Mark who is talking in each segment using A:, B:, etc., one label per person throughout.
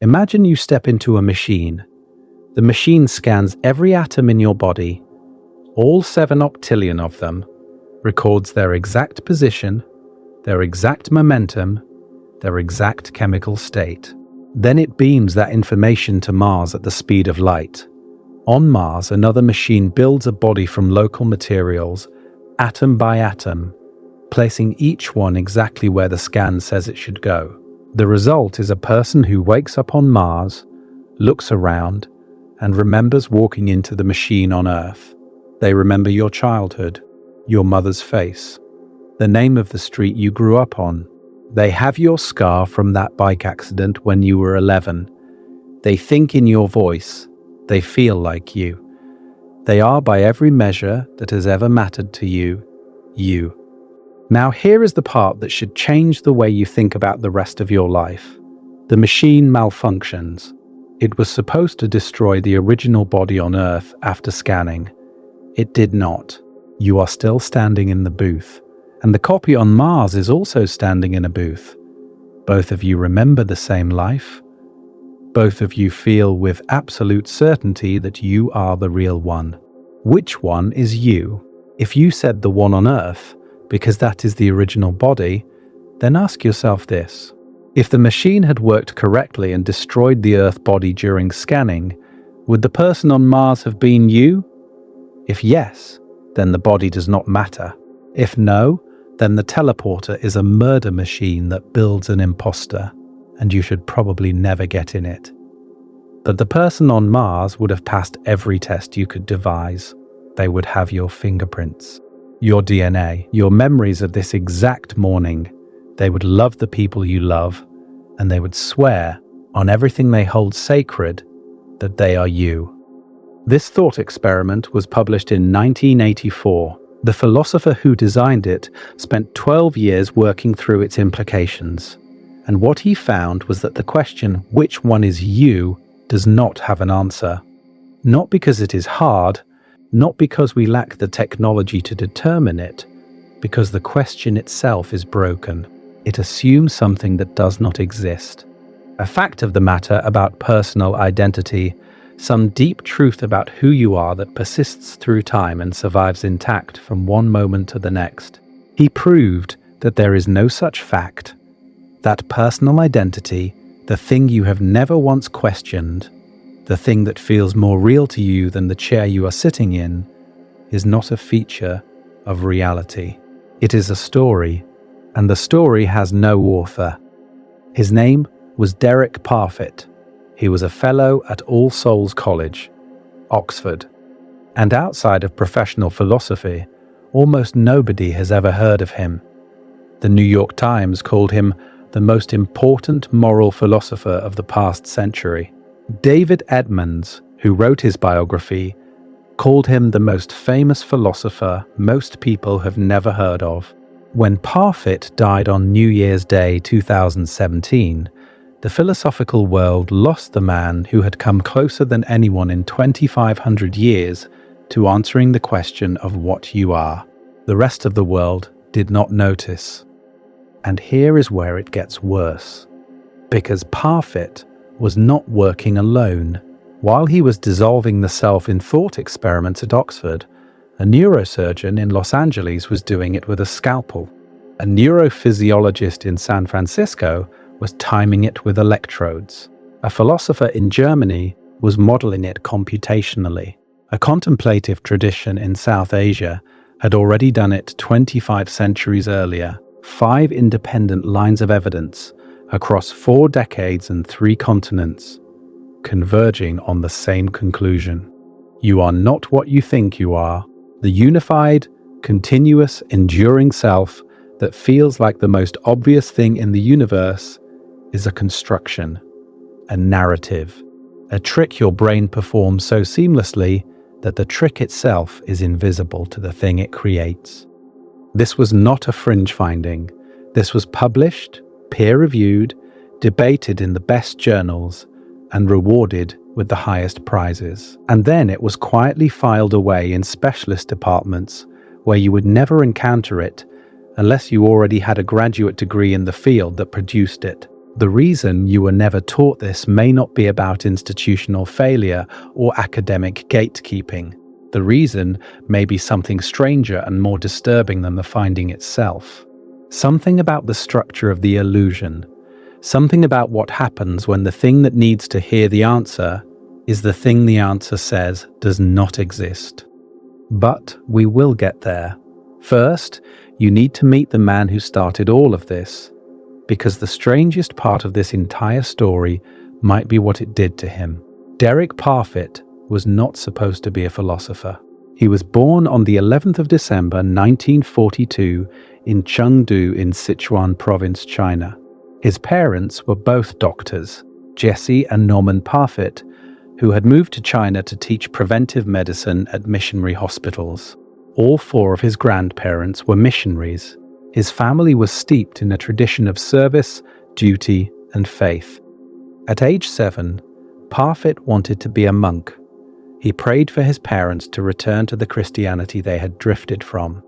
A: Imagine you step into a machine. The machine scans every atom in your body, all 7 octillion of them, records their exact position, their exact momentum, their exact chemical state. Then it beams that information to Mars at the speed of light. On Mars, another machine builds a body from local materials, atom by atom, placing each one exactly where the scan says it should go. The result is a person who wakes up on Mars, looks around, and remembers walking into the machine on Earth. They remember your childhood, your mother's face, the name of the street you grew up on. They have your scar from that bike accident when you were 11. They think in your voice. They feel like you. They are, by every measure that has ever mattered to you, you. Now here is the part that should change the way you think about the rest of your life. The machine malfunctions. It was supposed to destroy the original body on Earth after scanning. It did not. You are still standing in the booth. And the copy on Mars is also standing in a booth. Both of you remember the same life. Both of you feel with absolute certainty that you are the real one. Which one is you? If you said the one on Earth, because that is the original body, then ask yourself this. If the machine had worked correctly and destroyed the Earth body during scanning, would the person on Mars have been you? If yes, then the body does not matter. If no, then the teleporter is a murder machine that builds an imposter, and you should probably never get in it. But the person on Mars would have passed every test you could devise. They would have your fingerprints, your DNA, your memories of this exact morning. They would love the people you love, and they would swear on everything they hold sacred that they are you. This thought experiment was published in 1984. The philosopher who designed it spent 12 years working through its implications. And what he found was that the question, which one is you, does not have an answer. Not because it is hard, not because we lack the technology to determine it, because the question itself is broken. It assumes something that does not exist. A fact of the matter about personal identity, some deep truth about who you are that persists through time and survives intact from one moment to the next. He proved that there is no such fact. That personal identity, the thing you have never once questioned, the thing that feels more real to you than the chair you are sitting in, is not a feature of reality. It is a story, and the story has no author. His name was Derek Parfit. He was a fellow at All Souls College, Oxford. And outside of professional philosophy, almost nobody has ever heard of him. The New York Times called him the most important moral philosopher of the past century. David Edmonds, who wrote his biography, called him the most famous philosopher most people have never heard of. When Parfit died on New Year's Day 2017, the philosophical world lost the man who had come closer than anyone in 2,500 years to answering the question of what you are. The rest of the world did not notice. And here is where it gets worse. Because Parfit was not working alone. While he was dissolving the self in thought experiments at Oxford, a neurosurgeon in Los Angeles was doing it with a scalpel. A neurophysiologist in San Francisco was timing it with electrodes. A philosopher in Germany was modeling it computationally. A contemplative tradition in South Asia had already done it 25 centuries earlier. 5 independent lines of evidence across 4 decades and 3 continents, converging on the same conclusion. You are not what you think you are. The unified, continuous, enduring self that feels like the most obvious thing in the universe is a construction, a narrative, a trick your brain performs so seamlessly that the trick itself is invisible to the thing it creates. This was not a fringe finding. This was published, peer-reviewed, debated in the best journals, and rewarded with the highest prizes. And then it was quietly filed away in specialist departments where you would never encounter it unless you already had a graduate degree in the field that produced it. The reason you were never taught this may not be about institutional failure or academic gatekeeping. The reason may be something stranger and more disturbing than the finding itself. Something about the structure of the illusion. Something about what happens when the thing that needs to hear the answer is the thing the answer says does not exist. But we will get there. First, you need to meet the man who started all of this, because the strangest part of this entire story might be what it did to him. Derek Parfit was not supposed to be a philosopher. He was born on the 11th of December 1942 in Chengdu in Sichuan province, China. His parents were both doctors, Jesse and Norman Parfit, who had moved to China to teach preventive medicine at missionary hospitals. All four of his grandparents were missionaries. His family was steeped in a tradition of service, duty, and faith. At age 7, Parfit wanted to be a monk. He prayed for his parents to return to the Christianity they had drifted from.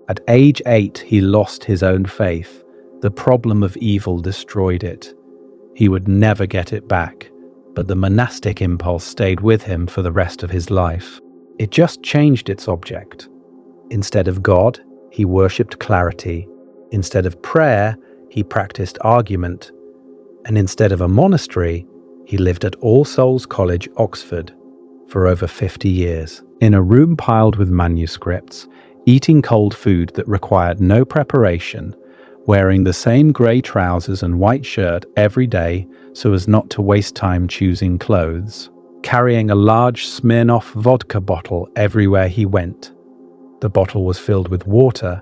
A: At age 8, he lost his own faith. The problem of evil destroyed it. He would never get it back, but the monastic impulse stayed with him for the rest of his life. It just changed its object. Instead of God, he worshipped clarity. Instead of prayer, he practiced argument. And instead of a monastery, he lived at All Souls College, Oxford, for over 50 years, in a room piled with manuscripts, eating cold food that required no preparation, wearing the same grey trousers and white shirt every day so as not to waste time choosing clothes, carrying a large Smirnoff vodka bottle everywhere he went. The bottle was filled with water.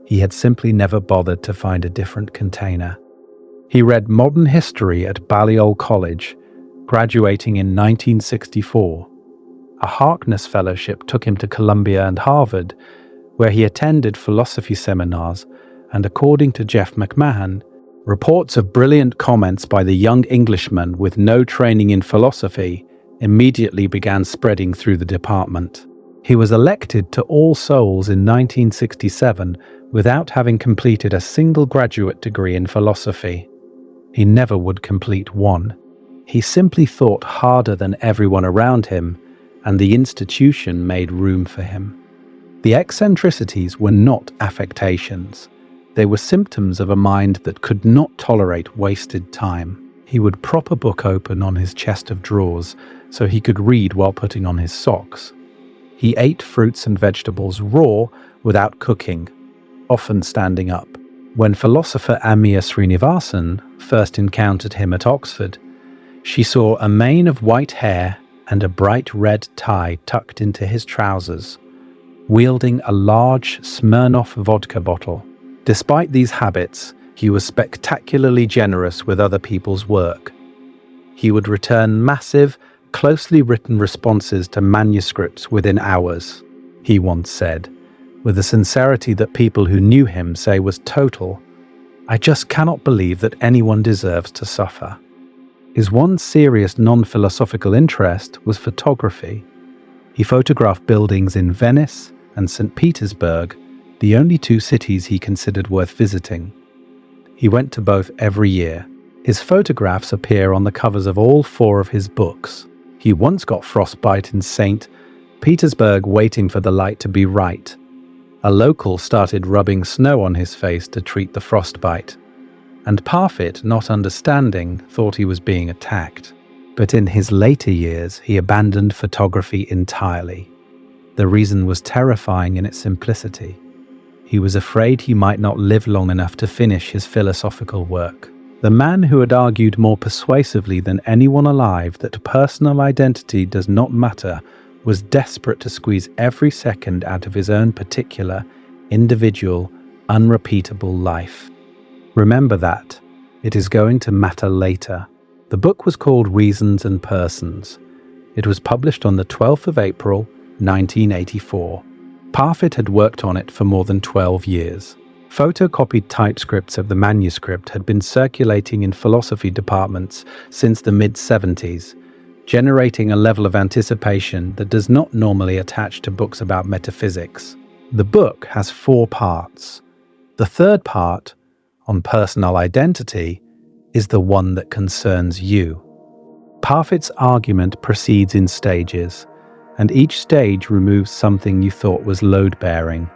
A: He had simply never bothered to find a different container. He read modern history at Balliol College, graduating in 1964. A Harkness Fellowship took him to Columbia and Harvard, where he attended philosophy seminars, and according to Jeff McMahon, reports of brilliant comments by the young Englishman with no training in philosophy immediately began spreading through the department. He was elected to All Souls in 1967 without having completed a single graduate degree in philosophy. He never would complete one. He simply thought harder than everyone around him, and the institution made room for him. The eccentricities were not affectations. They were symptoms of a mind that could not tolerate wasted time. He would prop a book open on his chest of drawers so he could read while putting on his socks. He ate fruits and vegetables raw without cooking, often standing up. When philosopher Amir Srinivasan first encountered him at Oxford, she saw a mane of white hair and a bright red tie tucked into his trousers, wielding a large Smirnoff vodka bottle. Despite these habits, he was spectacularly generous with other people's work. He would return massive, closely written responses to manuscripts within hours, he once said, with a sincerity that people who knew him say was total. "I just cannot believe that anyone deserves to suffer." His one serious non-philosophical interest was photography. He photographed buildings in Venice and St. Petersburg, the only two cities he considered worth visiting. He went to both every year. His photographs appear on the covers of all four of his books. He once got frostbite in St. Petersburg waiting for the light to be right. A local started rubbing snow on his face to treat the frostbite, and Parfit, not understanding, thought he was being attacked. But in his later years, he abandoned photography entirely. The reason was terrifying in its simplicity. He was afraid he might not live long enough to finish his philosophical work. The man who had argued more persuasively than anyone alive that personal identity does not matter was desperate to squeeze every second out of his own particular, individual, unrepeatable life. Remember that. It is going to matter later. The book was called Reasons and Persons. It was published on the 12th of April, 1984. Parfit had worked on it for more than 12 years. Photocopied typescripts of the manuscript had been circulating in philosophy departments since the mid-70s, generating a level of anticipation that does not normally attach to books about metaphysics. The book has 4 parts. The third part, on personal identity, is the one that concerns you. Parfit's argument proceeds in stages, and each stage removes something you thought was load-bearing.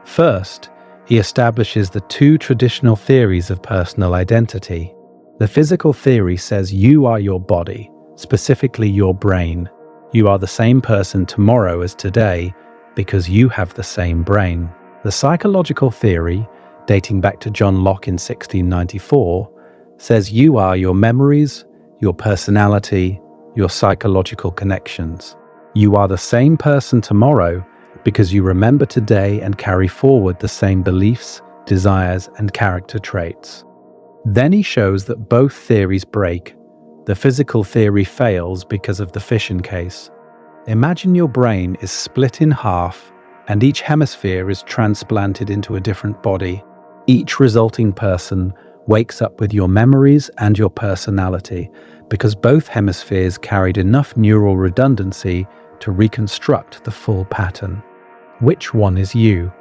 A: First, he establishes the two traditional theories of personal identity. The physical theory says you are your body, specifically your brain. You are the same person tomorrow as today because you have the same brain. The psychological theory, dating back to John Locke in 1694, says you are your memories, your personality, your psychological connections. You are the same person tomorrow because you remember today and carry forward the same beliefs, desires, and character traits. Then he shows that both theories break. The physical theory fails because of the fission case. Imagine your brain is split in half and each hemisphere is transplanted into a different body. Each resulting person wakes up with your memories and your personality because both hemispheres carried enough neural redundancy to reconstruct the full pattern. Which one is you?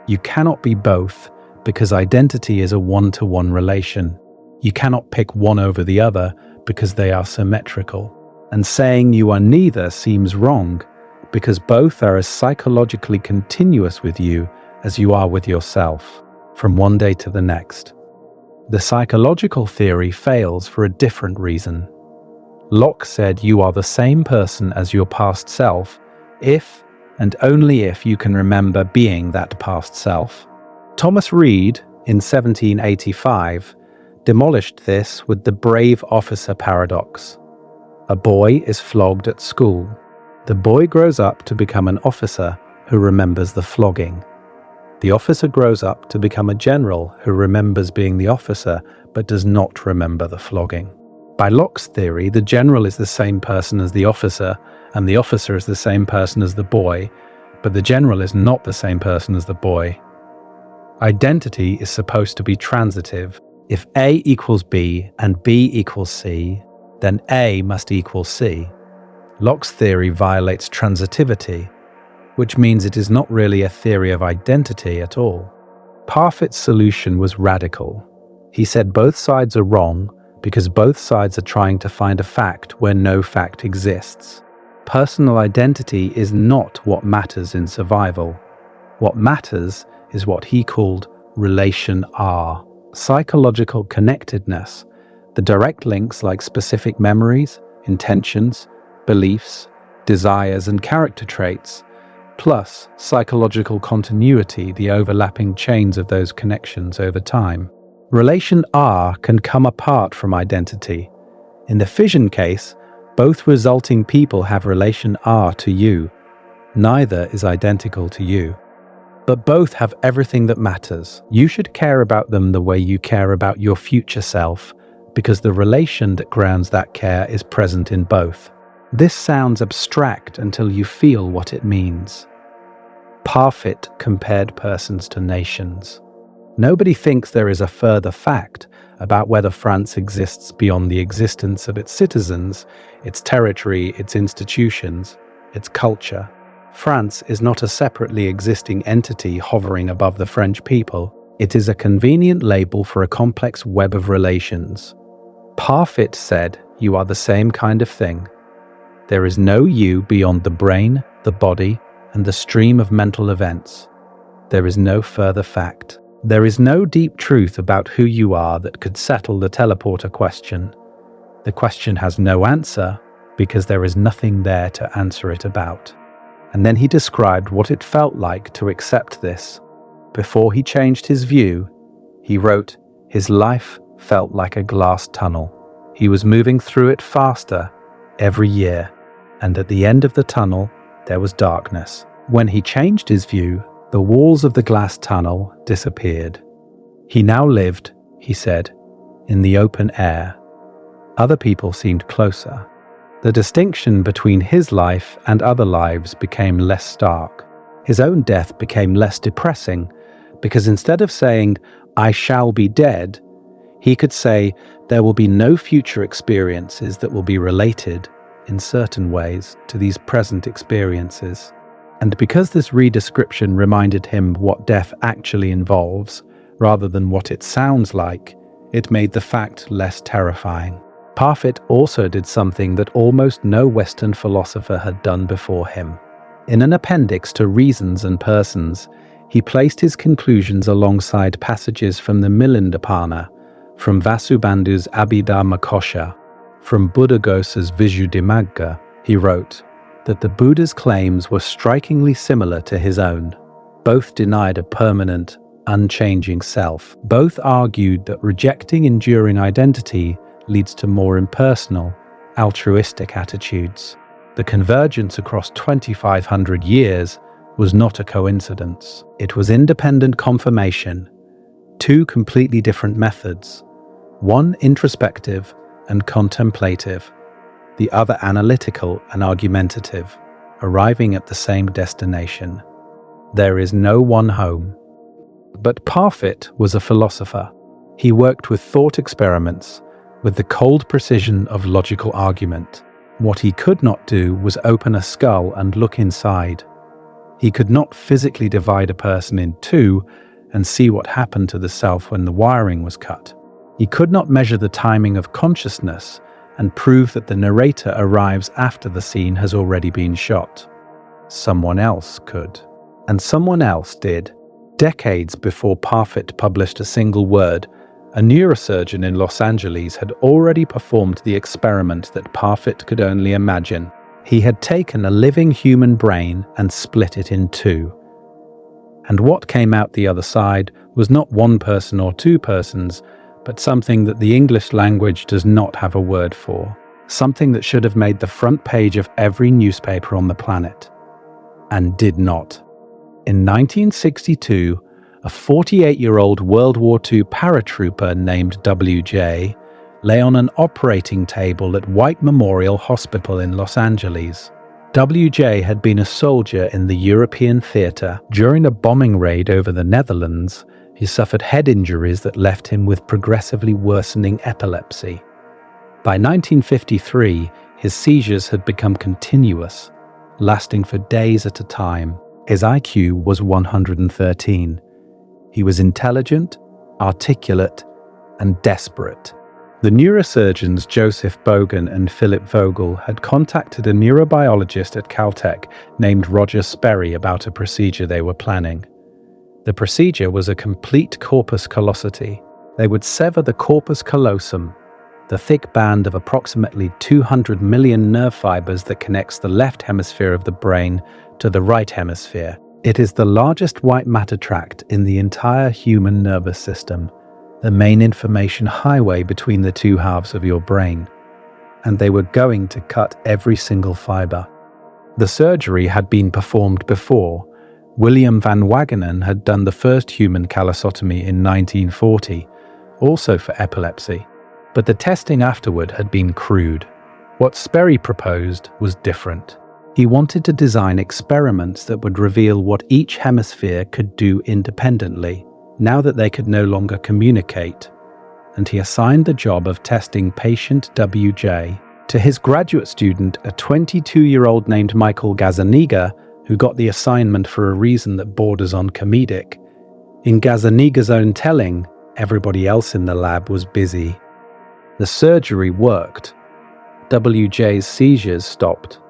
A: You cannot be both because identity is a one-to-one relation. You cannot pick one over the other because they are symmetrical. And saying you are neither seems wrong because both are as psychologically continuous with you as you are with yourself, from one day to the next. The psychological theory fails for a different reason. Locke said you are the same person as your past self if and only if you can remember being that past self. Thomas Reid, in 1785, demolished this with the brave officer paradox. A boy is flogged at school. The boy grows up to become an officer who remembers the flogging. The officer grows up to become a general who remembers being the officer but does not remember the flogging. By Locke's theory, the general is the same person as the officer, and the officer is the same person as the boy, but the general is not the same person as the boy. Identity is supposed to be transitive. If A equals B and B equals C, then A must equal C. Locke's theory violates transitivity, which means it is not really a theory of identity at all. Parfit's solution was radical. He said both sides are wrong because both sides are trying to find a fact where no fact exists. Personal identity is not what matters in survival. What matters is what he called relation R, psychological connectedness, the direct links like specific memories, intentions, beliefs, desires, and character traits, plus psychological continuity, the overlapping chains of those connections over time. Relation R can come apart from identity. In the fission case, both resulting people have relation R to you. Neither is identical to you. But both have everything that matters. You should care about them the way you care about your future self, because the relation that grounds that care is present in both. This sounds abstract until you feel what it means. Parfit compared persons to nations. Nobody thinks there is a further fact about whether France exists beyond the existence of its citizens, its territory, its institutions, its culture. France is not a separately existing entity hovering above the French people. It is a convenient label for a complex web of relations. Parfit said, you are the same kind of thing. There is no you beyond the brain, the body, and the stream of mental events. There is no further fact. There is no deep truth about who you are that could settle the teleporter question. The question has no answer because there is nothing there to answer it about. And then he described what it felt like to accept this. Before he changed his view, he wrote, his life felt like a glass tunnel. He was moving through it faster every year, and at the end of the tunnel, there was darkness. When he changed his view, the walls of the glass tunnel disappeared. He now lived, he said, in the open air. Other people seemed closer. The distinction between his life and other lives became less stark. His own death became less depressing because instead of saying, I shall be dead, he could say, there will be no future experiences that will be related, in certain ways, to these present experiences. And because this redescription reminded him what death actually involves, rather than what it sounds like, It made the fact less terrifying. Parfit also did something that almost no Western philosopher had done before him. In an appendix to Reasons and Persons, he placed his conclusions alongside passages from the Milindapana, from Vasubandhu's Abhidharmakosha, from Buddhaghosa's Visuddhimagga. He wrote that the Buddha's claims were strikingly similar to his own. Both denied a permanent, unchanging self. Both argued that rejecting enduring identity leads to more impersonal, altruistic attitudes. The convergence across 2,500 years was not a coincidence. It was independent confirmation. Two completely different methods. One introspective and contemplative, the other analytical and argumentative, arriving at the same destination. There is no one home. But Parfit was a philosopher. He worked with thought experiments, with the cold precision of logical argument. What he could not do was open a skull and look inside. He could not physically divide a person in two and see what happened to the self when the wiring was cut. He could not measure the timing of consciousness and prove that the narrator arrives after the scene has already been shot. Someone else could. And someone else did. Decades before Parfit published a single word, a neurosurgeon in Los Angeles had already performed the experiment that Parfit could only imagine. He had taken a living human brain and split it in two. And what came out the other side was not one person or two persons, but something that the English language does not have a word for. Something that should have made the front page of every newspaper on the planet. And did not. In 1962, a 48-year-old World War II paratrooper named W.J. lay on an operating table at White Memorial Hospital in Los Angeles. W.J. had been a soldier in the European theater. During a bombing raid over the Netherlands, he suffered head injuries that left him with progressively worsening epilepsy. By 1953, his seizures had become continuous, lasting for days at a time. His IQ was 113. He was intelligent, articulate, and desperate. The neurosurgeons Joseph Bogan and Philip Vogel had contacted a neurobiologist at Caltech named Roger Sperry about a procedure they were planning. The procedure was a complete corpus callosity. They would sever the corpus callosum, the thick band of approximately 200 million nerve fibers that connects the left hemisphere of the brain to the right hemisphere. It is the largest white matter tract in the entire human nervous system, the main information highway between the two halves of your brain. And they were going to cut every single fiber. The surgery had been performed before. William van Wagenen had done the first human callosotomy in 1940, also for epilepsy. But the testing afterward had been crude. What Sperry proposed was different. He wanted to design experiments that would reveal what each hemisphere could do independently, now that they could no longer communicate, and he assigned the job of testing patient WJ to his graduate student, a 22-year-old named Michael Gazzaniga, who got the assignment for a reason that borders on comedic. In Gazzaniga's own telling, everybody else in the lab was busy. The surgery worked. WJ's seizures stopped,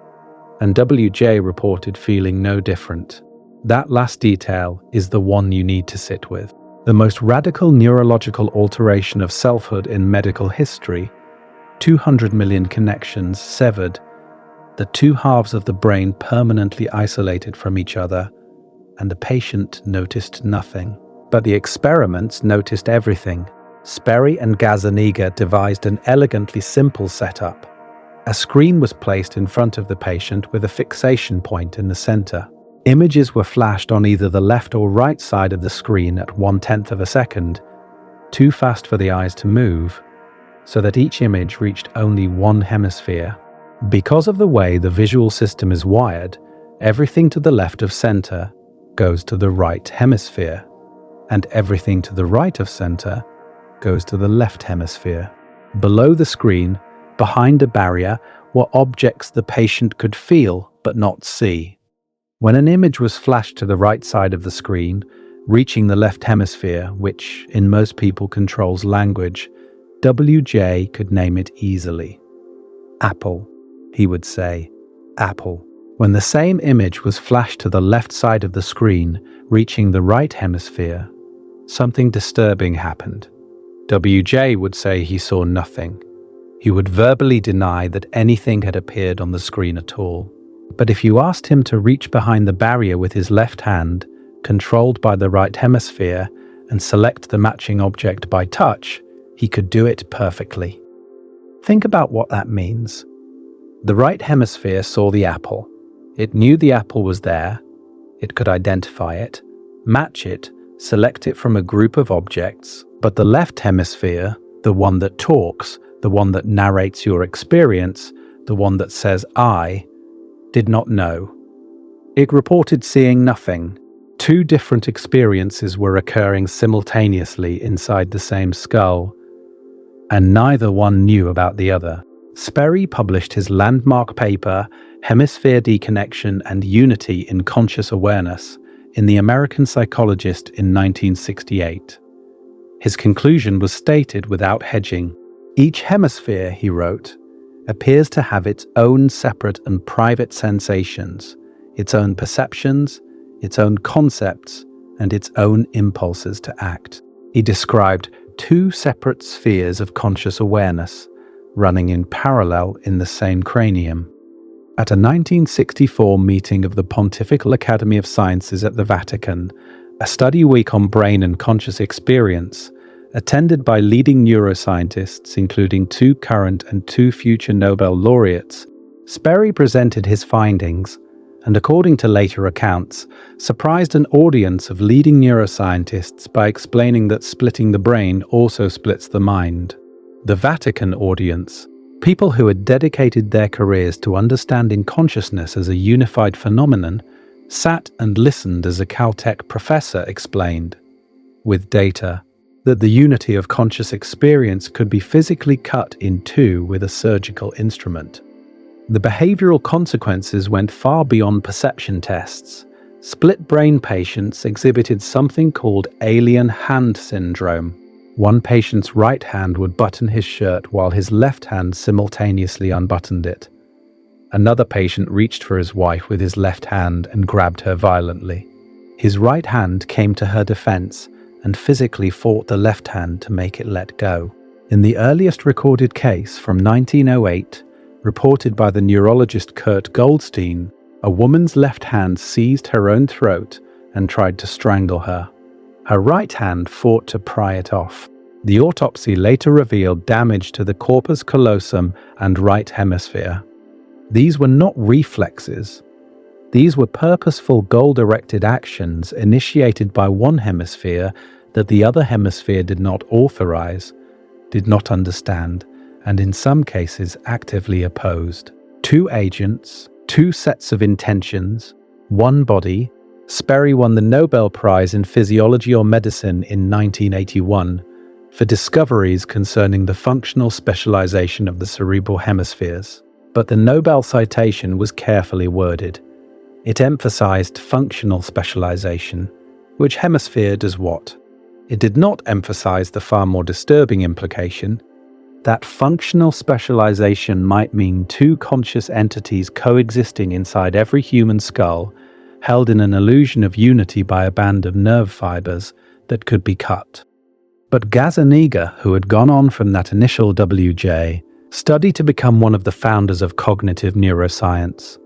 A: and WJ reported feeling no different. That last detail is the one you need to sit with. The most radical neurological alteration of selfhood in medical history, 200 million connections severed, the two halves of the brain permanently isolated from each other, and the patient noticed nothing. But the experiments noticed everything. Sperry and Gazzaniga devised an elegantly simple setup. A screen was placed in front of the patient with a fixation point in the center. Images were flashed on either the left or right side of the screen at 1/10 of a second, too fast for the eyes to move, so that each image reached only one hemisphere. Because of the way the visual system is wired, everything to the left of center goes to the right hemisphere, and everything to the right of center goes to the left hemisphere. Below the screen, behind a barrier, were objects the patient could feel but not see. When an image was flashed to the right side of the screen, reaching the left hemisphere, which in most people controls language, WJ could name it easily. Apple, he would say, apple. When the same image was flashed to the left side of the screen, reaching the right hemisphere, something disturbing happened. WJ would say he saw nothing. He would verbally deny that anything had appeared on the screen at all. But if you asked him to reach behind the barrier with his left hand, controlled by the right hemisphere, and select the matching object by touch, he could do it perfectly. Think about what that means. The right hemisphere saw the apple. It knew the apple was there. It could identify it, match it, select it from a group of objects. But the left hemisphere, the one that talks, the one that narrates your experience, the one that says I, did not know. It reported seeing nothing. Two different experiences were occurring simultaneously inside the same skull, and neither one knew about the other. Sperry published his landmark paper, Hemisphere Deconnection and Unity in Conscious Awareness, in The American Psychologist in 1968. His conclusion was stated without hedging. Each hemisphere, he wrote, appears to have its own separate and private sensations, its own perceptions, its own concepts, and its own impulses to act. He described two separate spheres of conscious awareness, running in parallel in the same cranium. At a 1964 meeting of the Pontifical Academy of Sciences at the Vatican, a study week on brain and conscious experience, attended by leading neuroscientists, including 2 current and 2 future Nobel laureates, Sperry presented his findings and, according to later accounts, surprised an audience of leading neuroscientists by explaining that splitting the brain also splits the mind. The Vatican audience, people who had dedicated their careers to understanding consciousness as a unified phenomenon, sat and listened as a Caltech professor explained, with data, that the unity of conscious experience could be physically cut in two with a surgical instrument. The behavioral consequences went far beyond perception tests. Split brain patients exhibited something called alien hand syndrome. One patient's right hand would button his shirt while his left hand simultaneously unbuttoned it. Another patient reached for his wife with his left hand and grabbed her violently. His right hand came to her defense and physically fought the left hand to make it let go. In the earliest recorded case from 1908, reported by the neurologist Kurt Goldstein, a woman's left hand seized her own throat and tried to strangle her. Her right hand fought to pry it off. The autopsy later revealed damage to the corpus callosum and right hemisphere. These were not reflexes. These were purposeful goal-directed actions initiated by one hemisphere that the other hemisphere did not authorize, did not understand, and in some cases actively opposed. Two agents, two sets of intentions, one body. Sperry won the Nobel Prize in Physiology or Medicine in 1981 for discoveries concerning the functional specialization of the cerebral hemispheres. But the Nobel citation was carefully worded. It emphasized functional specialization. Which hemisphere does what? It did not emphasize the far more disturbing implication that functional specialization might mean two conscious entities coexisting inside every human skull, held in an illusion of unity by a band of nerve fibers that could be cut. But Gazzaniga, who had gone on from that initial WJ, studied to become one of the founders of cognitive neuroscience,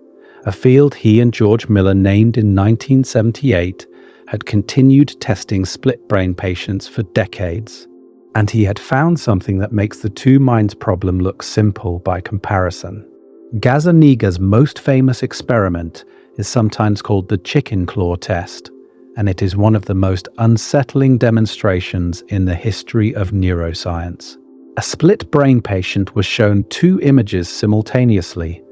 A: a field he and George Miller named in 1978, had continued testing split brain patients for decades. And he had found something that makes the two minds problem look simple by comparison. Gazzaniga's most famous experiment is sometimes called the chicken claw test, and it is one of the most unsettling demonstrations in the history of neuroscience. A split brain patient was shown two images simultaneously,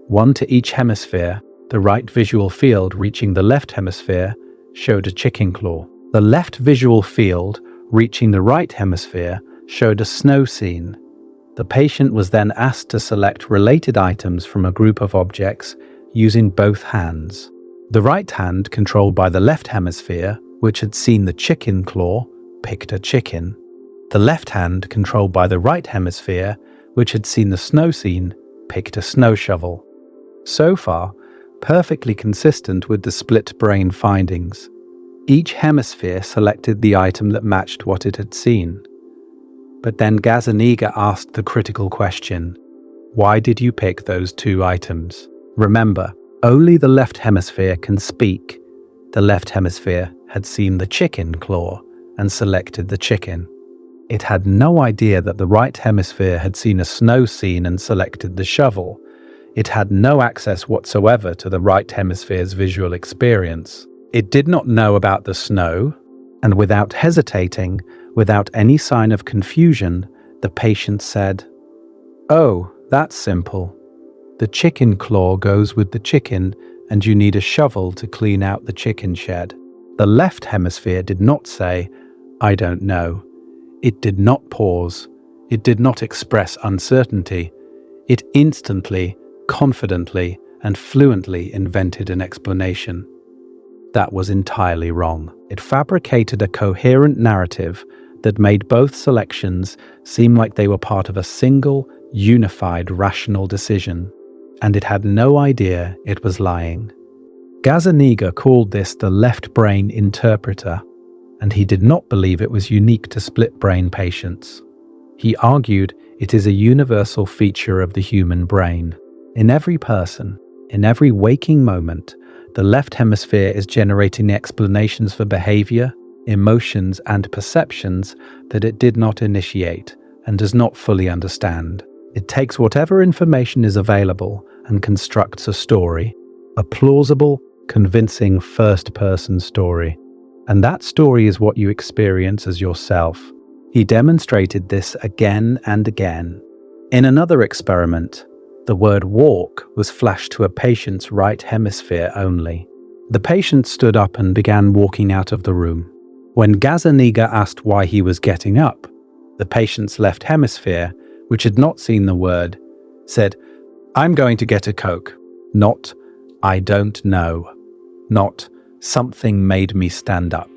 A: one to each hemisphere. The right visual field reaching the left hemisphere showed a chicken claw. The left visual field reaching the right hemisphere showed a snow scene. The patient was then asked to select related items from a group of objects using both hands. The right hand, controlled by the left hemisphere, which had seen the chicken claw, picked a chicken. The left hand, controlled by the right hemisphere, which had seen the snow scene, picked a snow shovel. So far, perfectly consistent with the split brain findings. Each hemisphere selected the item that matched what it had seen. But then Gazzaniga asked the critical question, why did you pick those two items? Remember, only the left hemisphere can speak. The left hemisphere had seen the chicken claw and selected the chicken. It had no idea that the right hemisphere had seen a snow scene and selected the shovel. It had no access whatsoever to the right hemisphere's visual experience. It did not know about the snow, and without hesitating, without any sign of confusion, the patient said, "Oh, that's simple. The chicken claw goes with the chicken, and you need a shovel to clean out the chicken shed." The left hemisphere did not say, "I don't know." It did not pause. It did not express uncertainty. It instantly, confidently, and fluently invented an explanation. That was entirely wrong. It fabricated a coherent narrative that made both selections seem like they were part of a single, unified, rational decision, and it had no idea it was lying. Gazzaniga called this the left brain interpreter, and he did not believe it was unique to split-brain patients. He argued it is a universal feature of the human brain. In every person, in every waking moment, the left hemisphere is generating explanations for behavior, emotions, and perceptions that it did not initiate and does not fully understand. It takes whatever information is available and constructs a story, a plausible, convincing first-person story. And that story is what you experience as yourself. He demonstrated this again and again. In another experiment, the word walk was flashed to a patient's right hemisphere only. The patient stood up and began walking out of the room. When Gazzaniga asked why he was getting up, the patient's left hemisphere, which had not seen the word, said, "I'm going to get a Coke." Not, "I don't know." Not, "Something made me stand up."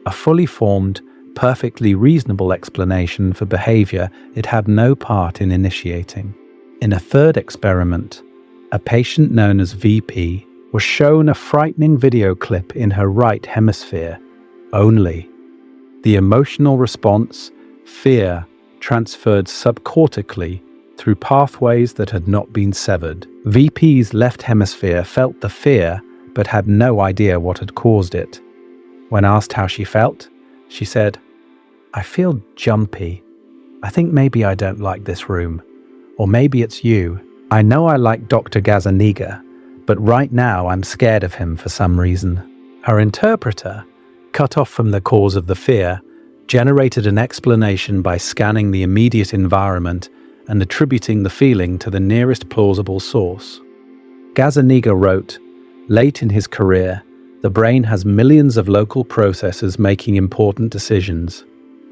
A: A fully formed, perfectly reasonable explanation for behavior it had no part in initiating. In a third experiment, a patient known as VP was shown a frightening video clip in her right hemisphere only. The emotional response, fear, transferred subcortically through pathways that had not been severed. VP's left hemisphere felt the fear but had no idea what had caused it. When asked how she felt, she said, "I feel jumpy. I think maybe I don't like this room. Or maybe it's you. I know I like Dr. Gazzaniga, but right now I'm scared of him for some reason." Her interpreter, cut off from the cause of the fear, generated an explanation by scanning the immediate environment and attributing the feeling to the nearest plausible source. Gazzaniga wrote, "Late in his career, the brain has millions of local processes making important decisions.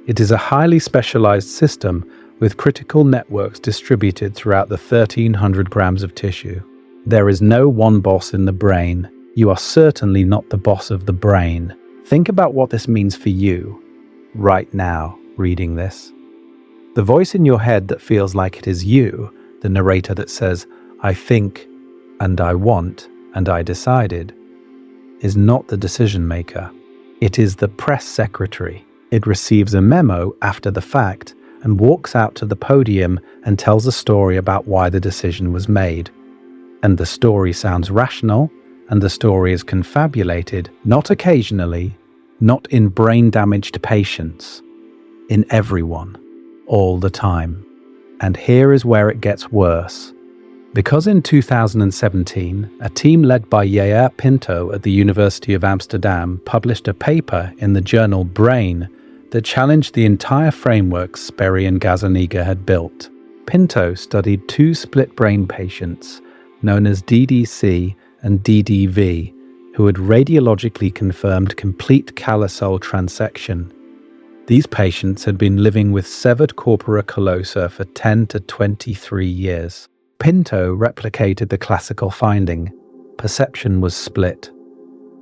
A: It is a highly specialized system with critical networks distributed throughout the 1,300 grams of tissue. There is no one boss in the brain. You are certainly not the boss of the brain. Think about what this means for you, right now, reading this. The voice in your head that feels like it is you, the narrator that says, 'I think, and I want, and I decided,' is not the decision maker. It is the press secretary. It receives a memo after the fact and walks out to the podium and tells a story about why the decision was made. And the story sounds rational, and the story is confabulated, not occasionally, not in brain-damaged patients, in everyone, all the time. And here is where it gets worse. Because in 2017, a team led by Jair Pinto at the University of Amsterdam published a paper in the journal Brain that challenged the entire framework Sperry and Gazzaniga had built. Pinto studied two split-brain patients, known as DDC and DDV, who had radiologically confirmed complete callosal transection. These patients had been living with severed corpora callosa for 10 to 23 years. Pinto replicated the classical finding. Perception was split.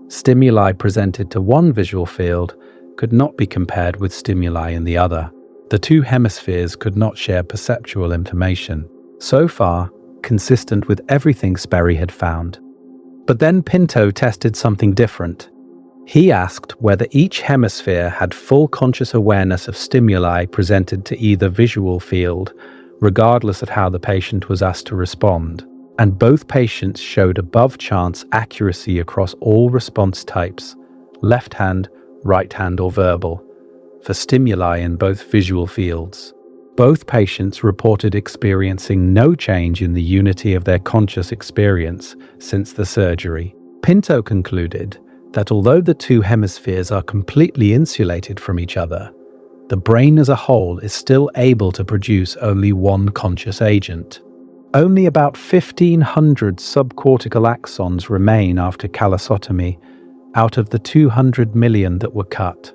A: Stimuli presented to one visual field could not be compared with stimuli in the other. The two hemispheres could not share perceptual information. So far, consistent with everything Sperry had found. But then Pinto tested something different. He asked whether each hemisphere had full conscious awareness of stimuli presented to either visual field, regardless of how the patient was asked to respond. And both patients showed above chance accuracy across all response types, left hand, right hand, or verbal, for stimuli in both visual fields. Both patients reported experiencing no change in the unity of their conscious experience since the surgery. Pinto concluded that although the two hemispheres are completely insulated from each other, the brain as a whole is still able to produce only one conscious agent. Only about 1,500 subcortical axons remain after callosotomy out of the 200 million that were cut.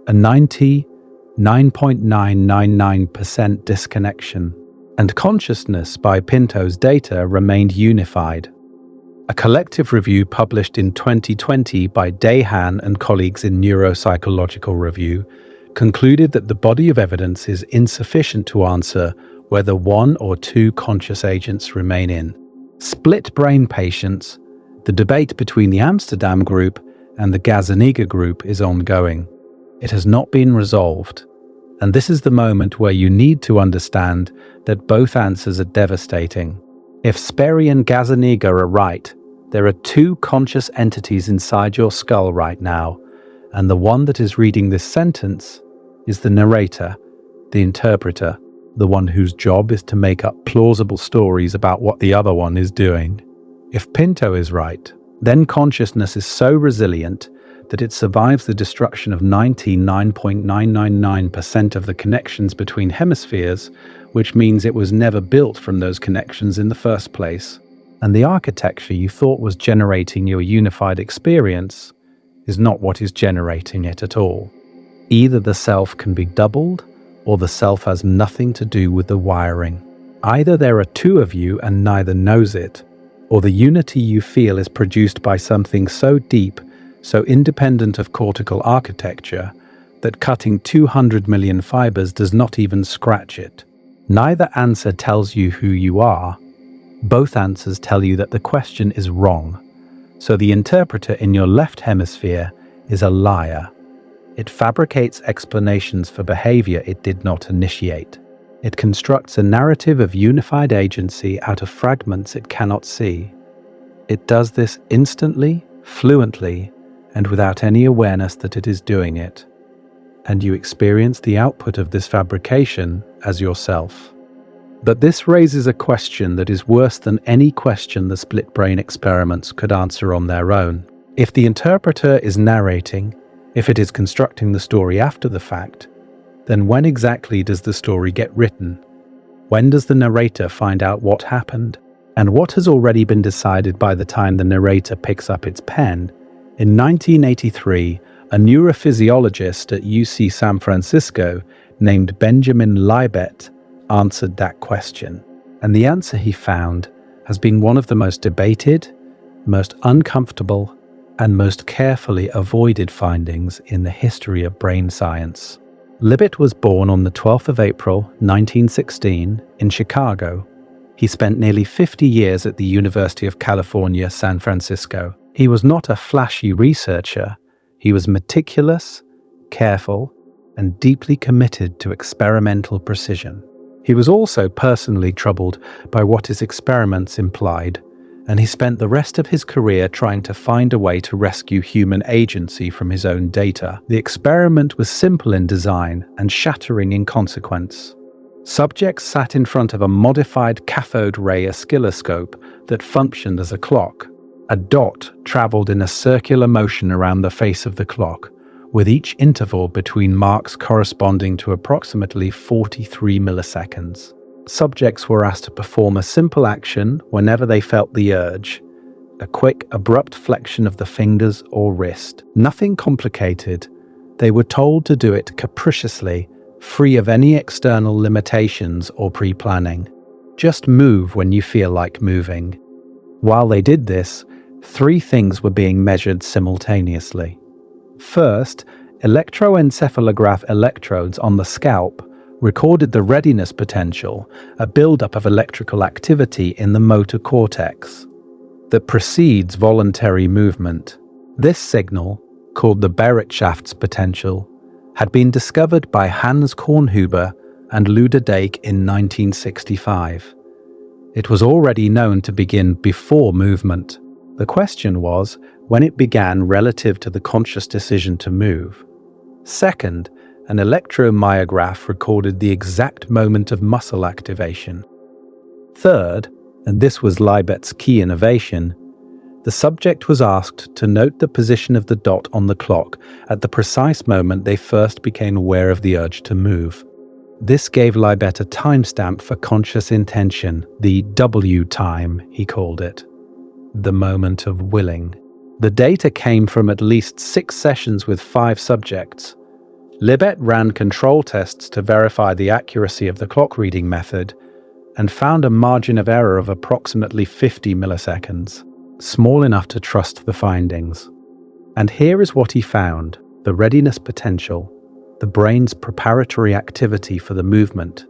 A: A 99.999% disconnection, and consciousness by Pinto's data remained unified. A collective review published in 2020 by Dehan and colleagues in Neuropsychological Review concluded that the body of evidence is insufficient to answer whether one or two conscious agents remain in split brain patients. The debate between the Amsterdam group and the Gazzaniga group is ongoing. It has not been resolved, and this is the moment where you need to understand that both answers are devastating. If Sperry and Gazzaniga are right, there are two conscious entities inside your skull right now, and the one that is reading this sentence is the narrator, the interpreter, the one whose job is to make up plausible stories about what the other one is doing. If Pinto is right, then consciousness is so resilient that it survives the destruction of 99.999% of the connections between hemispheres, which means it was never built from those connections in the first place. And the architecture you thought was generating your unified experience is not what is generating it at all. Either the self can be doubled, or the self has nothing to do with the wiring. Either there are two of you and neither knows it, or the unity you feel is produced by something so deep, so independent of cortical architecture, that cutting 200 million fibers does not even scratch it. Neither answer tells you who you are. Both answers tell you that the question is wrong. So the interpreter in your left hemisphere is a liar. It fabricates explanations for behavior it did not initiate. It constructs a narrative of unified agency out of fragments it cannot see. It does this instantly, fluently, and without any awareness that it is doing it. And you experience the output of this fabrication as yourself. But this raises a question that is worse than any question the split brain experiments could answer on their own. If the interpreter is narrating, if it is constructing the story after the fact, then when exactly does the story get written? When does the narrator find out what happened? And what has already been decided by the time the narrator picks up its pen? In 1983, a neurophysiologist at UC San Francisco named Benjamin Libet answered that question. And the answer he found has been one of the most debated, most uncomfortable, and most carefully avoided findings in the history of brain science. Libet was born on the 12th of April, 1916, in Chicago. He spent nearly 50 years at the University of California, San Francisco. He was not a flashy researcher. He was meticulous, careful, and deeply committed to experimental precision. He was also personally troubled by what his experiments implied, and he spent the rest of his career trying to find a way to rescue human agency from his own data. The experiment was simple in design and shattering in consequence. Subjects sat in front of a modified cathode ray oscilloscope that functioned as a clock. A dot traveled in a circular motion around the face of the clock, with each interval between marks corresponding to approximately 43 milliseconds. Subjects were asked to perform a simple action whenever they felt the urge, a quick, abrupt flexion of the fingers or wrist. Nothing complicated. They were told to do it capriciously, free of any external limitations or pre-planning. Just move when you feel like moving. While they did this, three things were being measured simultaneously. First, Electroencephalograph electrodes on the scalp recorded the readiness potential, a buildup of electrical activity in the motor cortex that precedes voluntary movement. This signal, called the Bereitschaft's potential, had been discovered by Hans Kornhuber and Luder Dake in 1965. It was already known to begin before movement. The question was when it began relative to the conscious decision to move. Second, an electromyograph recorded the exact moment of muscle activation. Third, and this was Libet's key innovation, the subject was asked to note the position of the dot on the clock at the precise moment they first became aware of the urge to move. This gave Libet a timestamp for conscious intention, the W time, he called it, the moment of willing. The data came from at least 6 sessions with 5 subjects. Libet ran control tests to verify the accuracy of the clock reading method and found a margin of error of approximately 50 milliseconds, small enough to trust the findings. And here is what he found: the readiness potential, the brain's preparatory activity for the movement,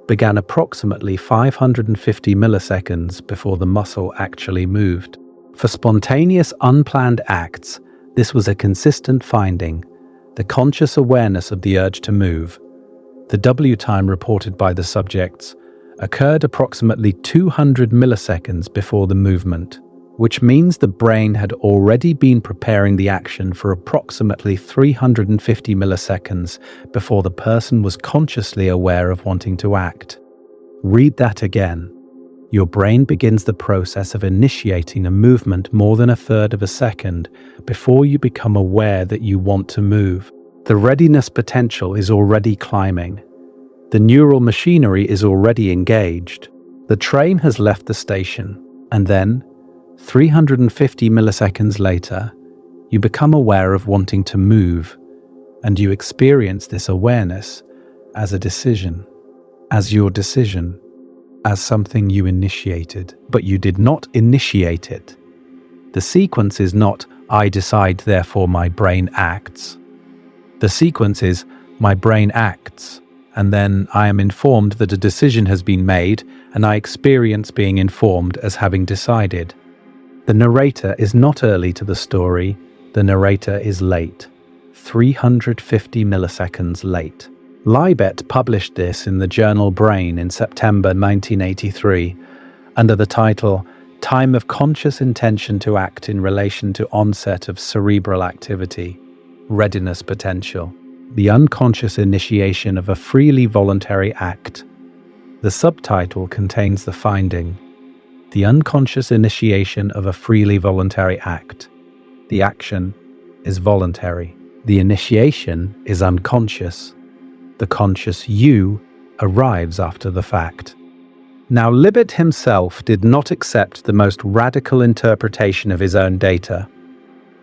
A: began approximately 550 milliseconds before the muscle actually moved. For spontaneous, unplanned acts, this was a consistent finding, the conscious awareness of the urge to move. The W time reported by the subjects occurred approximately 200 milliseconds before the movement, which means the brain had already been preparing the action for approximately 350 milliseconds before the person was consciously aware of wanting to act. Read that again. Your brain begins the process of initiating a movement more than a third of a second before you become aware that you want to move. The readiness potential is already climbing. The neural machinery is already engaged. The train has left the station, and then, 350 milliseconds later, you become aware of wanting to move, and you experience this awareness as a decision, as your decision, as something you initiated, but you did not initiate it. The sequence is not, I decide, therefore my brain acts. The sequence is, my brain acts, and then I am informed that a decision has been made, and I experience being informed as having decided. The narrator is not early to the story, the narrator is late, 350 milliseconds late. Libet published this in the journal Brain in September 1983 under the title Time of Conscious Intention to Act in Relation to Onset of Cerebral Activity, Readiness Potential, the Unconscious Initiation of a Freely Voluntary Act. The subtitle contains the finding: the unconscious initiation of a freely voluntary act. The action is voluntary. The initiation is unconscious. The conscious you arrives after the fact. Now, Libet himself did not accept the most radical interpretation of his own data.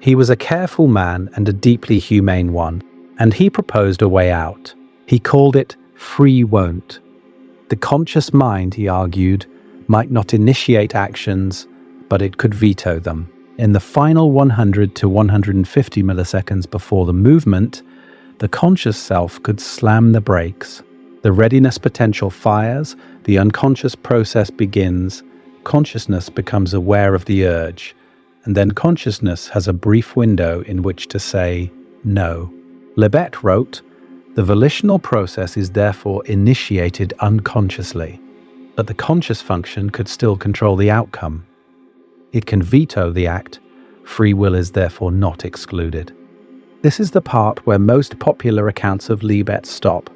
A: He was a careful man and a deeply humane one, and he proposed a way out. He called it free won't. The conscious mind, he argued, might not initiate actions, but it could veto them. In the final 100 to 150 milliseconds before the movement, the conscious self could slam the brakes. The readiness potential fires, the unconscious process begins, consciousness becomes aware of the urge, and then consciousness has a brief window in which to say no. Libet wrote, the volitional process is therefore initiated unconsciously, but the conscious function could still control the outcome. It can veto the act. Free will is therefore not excluded. This is the part where most popular accounts of Libet stop.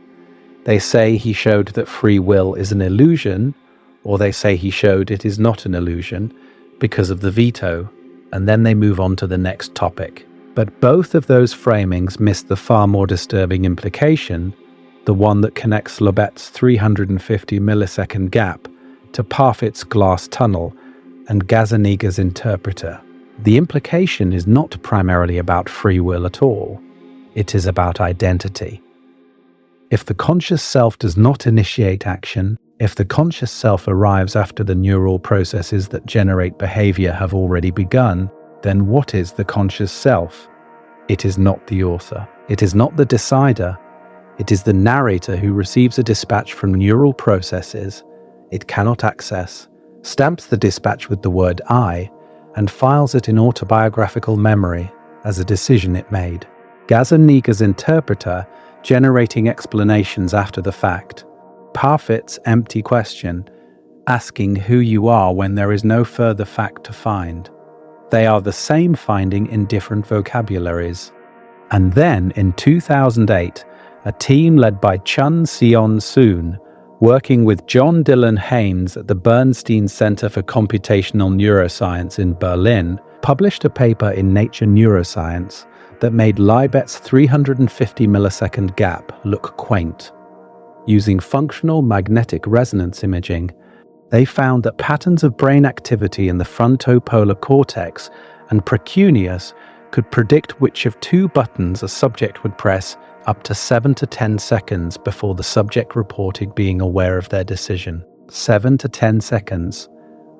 A: They say he showed that free will is an illusion, or they say he showed it is not an illusion because of the veto, and then they move on to the next topic. But both of those framings miss the far more disturbing implication, the one that connects Libet's 350 millisecond gap to Parfit's glass tunnel and Gazzaniga's interpreter. The implication is not primarily about free will at all. It is about identity. If the conscious self does not initiate action, if the conscious self arrives after the neural processes that generate behavior have already begun, then what is the conscious self? It is not the author. It is not the decider. It is the narrator who receives a dispatch from neural processes it cannot access, stamps the dispatch with the word I, and files it in autobiographical memory as a decision it made. Gazzaniga's interpreter, generating explanations after the fact. Parfit's empty question, asking who you are when there is no further fact to find. They are the same finding in different vocabularies. And then, in 2008, a team led by Chun Sion-soon, working with John Dylan Haynes at the Bernstein Center for Computational Neuroscience in Berlin, published a paper in Nature Neuroscience that made Libet's 350 millisecond gap look quaint. Using functional magnetic resonance imaging, they found that patterns of brain activity in the frontopolar cortex and precuneus could predict which of two buttons a subject would press up to 7 to 10 seconds before the subject reported being aware of their decision. 7 to 10 seconds,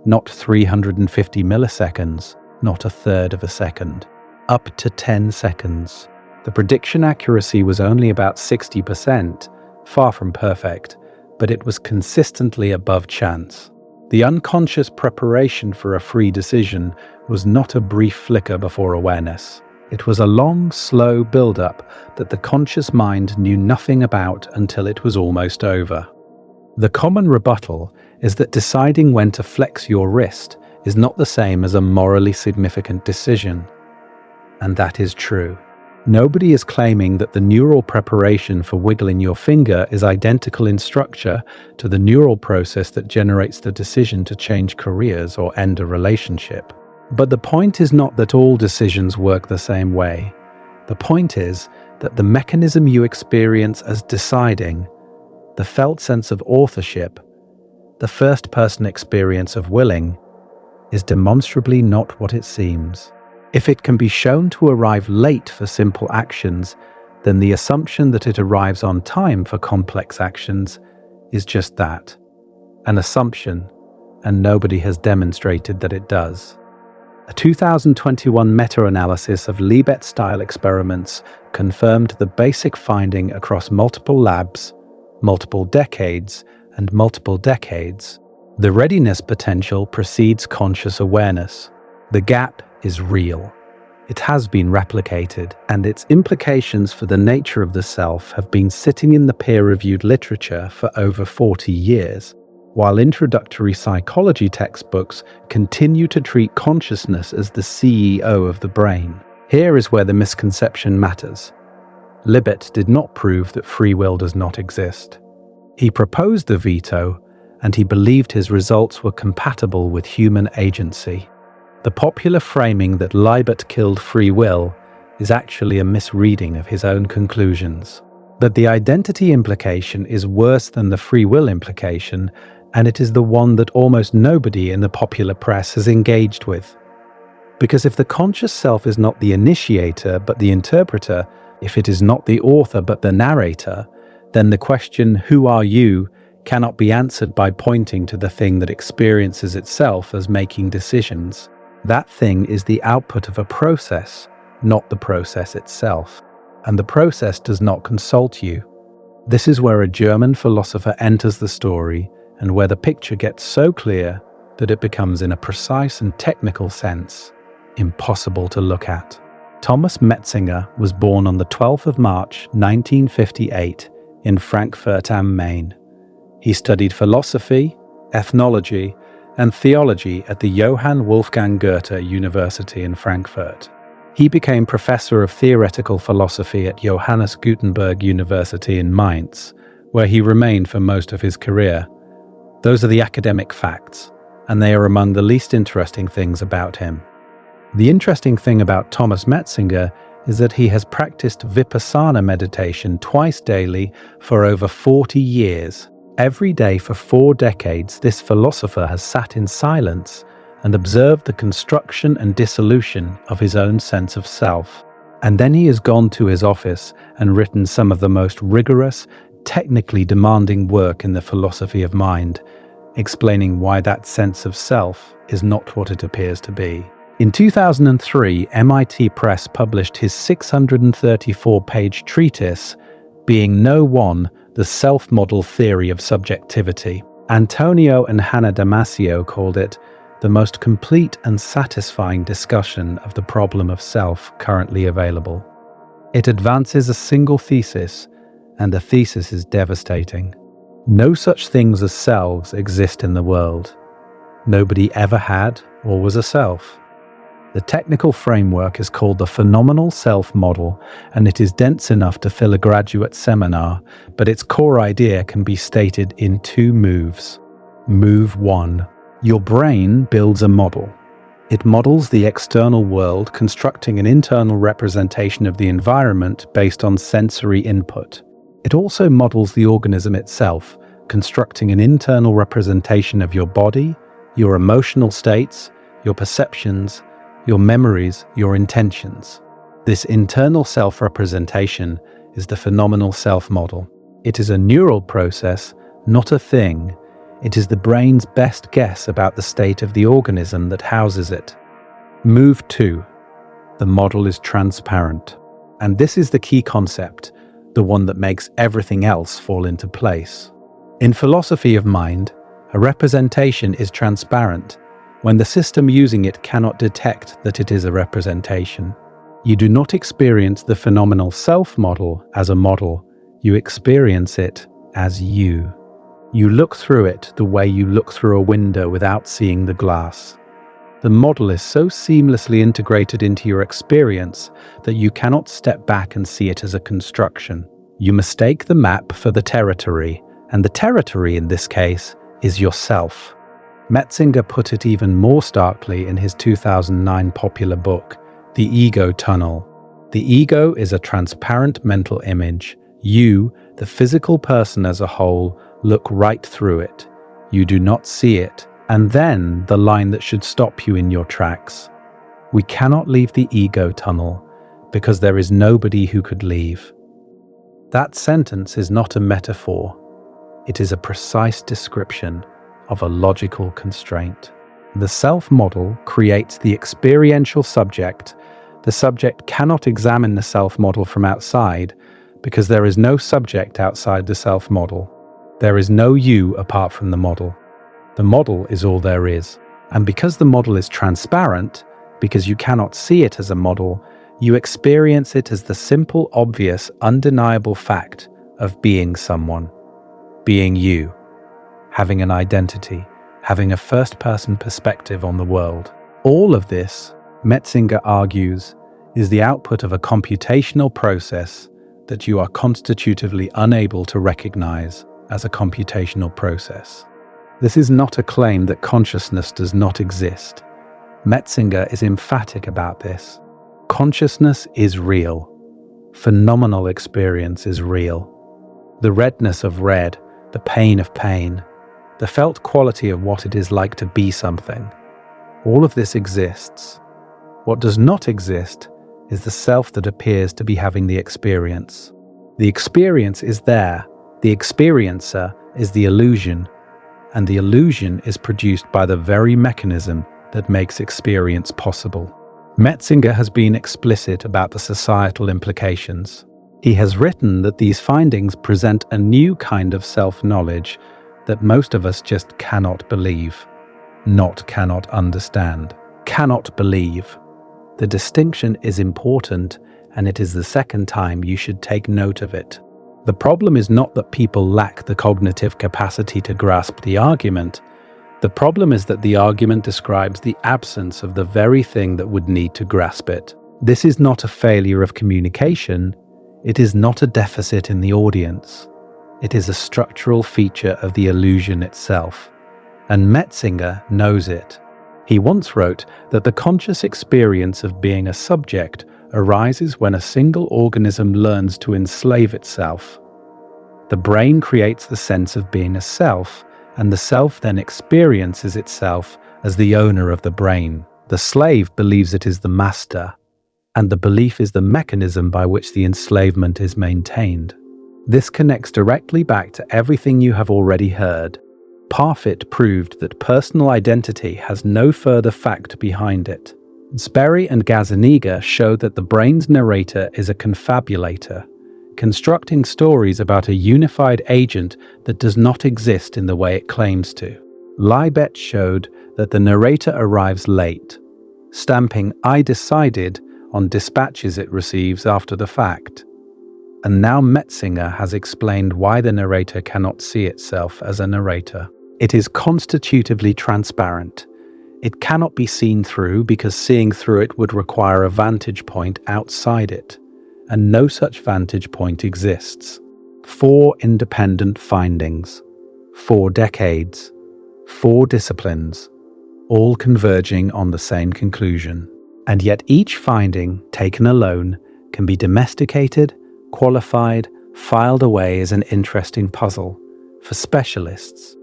A: not 350 milliseconds, not a third of a second. Up to 10 seconds. The prediction accuracy was only about 60%, far from perfect, but it was consistently above chance. The unconscious preparation for a free decision was not a brief flicker before awareness. It was a long, slow build-up that the conscious mind knew nothing about until it was almost over. The common rebuttal is that deciding when to flex your wrist is not the same as a morally significant decision. And that is true. Nobody is claiming that the neural preparation for wiggling your finger is identical in structure to the neural process that generates the decision to change careers or end a relationship. But the point is not that all decisions work the same way. The point is that the mechanism you experience as deciding, the felt sense of authorship, the first-person experience of willing, is demonstrably not what it seems. If it can be shown to arrive late for simple actions, then the assumption that it arrives on time for complex actions is just that, an assumption, and nobody has demonstrated that it does. A 2021 meta-analysis of Libet-style experiments confirmed the basic finding across multiple labs, multiple decades, and multiple decades. The readiness potential precedes conscious awareness. The gap is real. It has been replicated, and its implications for the nature of the self have been sitting in the peer-reviewed literature for over 40 years. While introductory psychology textbooks continue to treat consciousness as the CEO of the brain. Here is where the misconception matters. Libet did not prove that free will does not exist. He proposed the veto, and he believed his results were compatible with human agency. The popular framing that Libet killed free will is actually a misreading of his own conclusions. That the identity implication is worse than the free will implication, and it is the one that almost nobody in the popular press has engaged with. Because if the conscious self is not the initiator but the interpreter, if it is not the author but the narrator, then the question, "Who are you?" cannot be answered by pointing to the thing that experiences itself as making decisions. That thing is the output of a process, not the process itself. And the process does not consult you. This is where a German philosopher enters the story, and where the picture gets so clear that it becomes, in a precise and technical sense, impossible to look at. Thomas Metzinger was born on the 12th of March, 1958, in Frankfurt am Main. He studied philosophy, ethnology, and theology at the Johann Wolfgang Goethe University in Frankfurt. He became professor of theoretical philosophy at Johannes Gutenberg University in Mainz, where he remained for most of his career. Those are the academic facts, and they are among the least interesting things about him. The interesting thing about Thomas Metzinger is that he has practiced vipassana meditation twice daily for over 40 years. Every day for 4 decades, this philosopher has sat in silence and observed the construction and dissolution of his own sense of self. And then he has gone to his office and written some of the most rigorous, technically demanding work in the philosophy of mind, explaining why that sense of self is not what it appears to be. In 2003, MIT Press published his 634-page treatise, Being No One, The Self-Model Theory of Subjectivity. Antonio and Hannah Damasio called it the most complete and satisfying discussion of the problem of self currently available. It advances a single thesis, and the thesis is devastating. No such things as selves exist in the world. Nobody ever had or was a self. The technical framework is called the phenomenal self model, and it is dense enough to fill a graduate seminar, but its core idea can be stated in 2 moves. Move 1. Your brain builds a model. It models the external world, constructing an internal representation of the environment based on sensory input. It also models the organism itself, constructing an internal representation of your body, your emotional states, your perceptions, your memories, your intentions. This internal self-representation is the phenomenal self-model. It is a neural process, not a thing. It is the brain's best guess about the state of the organism that houses it. Move 2. The model is transparent. And this is the key concept, the one that makes everything else fall into place. In philosophy of mind, a representation is transparent when the system using it cannot detect that it is a representation. You do not experience the phenomenal self-model as a model, you experience it as you. You look through it the way you look through a window without seeing the glass. The model is so seamlessly integrated into your experience that you cannot step back and see it as a construction. You mistake the map for the territory, and the territory in this case is yourself. Metzinger put it even more starkly in his 2009 popular book, The Ego Tunnel. The ego is a transparent mental image. You, the physical person as a whole, look right through it. You do not see it, and then the line that should stop you in your tracks. We cannot leave the ego tunnel because there is nobody who could leave. That sentence is not a metaphor. It is a precise description of a logical constraint. The self-model creates the experiential subject. The subject cannot examine the self-model from outside because there is no subject outside the self-model. There is no you apart from the model. The model is all there is. And because the model is transparent, because you cannot see it as a model, you experience it as the simple, obvious, undeniable fact of being someone, being you. Having an identity, having a first-person perspective on the world. All of this, Metzinger argues, is the output of a computational process that you are constitutively unable to recognize as a computational process. This is not a claim that consciousness does not exist. Metzinger is emphatic about this. Consciousness is real. Phenomenal experience is real. The redness of red, the pain of pain, the felt quality of what it is like to be something. All of this exists. What does not exist is the self that appears to be having the experience. The experience is there. The experiencer is the illusion, and the illusion is produced by the very mechanism that makes experience possible. Metzinger has been explicit about the societal implications. He has written that these findings present a new kind of self-knowledge that most of us just cannot believe, not cannot understand, cannot believe. The distinction is important, and it is the second time you should take note of it. The problem is not that people lack the cognitive capacity to grasp the argument. The problem is that the argument describes the absence of the very thing that would need to grasp it. This is not a failure of communication. It is not a deficit in the audience. It is a structural feature of the illusion itself, and Metzinger knows it. He once wrote that the conscious experience of being a subject arises when a single organism learns to enslave itself. The brain creates the sense of being a self, and the self then experiences itself as the owner of the brain. The slave believes it is the master, and the belief is the mechanism by which the enslavement is maintained. This connects directly back to everything you have already heard. Parfit proved that personal identity has no further fact behind it. Sperry and Gazzaniga showed that the brain's narrator is a confabulator, constructing stories about a unified agent that does not exist in the way it claims to. Libet showed that the narrator arrives late, stamping "I decided" on dispatches it receives after the fact. And now Metzinger has explained why the narrator cannot see itself as a narrator. It is constitutively transparent. It cannot be seen through because seeing through it would require a vantage point outside it, and no such vantage point exists. 4 independent findings, 4 decades, 4 disciplines, all converging on the same conclusion. And yet each finding, taken alone, can be domesticated, qualified, filed away as an interesting puzzle for specialists.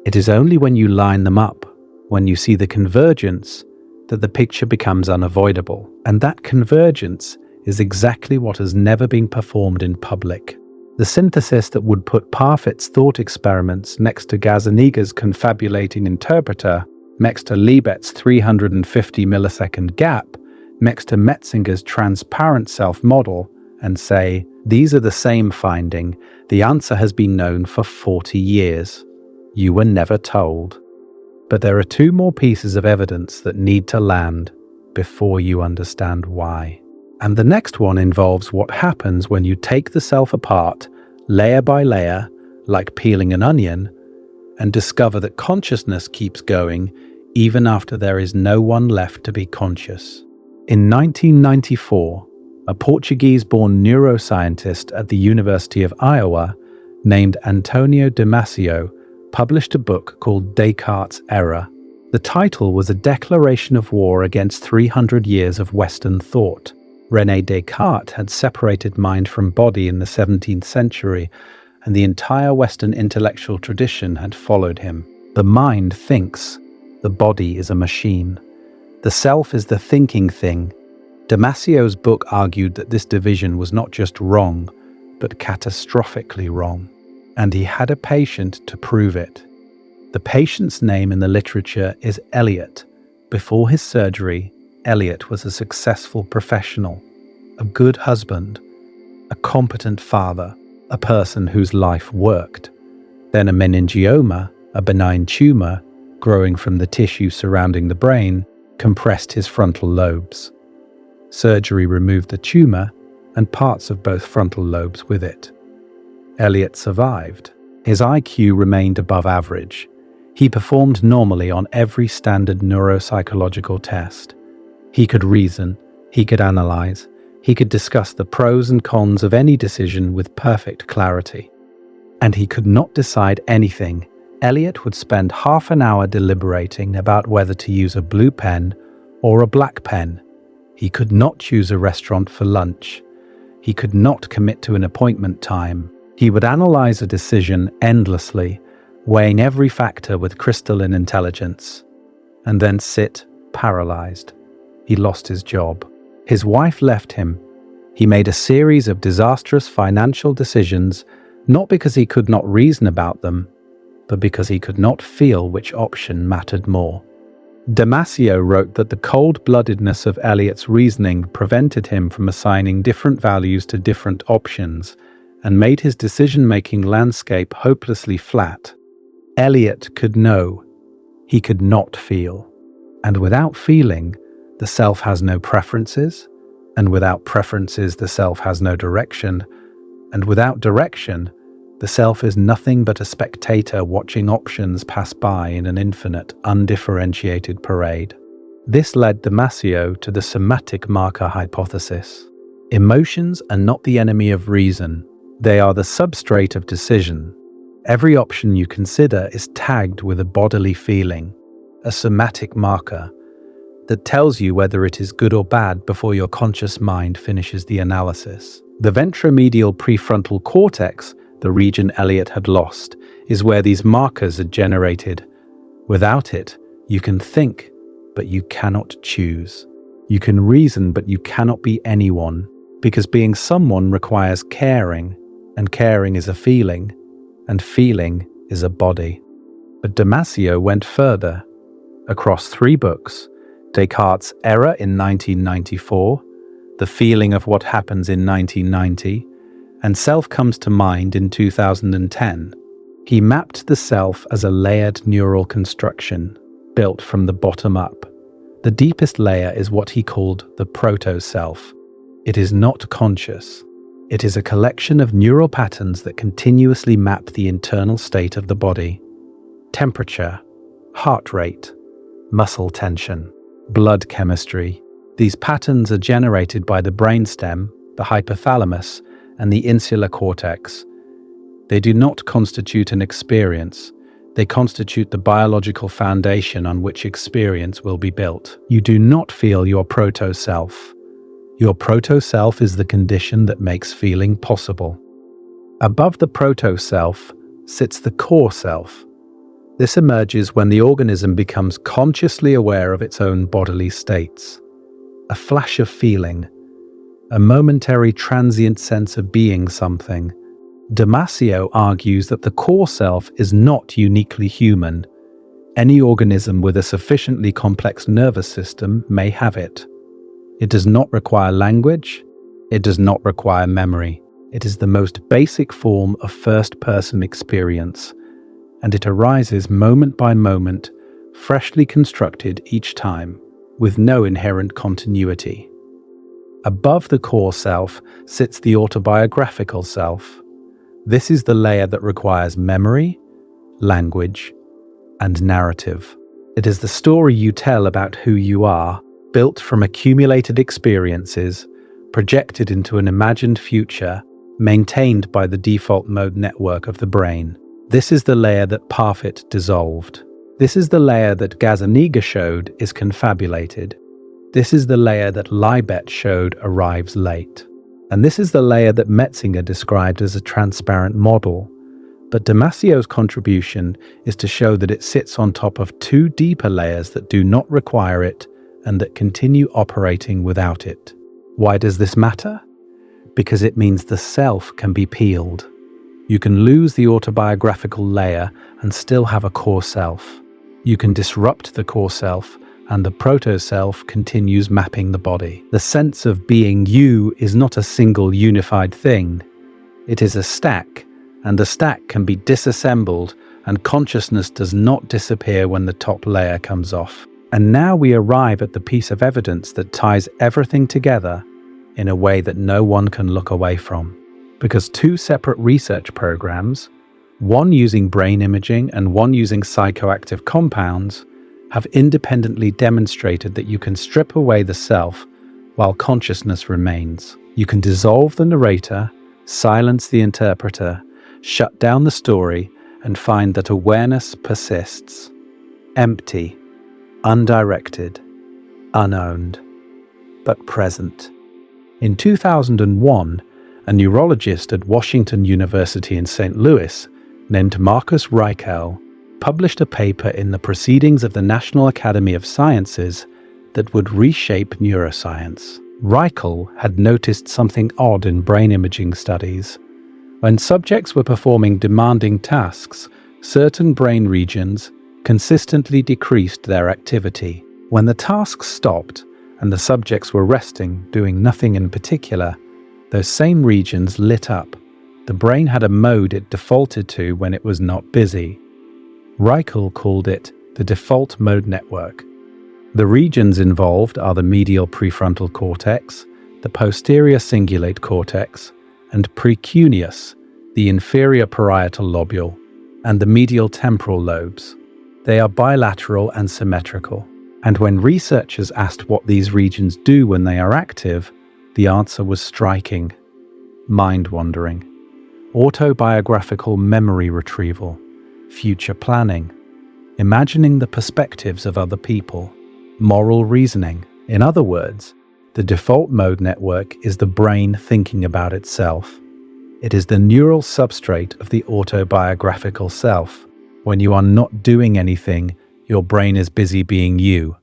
A: It is only when you line them up, when you see the convergence, that the picture becomes unavoidable. And that convergence is exactly what has never been performed in public. The synthesis that would put Parfit's thought experiments next to Gazzaniga's confabulating interpreter, next to Libet's 350 millisecond gap, next to Metzinger's transparent self-model, and say, these are the same finding, the answer has been known for 40 years. You were never told. But there are 2 more pieces of evidence that need to land before you understand why. And the next one involves what happens when you take the self apart, layer by layer, like peeling an onion, and discover that consciousness keeps going even after there is no one left to be conscious. In 1994, a Portuguese-born neuroscientist at the University of Iowa named Antonio Damasio published a book called Descartes' Error. The title was a declaration of war against 300 years of Western thought. René Descartes had separated mind from body in the 17th century, and the entire Western intellectual tradition had followed him. The mind thinks, the body is a machine. The self is the thinking thing. Damasio's book argued that this division was not just wrong, but catastrophically wrong. And he had a patient to prove it. The patient's name in the literature is Eliot. Before his surgery, Eliot was a successful professional, a good husband, a competent father, a person whose life worked. Then a meningioma, a benign tumor, growing from the tissue surrounding the brain, compressed his frontal lobes. Surgery removed the tumor and parts of both frontal lobes with it. Eliot survived. His IQ remained above average. He performed normally on every standard neuropsychological test. He could reason, he could analyze, he could discuss the pros and cons of any decision with perfect clarity. And he could not decide anything. Eliot would spend half an hour deliberating about whether to use a blue pen or a black pen. He could not choose a restaurant for lunch. He could not commit to an appointment time. He would analyze a decision endlessly, weighing every factor with crystalline intelligence, and then sit paralyzed. He lost his job. His wife left him. He made a series of disastrous financial decisions, not because he could not reason about them, but because he could not feel which option mattered more. Damasio wrote that the cold-bloodedness of Eliot's reasoning prevented him from assigning different values to different options, and made his decision-making landscape hopelessly flat. Eliot could know. He could not feel. And without feeling, the self has no preferences, and without preferences, the self has no direction, and without direction, the self is nothing but a spectator watching options pass by in an infinite, undifferentiated parade. This led Damasio to the somatic marker hypothesis. Emotions are not the enemy of reason. They are the substrate of decision. Every option you consider is tagged with a bodily feeling, a somatic marker, that tells you whether it is good or bad before your conscious mind finishes the analysis. The ventromedial prefrontal cortex, the region Eliot had lost, is where these markers are generated. Without it, you can think, but you cannot choose. You can reason, but you cannot be anyone, because being someone requires caring, and caring is a feeling, and feeling is a body. But Damasio went further. Across 3 books, Descartes' error in 1994, the feeling of what happens in 1990, and self comes to mind in 2010. He mapped the self as a layered neural construction, built from the bottom up. The deepest layer is what he called the proto-self. It is not conscious. It is a collection of neural patterns that continuously map the internal state of the body. Temperature, heart rate, muscle tension, blood chemistry. These patterns are generated by the brainstem, the hypothalamus, and the insular cortex. They do not constitute an experience. They constitute the biological foundation on which experience will be built. You do not feel your proto-self. Your proto-self is the condition that makes feeling possible. Above the proto-self sits the core self. This emerges when the organism becomes consciously aware of its own bodily states. A flash of feeling, a momentary transient sense of being something. Damasio argues that the core self is not uniquely human. Any organism with a sufficiently complex nervous system may have it. It does not require language. It does not require memory. It is the most basic form of first-person experience, and it arises moment by moment, freshly constructed each time, with no inherent continuity. Above the core self sits the autobiographical self. This is the layer that requires memory, language, and narrative. It is the story you tell about who you are, built from accumulated experiences, projected into an imagined future, maintained by the default mode network of the brain. This is the layer that Parfit dissolved. This is the layer that Gazzaniga showed is confabulated. This is the layer that Libet showed arrives late. And this is the layer that Metzinger described as a transparent model. But Damasio's contribution is to show that it sits on top of two deeper layers that do not require it and that continue operating without it. Why does this matter? Because it means the self can be peeled. You can lose the autobiographical layer and still have a core self. You can disrupt the core self, and the proto-self continues mapping the body. The sense of being you is not a single unified thing. It is a stack, and the stack can be disassembled, and consciousness does not disappear when the top layer comes off. And now we arrive at the piece of evidence that ties everything together in a way that no one can look away from. Because two separate research programs, one using brain imaging and one using psychoactive compounds, have independently demonstrated that you can strip away the self while consciousness remains. You can dissolve the narrator, silence the interpreter, shut down the story, and find that awareness persists. Empty, undirected, unowned, but present. In 2001, a neurologist at Washington University in St. Louis named Marcus Reichel published a paper in the Proceedings of the National Academy of Sciences that would reshape neuroscience. Reichel had noticed something odd in brain imaging studies. When subjects were performing demanding tasks, certain brain regions consistently decreased their activity. When the tasks stopped and the subjects were resting, doing nothing in particular, those same regions lit up. The brain had a mode it defaulted to when it was not busy. Reichel called it the default mode network. The regions involved are the medial prefrontal cortex, the posterior cingulate cortex, and precuneus, the inferior parietal lobule, and the medial temporal lobes. They are bilateral and symmetrical. And when researchers asked what these regions do when they are active, the answer was striking. Mind-wandering, autobiographical memory retrieval, future planning, imagining the perspectives of other people, moral reasoning. In other words, the default mode network is the brain thinking about itself. It is the neural substrate of the autobiographical self. When you are not doing anything, your brain is busy being you.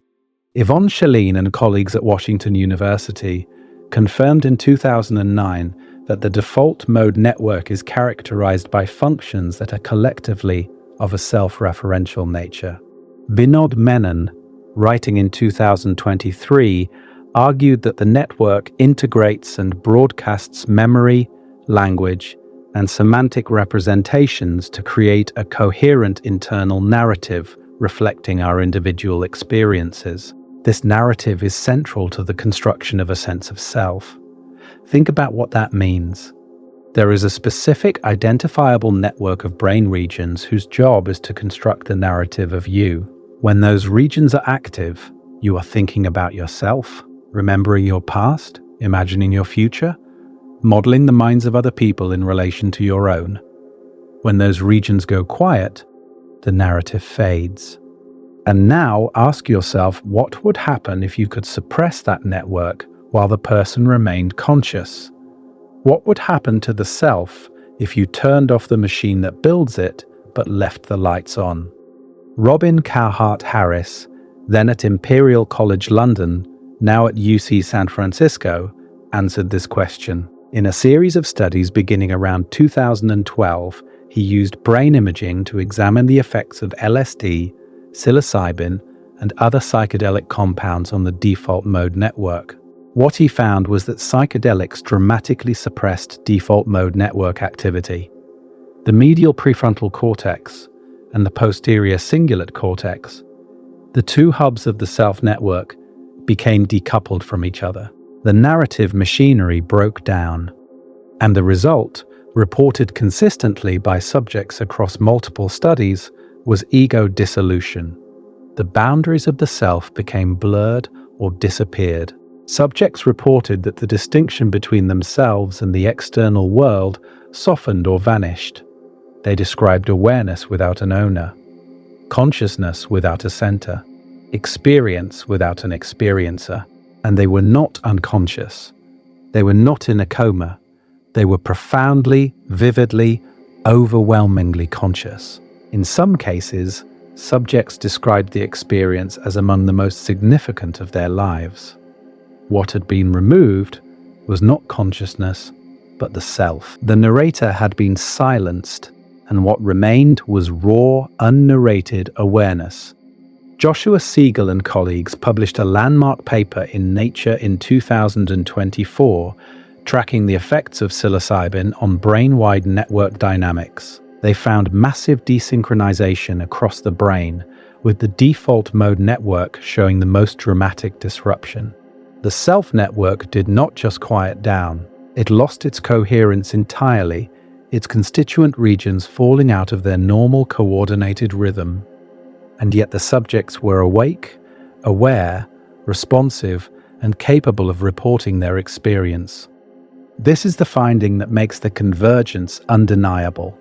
A: Yvonne Chalene and colleagues at Washington University confirmed in 2009 that the default mode network is characterized by functions that are collectively of a self-referential nature. Vinod Menon, writing in 2023, argued that the network integrates and broadcasts memory, language, and semantic representations to create a coherent internal narrative reflecting our individual experiences. This narrative is central to the construction of a sense of self. Think about what that means. There is a specific identifiable network of brain regions whose job is to construct the narrative of you. When those regions are active, you are thinking about yourself, remembering your past, imagining your future, modeling the minds of other people in relation to your own. When those regions go quiet, the narrative fades. And now ask yourself what would happen if you could suppress that network while the person remained conscious. What would happen to the self if you turned off the machine that builds it but left the lights on? Robin Carhart-Harris, then at Imperial College London, now at UC San Francisco, answered this question. In a series of studies beginning around 2012, he used brain imaging to examine the effects of LSD, psilocybin, and other psychedelic compounds on the default mode network. What he found was that psychedelics dramatically suppressed default mode network activity. The medial prefrontal cortex and the posterior cingulate cortex, the two hubs of the self network, became decoupled from each other. The narrative machinery broke down, and the result, reported consistently by subjects across multiple studies, was ego dissolution. The boundaries of the self became blurred or disappeared. Subjects reported that the distinction between themselves and the external world softened or vanished. They described awareness without an owner, consciousness without a center, experience without an experiencer. And they were not unconscious. They were not in a coma. They were profoundly, vividly, overwhelmingly conscious. In some cases, subjects described the experience as among the most significant of their lives. What had been removed was not consciousness, but the self. The narrator had been silenced, and what remained was raw, unnarrated awareness. Joshua Siegel and colleagues published a landmark paper in Nature in 2024, tracking the effects of psilocybin on brain-wide network dynamics. They found massive desynchronization across the brain, with the default mode network showing the most dramatic disruption. The self network did not just quiet down, it lost its coherence entirely, its constituent regions falling out of their normal coordinated rhythm. And yet the subjects were awake, aware, responsive, and capable of reporting their experience. This is the finding that makes the convergence undeniable.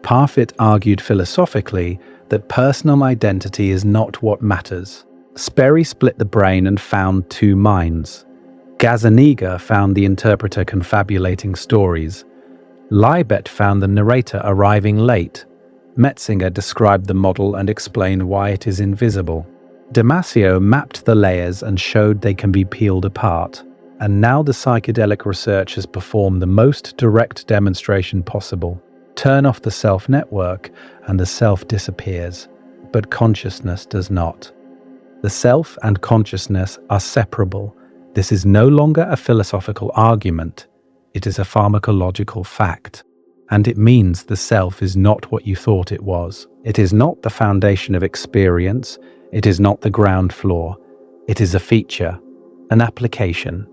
A: Parfit argued philosophically that personal identity is not what matters. Sperry split the brain and found two minds. Gazzaniga found the interpreter confabulating stories. Libet found the narrator arriving late. Metzinger described the model and explained why it is invisible. Damasio mapped the layers and showed they can be peeled apart. And now the psychedelic research has performed the most direct demonstration possible. Turn off the self network and the self disappears, but consciousness does not. The self and consciousness are separable. This is no longer a philosophical argument. It is a pharmacological fact. And it means the self is not what you thought it was. It is not the foundation of experience. It is not the ground floor. It is a feature, an application,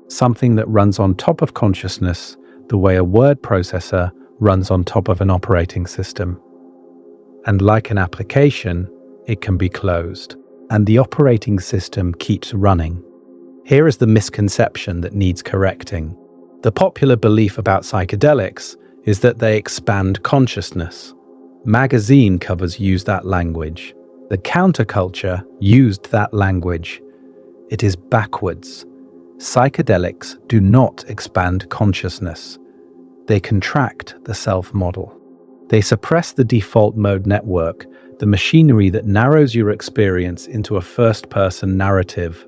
A: something that runs on top of consciousness the way a word processor runs on top of an operating system. And like an application, it can be closed, and the operating system keeps running. Here is the misconception that needs correcting. The popular belief about psychedelics is that they expand consciousness. Magazine covers use that language. The counterculture used that language. It is backwards. Psychedelics do not expand consciousness. They contract the self-model. They suppress the default mode network, the machinery that narrows your experience into a first-person narrative.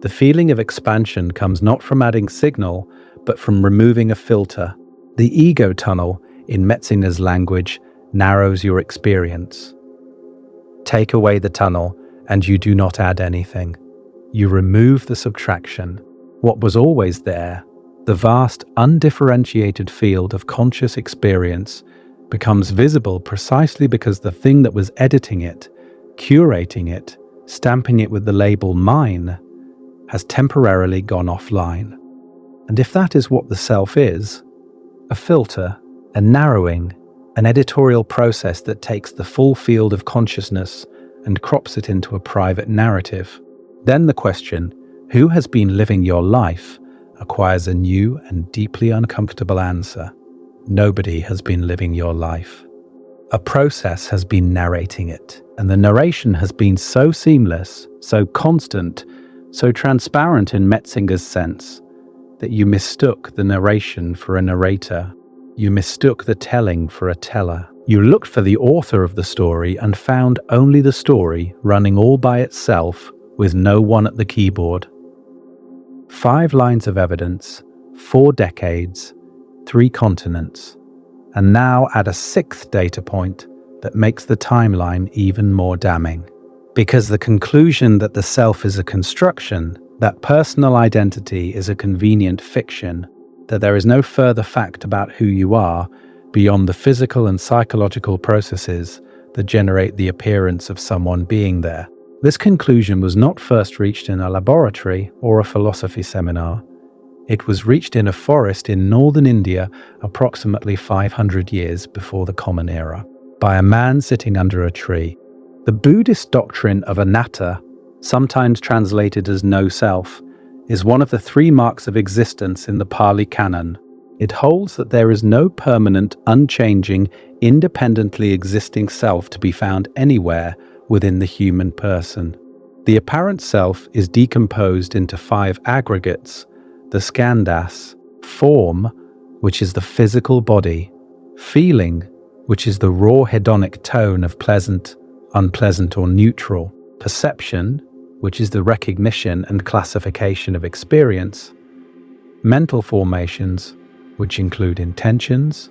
A: The feeling of expansion comes not from adding signal, but from removing a filter. The ego tunnel, in Metzinger's language, narrows your experience. Take away the tunnel, and you do not add anything. You remove the subtraction. What was always there, the vast, undifferentiated field of conscious experience, becomes visible precisely because the thing that was editing it, curating it, stamping it with the label mine, has temporarily gone offline. And if that is what the self is, a filter, a narrowing, an editorial process that takes the full field of consciousness and crops it into a private narrative, then the question, who has been living your life, acquires a new and deeply uncomfortable answer. Nobody has been living your life. A process has been narrating it, and the narration has been so seamless, so constant, so transparent in Metzinger's sense, that you mistook the narration for a narrator. You mistook the telling for a teller. You looked for the author of the story and found only the story running all by itself with no one at the keyboard. 5 lines of evidence, 4 decades, 3 continents, and now add a 6th data point that makes the timeline even more damning. Because the conclusion that the self is a construction, that personal identity is a convenient fiction, that there is no further fact about who you are beyond the physical and psychological processes that generate the appearance of someone being there. This conclusion was not first reached in a laboratory or a philosophy seminar. It was reached in a forest in northern India approximately 500 years before the Common Era, by a man sitting under a tree. The Buddhist doctrine of anatta, sometimes translated as no self, is one of the 3 marks of existence in the Pali Canon. It holds that there is no permanent, unchanging, independently existing self to be found anywhere within the human person. The apparent self is decomposed into 5 aggregates: the skandhas, form, which is the physical body; feeling, which is the raw hedonic tone of pleasant, unpleasant, or neutral; perception, which is the recognition and classification of experience; mental formations, which include intentions,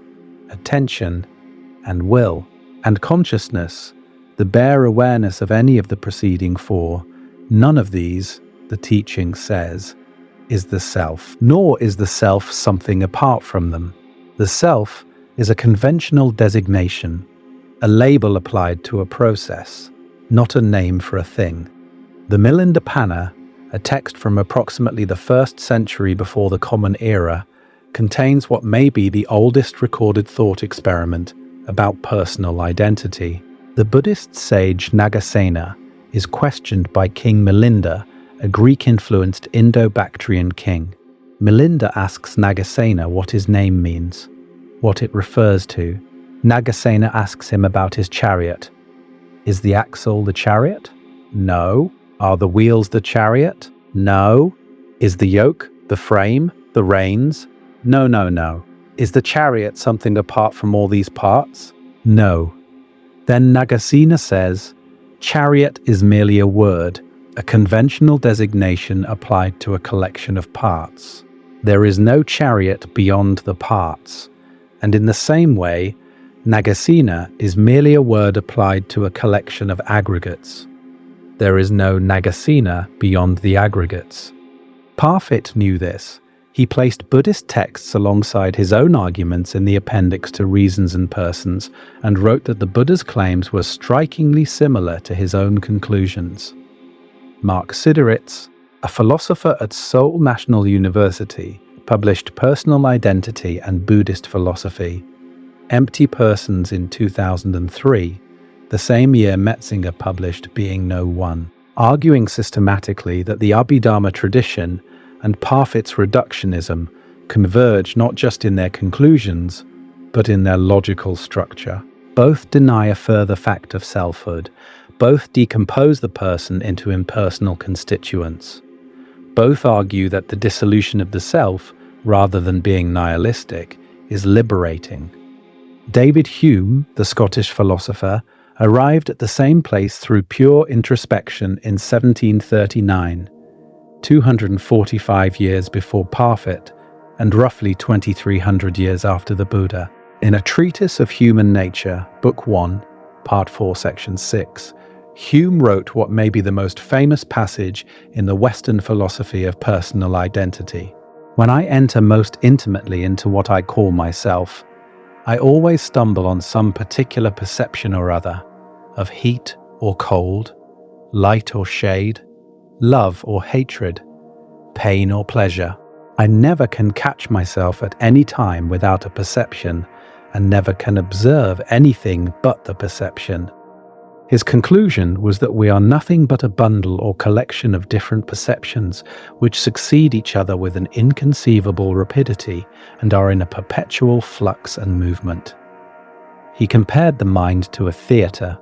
A: attention, and will; and consciousness, the bare awareness of any of the preceding 4. None of these, the teaching says, is the self, nor is the self something apart from them. The self is a conventional designation, a label applied to a process, not a name for a thing. The Milinda, a text from approximately the 1st century before the Common Era, contains what may be the oldest recorded thought experiment about personal identity. The Buddhist sage Nagasena is questioned by King Milinda, a Greek-influenced Indo-Bactrian king. Milinda asks Nagasena what his name means, what it refers to. Nagasena asks him about his chariot. Is the axle the chariot? No. Are the wheels the chariot? No. Is the yoke, the frame, the reins? No, no, no. Is the chariot something apart from all these parts? No. Then Nagasena says, chariot is merely a word, a conventional designation applied to a collection of parts. There is no chariot beyond the parts. And in the same way, Nagasena is merely a word applied to a collection of aggregates. There is no Nagasena beyond the aggregates. Parfit knew this. He placed Buddhist texts alongside his own arguments in the appendix to Reasons and Persons and wrote that the Buddha's claims were strikingly similar to his own conclusions. Mark Sideritz, a philosopher at Seoul National University, published Personal Identity and Buddhist Philosophy, Empty Persons in 2003, the same year Metzinger published Being No One, arguing systematically that the Abhidharma tradition and Parfit's reductionism converge not just in their conclusions, but in their logical structure. Both deny a further fact of selfhood. Both decompose the person into impersonal constituents. Both argue that the dissolution of the self, rather than being nihilistic, is liberating. David Hume, the Scottish philosopher, arrived at the same place through pure introspection in 1739, 245 years before Parfit, and roughly 2300 years after the Buddha. In A Treatise of Human Nature, Book 1, Part 4, Section 6, Hume wrote what may be the most famous passage in the Western philosophy of personal identity. When I enter most intimately into what I call myself, I always stumble on some particular perception or other of heat or cold, light or shade, love or hatred, pain or pleasure. I never can catch myself at any time without a perception, and never can observe anything but the perception. His conclusion was that we are nothing but a bundle or collection of different perceptions which succeed each other with an inconceivable rapidity and are in a perpetual flux and movement. He compared the mind to a theatre,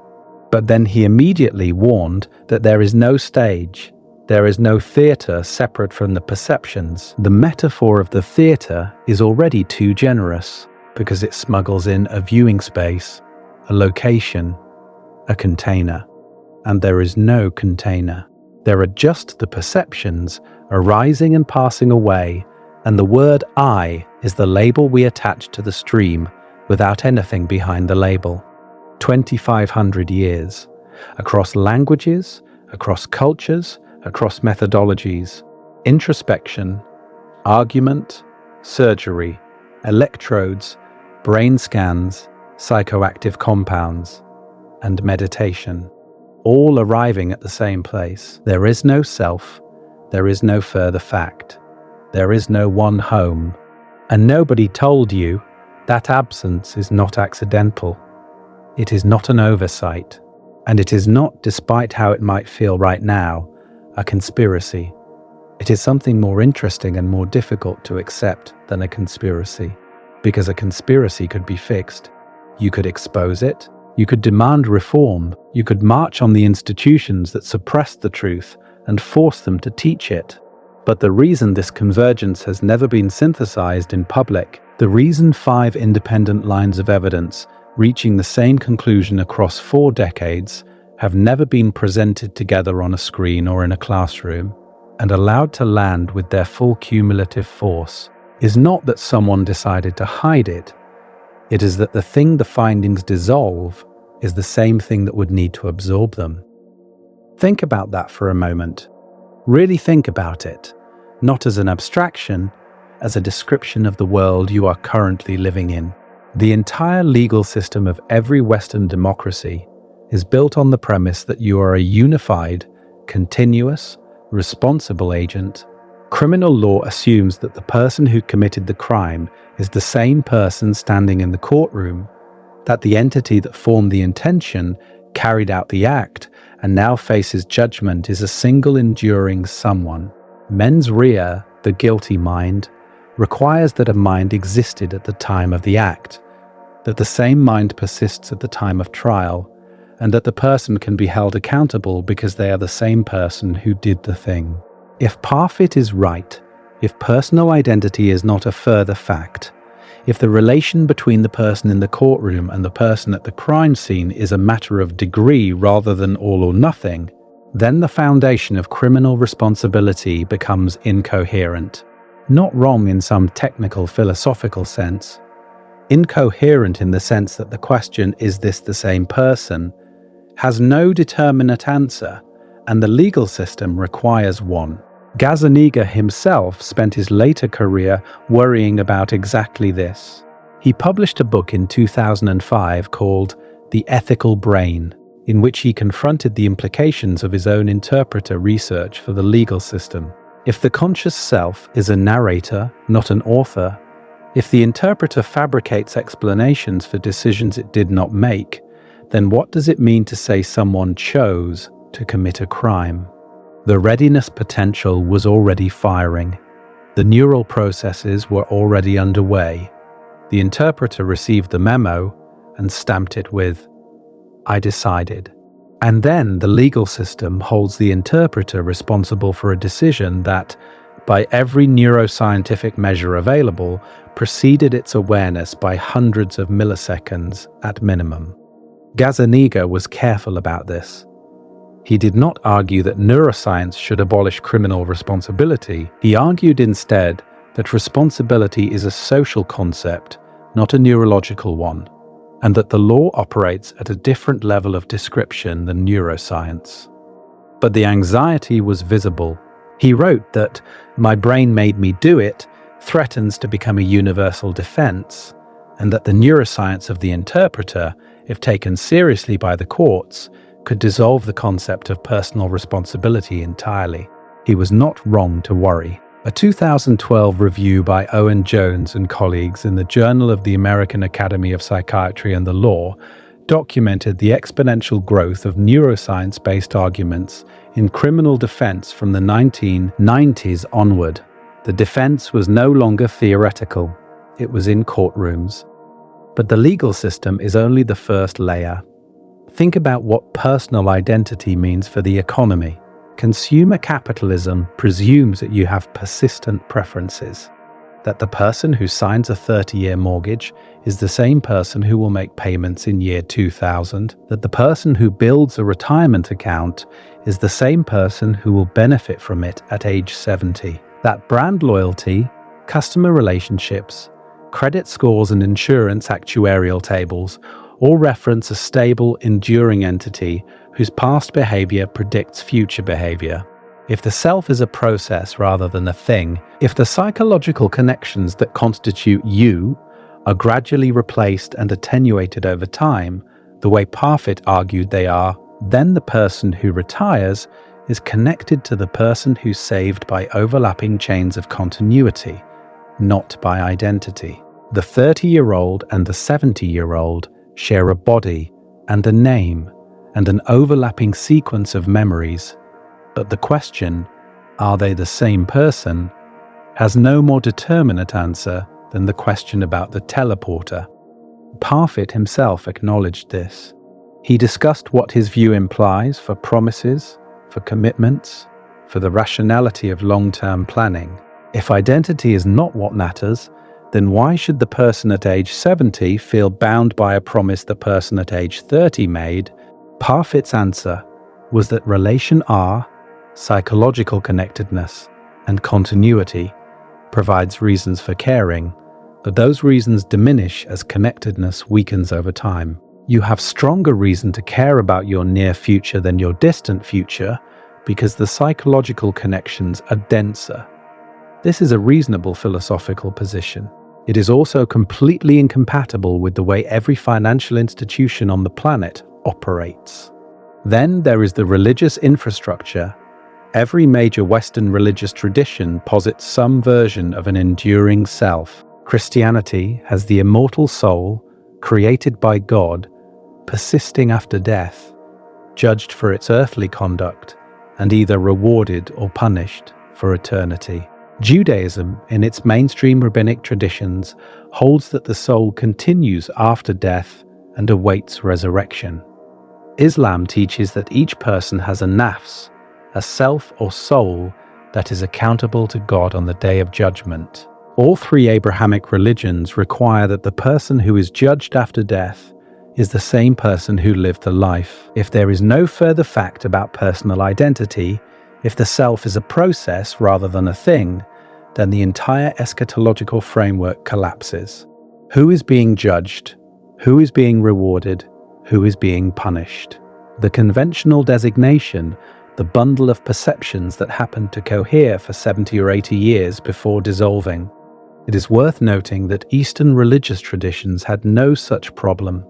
A: but then he immediately warned that there is no stage, there is no theatre separate from the perceptions. The metaphor of the theatre is already too generous because it smuggles in a viewing space, a location, a container, and there is no container. There are just the perceptions arising and passing away, and the word I is the label we attach to the stream without anything behind the label. 2,500 years, across languages, across cultures, across methodologies, introspection, argument, surgery, electrodes, brain scans, psychoactive compounds, and meditation, all arriving at the same place. There is no self, there is no further fact, there is no one home, and nobody told you that absence is not accidental. It is not an oversight, and it is not, despite how it might feel right now, a conspiracy. It is something more interesting and more difficult to accept than a conspiracy, because a conspiracy could be fixed. You could expose it, you could demand reform, you could march on the institutions that suppress the truth and force them to teach it. But the reason this convergence has never been synthesized in public, the reason 5 independent lines of evidence reaching the same conclusion across 4 decades have never been presented together on a screen or in a classroom and allowed to land with their full cumulative force, is not that someone decided to hide it. It is that the thing the findings dissolve is the same thing that would need to absorb them. Think about that for a moment. Really think about it, not as an abstraction, as a description of the world you are currently living in. The entire legal system of every Western democracy is built on the premise that you are a unified, continuous, responsible agent. Criminal law assumes that the person who committed the crime is the same person standing in the courtroom, that the entity that formed the intention, carried out the act, and now faces judgment is a single enduring someone. Mens rea, the guilty mind, requires that a mind existed at the time of the act, that the same mind persists at the time of trial, and that the person can be held accountable because they are the same person who did the thing. If Parfit is right, if personal identity is not a further fact, if the relation between the person in the courtroom and the person at the crime scene is a matter of degree rather than all or nothing, then the foundation of criminal responsibility becomes incoherent. Not wrong in some technical philosophical sense. Incoherent in the sense that the question, is this the same person, has no determinate answer, and the legal system requires one. Gazzaniga himself spent his later career worrying about exactly this. He published a book in 2005 called The Ethical Brain, in which he confronted the implications of his own interpreter research for the legal system. If the conscious self is a narrator, not an author, if the interpreter fabricates explanations for decisions it did not make, then what does it mean to say someone chose to commit a crime? The readiness potential was already firing. The neural processes were already underway. The interpreter received the memo and stamped it with, "I decided." And then the legal system holds the interpreter responsible for a decision that, by every neuroscientific measure available, preceded its awareness by hundreds of milliseconds at minimum. Gazzaniga was careful about this. He did not argue that neuroscience should abolish criminal responsibility. He argued instead that responsibility is a social concept, not a neurological one, and that the law operates at a different level of description than neuroscience. But the anxiety was visible. He wrote that "my brain made me do it" threatens to become a universal defense, and that the neuroscience of the interpreter, if taken seriously by the courts, could dissolve the concept of personal responsibility entirely. He was not wrong to worry. A 2012 review by Owen Jones and colleagues in the Journal of the American Academy of Psychiatry and the Law documented the exponential growth of neuroscience-based arguments in criminal defense from the 1990s onward. The defense was no longer theoretical, it was in courtrooms. But the legal system is only the first layer. Think about what personal identity means for the economy. Consumer capitalism presumes that you have persistent preferences, that the person who signs a 30-year mortgage is the same person who will make payments in year 2000, that the person who builds a retirement account is the same person who will benefit from it at age 70, that brand loyalty, customer relationships, credit scores and insurance actuarial tables all reference a stable, enduring entity whose past behavior predicts future behavior. If the self is a process rather than a thing, if the psychological connections that constitute you are gradually replaced and attenuated over time, the way Parfit argued they are, then the person who retires is connected to the person who's saved by overlapping chains of continuity, not by identity. The 30-year-old and the 70-year-old share a body and a name and an overlapping sequence of memories, but the question, are they the same person, has no more determinate answer than the question about the teleporter. Parfit himself acknowledged this. He discussed what his view implies for promises, for commitments, for the rationality of long-term planning. If identity is not what matters, then why should the person at age 70 feel bound by a promise the person at age 30 made? Parfit's answer was that relation R, psychological connectedness, and continuity provides reasons for caring, but those reasons diminish as connectedness weakens over time. You have stronger reason to care about your near future than your distant future because the psychological connections are denser. This is a reasonable philosophical position. It is also completely incompatible with the way every financial institution on the planet operates. Then there is the religious infrastructure. Every major Western religious tradition posits some version of an enduring self. Christianity has the immortal soul, created by God, persisting after death, judged for its earthly conduct, and either rewarded or punished for eternity. Judaism, in its mainstream rabbinic traditions, holds that the soul continues after death and awaits resurrection. Islam teaches that each person has a nafs, a self or soul that is accountable to God on the day of judgment. All three Abrahamic religions require that the person who is judged after death is the same person who lived the life. If there is no further fact about personal identity, if the self is a process rather than a thing, then the entire eschatological framework collapses. Who is being judged? Who is being rewarded? Who is being punished? The conventional designation, the bundle of perceptions that happened to cohere for 70 or 80 years before dissolving. It is worth noting that Eastern religious traditions had no such problem.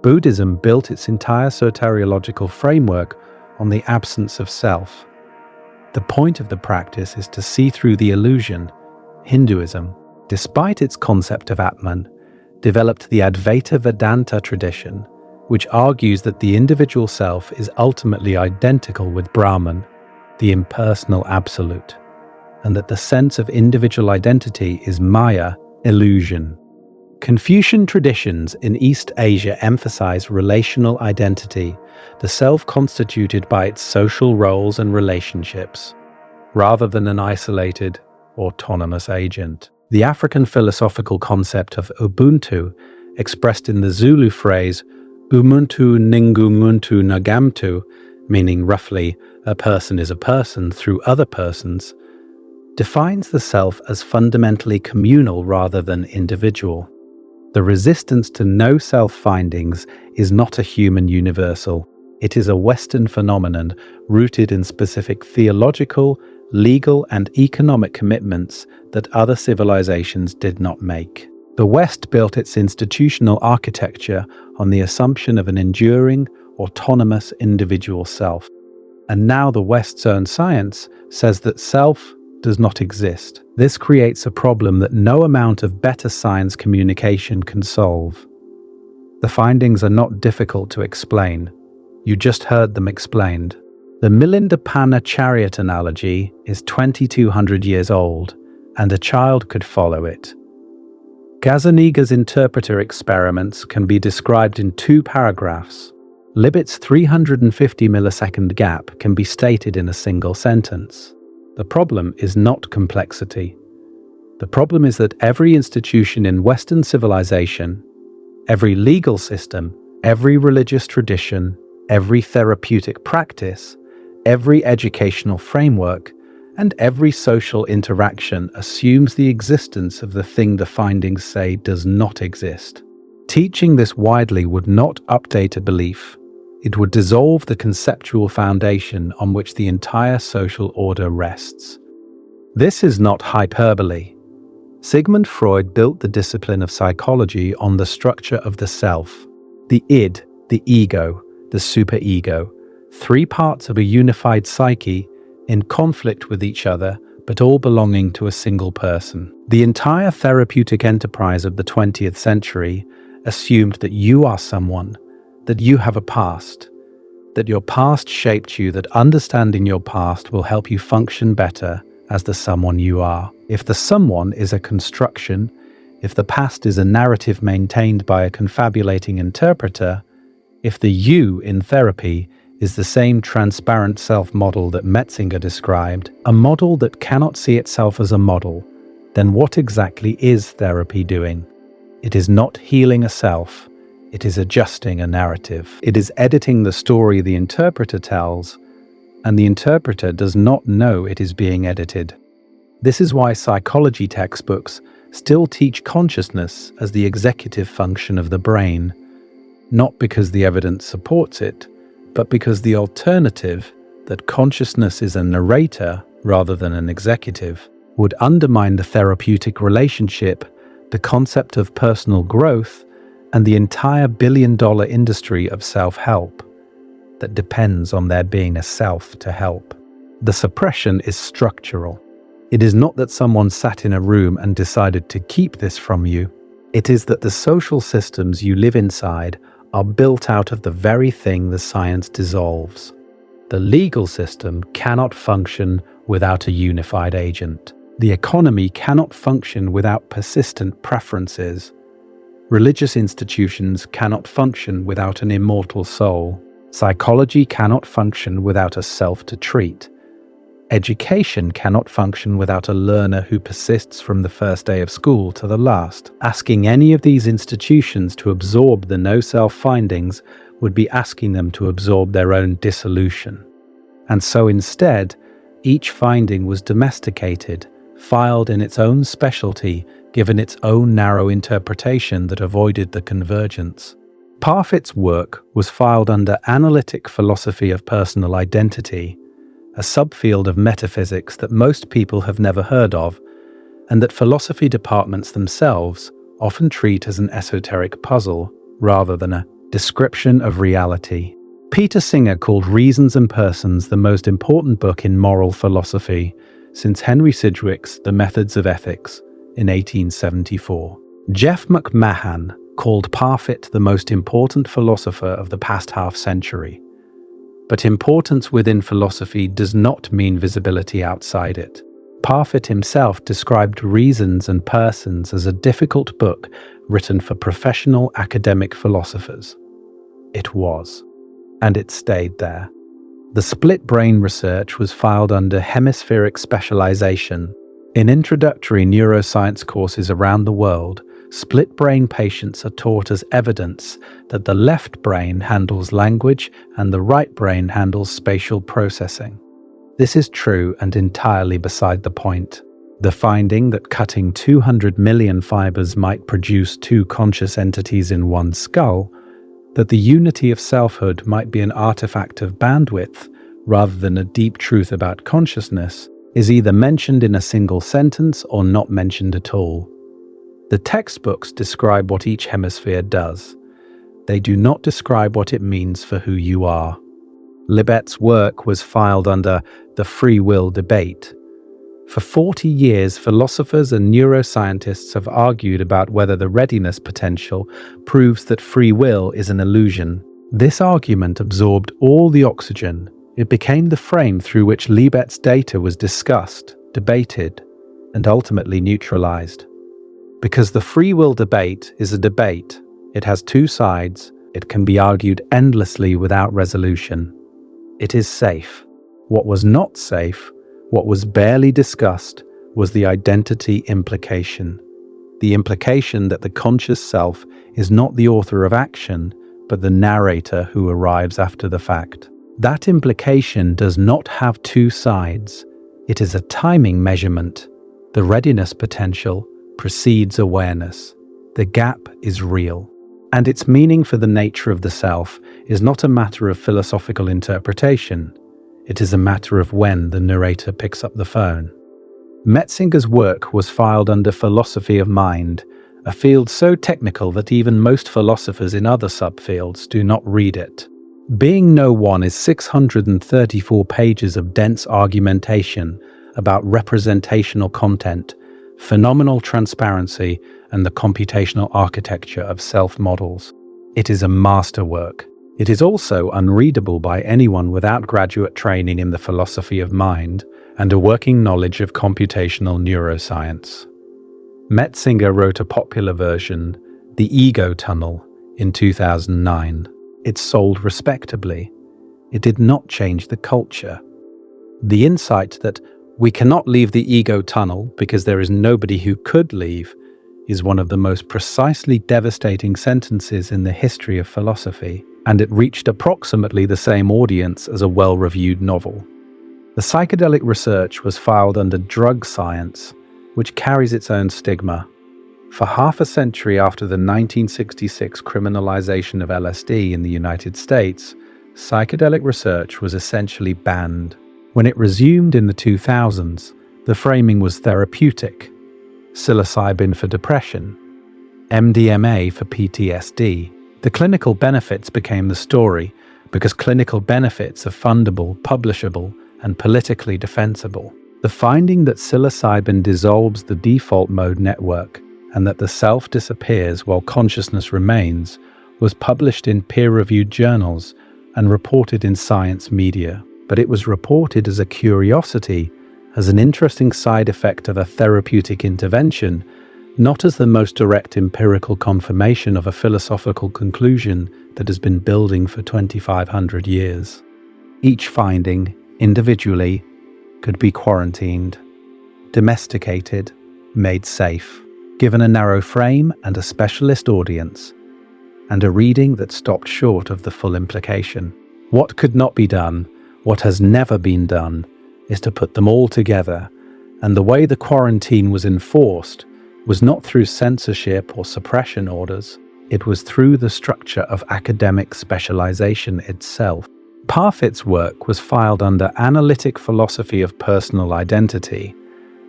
A: Buddhism built its entire soteriological framework on the absence of self. The point of the practice is to see through the illusion. Hinduism, despite its concept of Atman, developed the Advaita Vedanta tradition, which argues that the individual self is ultimately identical with Brahman, the impersonal absolute, and that the sense of individual identity is Maya, illusion. Confucian traditions in East Asia emphasize relational identity, the self constituted by its social roles and relationships, rather than an isolated, autonomous agent. The African philosophical concept of Ubuntu, expressed in the Zulu phrase Umuntu Ningumuntu Nagamtu, meaning roughly a person is a person through other persons, defines the self as fundamentally communal rather than individual. The resistance to no-self findings is not a human universal. It is a Western phenomenon rooted in specific theological, legal, and economic commitments that other civilizations did not make. The West built its institutional architecture on the assumption of an enduring, autonomous individual self. And now the West's own science says that self does not exist. This creates a problem that no amount of better science communication can solve. The findings are not difficult to explain. You just heard them explained. The Milinda Panna chariot analogy is 2,200 years old, and a child could follow it. Gazzaniga's interpreter experiments can be described in 2 paragraphs. Libet's 350 millisecond gap can be stated in a single sentence. The problem is not complexity. The problem is that every institution in Western civilization, every legal system, every religious tradition, every therapeutic practice, every educational framework, and every social interaction assumes the existence of the thing the findings say does not exist. Teaching this widely would not update a belief. It would dissolve the conceptual foundation on which the entire social order rests. This is not hyperbole. Sigmund Freud built the discipline of psychology on the structure of the self, the id, the ego, the superego, 3 parts of a unified psyche in conflict with each other, but all belonging to a single person. The entire therapeutic enterprise of the 20th century assumed that you are someone, that you have a past, that your past shaped you, that understanding your past will help you function better as the someone you are. If the someone is a construction, if the past is a narrative maintained by a confabulating interpreter, if the you in therapy is the same transparent self-model that Metzinger described, a model that cannot see itself as a model, then what exactly is therapy doing? It is not healing a self. It is adjusting a narrative. It is editing the story the interpreter tells, and the interpreter does not know it is being edited. This is why psychology textbooks still teach consciousness as the executive function of the brain, not because the evidence supports it, but because the alternative, that consciousness is a narrator rather than an executive, would undermine the therapeutic relationship, the concept of personal growth, and the entire billion-dollar industry of self-help that depends on there being a self to help. The suppression is structural. It is not that someone sat in a room and decided to keep this from you. It is that the social systems you live inside are built out of the very thing the science dissolves. The legal system cannot function without a unified agent. The economy cannot function without persistent preferences. Religious institutions cannot function without an immortal soul. Psychology cannot function without a self to treat. Education cannot function without a learner who persists from the first day of school to the last. Asking any of these institutions to absorb the no-self findings would be asking them to absorb their own dissolution. And so instead, each finding was domesticated, filed in its own specialty, given its own narrow interpretation that avoided the convergence. Parfit's work was filed under analytic philosophy of personal identity, a subfield of metaphysics that most people have never heard of, and that philosophy departments themselves often treat as an esoteric puzzle rather than a description of reality. Peter Singer called Reasons and Persons the most important book in moral philosophy since Henry Sidgwick's The Methods of Ethics in 1874. Jeff McMahon called Parfit the most important philosopher of the past half-century. But importance within philosophy does not mean visibility outside it. Parfit himself described Reasons and Persons as a difficult book written for professional academic philosophers. It was, and it stayed there. The split brain research was filed under hemispheric specialization. In introductory neuroscience courses around the world, split brain patients are taught as evidence that the left brain handles language and the right brain handles spatial processing. This is true and entirely beside the point. The finding that cutting 200 million fibers might produce two conscious entities in one skull, that the unity of selfhood might be an artifact of bandwidth rather than a deep truth about consciousness, is either mentioned in a single sentence or not mentioned at all. The textbooks describe what each hemisphere does. They do not describe what it means for who you are. Libet's work was filed under the free will debate. For 40 years, philosophers and neuroscientists have argued about whether the readiness potential proves that free will is an illusion. This argument absorbed all the oxygen. It became the frame through which Libet's data was discussed, debated, and ultimately neutralized. Because the free will debate is a debate, it has two sides, it can be argued endlessly without resolution. It is safe. What was not safe, what was barely discussed, was the identity implication. The implication that the conscious self is not the author of action, but the narrator who arrives after the fact. That implication does not have two sides. It is a timing measurement. The readiness potential precedes awareness. The gap is real. And its meaning for the nature of the self is not a matter of philosophical interpretation. It is a matter of when the narrator picks up the phone. Metzinger's work was filed under philosophy of mind, a field so technical that even most philosophers in other subfields do not read it. Being No One is 634 pages of dense argumentation about representational content, phenomenal transparency, and the computational architecture of self-models. It is a masterwork. It is also unreadable by anyone without graduate training in the philosophy of mind and a working knowledge of computational neuroscience. Metzinger wrote a popular version, The Ego Tunnel, in 2009. It sold respectably. It did not change the culture. The insight that we cannot leave the ego tunnel because there is nobody who could leave is one of the most precisely devastating sentences in the history of philosophy, and it reached approximately the same audience as a well-reviewed novel. The psychedelic research was filed under drug science, which carries its own stigma. For half a century after the 1966 criminalization of LSD in the United States, psychedelic research was essentially banned. When it resumed in the 2000s, the framing was therapeutic: psilocybin for depression, MDMA for PTSD. The clinical benefits became the story because clinical benefits are fundable, publishable, and politically defensible. The finding that psilocybin dissolves the default mode network and that the self disappears while consciousness remains was published in peer-reviewed journals and reported in science media. But it was reported as a curiosity, as an interesting side effect of a therapeutic intervention, not as the most direct empirical confirmation of a philosophical conclusion that has been building for 2,500 years. Each finding, individually, could be quarantined, domesticated, made safe, given a narrow frame and a specialist audience, and a reading that stopped short of the full implication. What could not be done, what has never been done, is to put them all together, and the way the quarantine was enforced was not through censorship or suppression orders, it was through the structure of academic specialization itself. Parfit's work was filed under Analytic Philosophy of Personal Identity,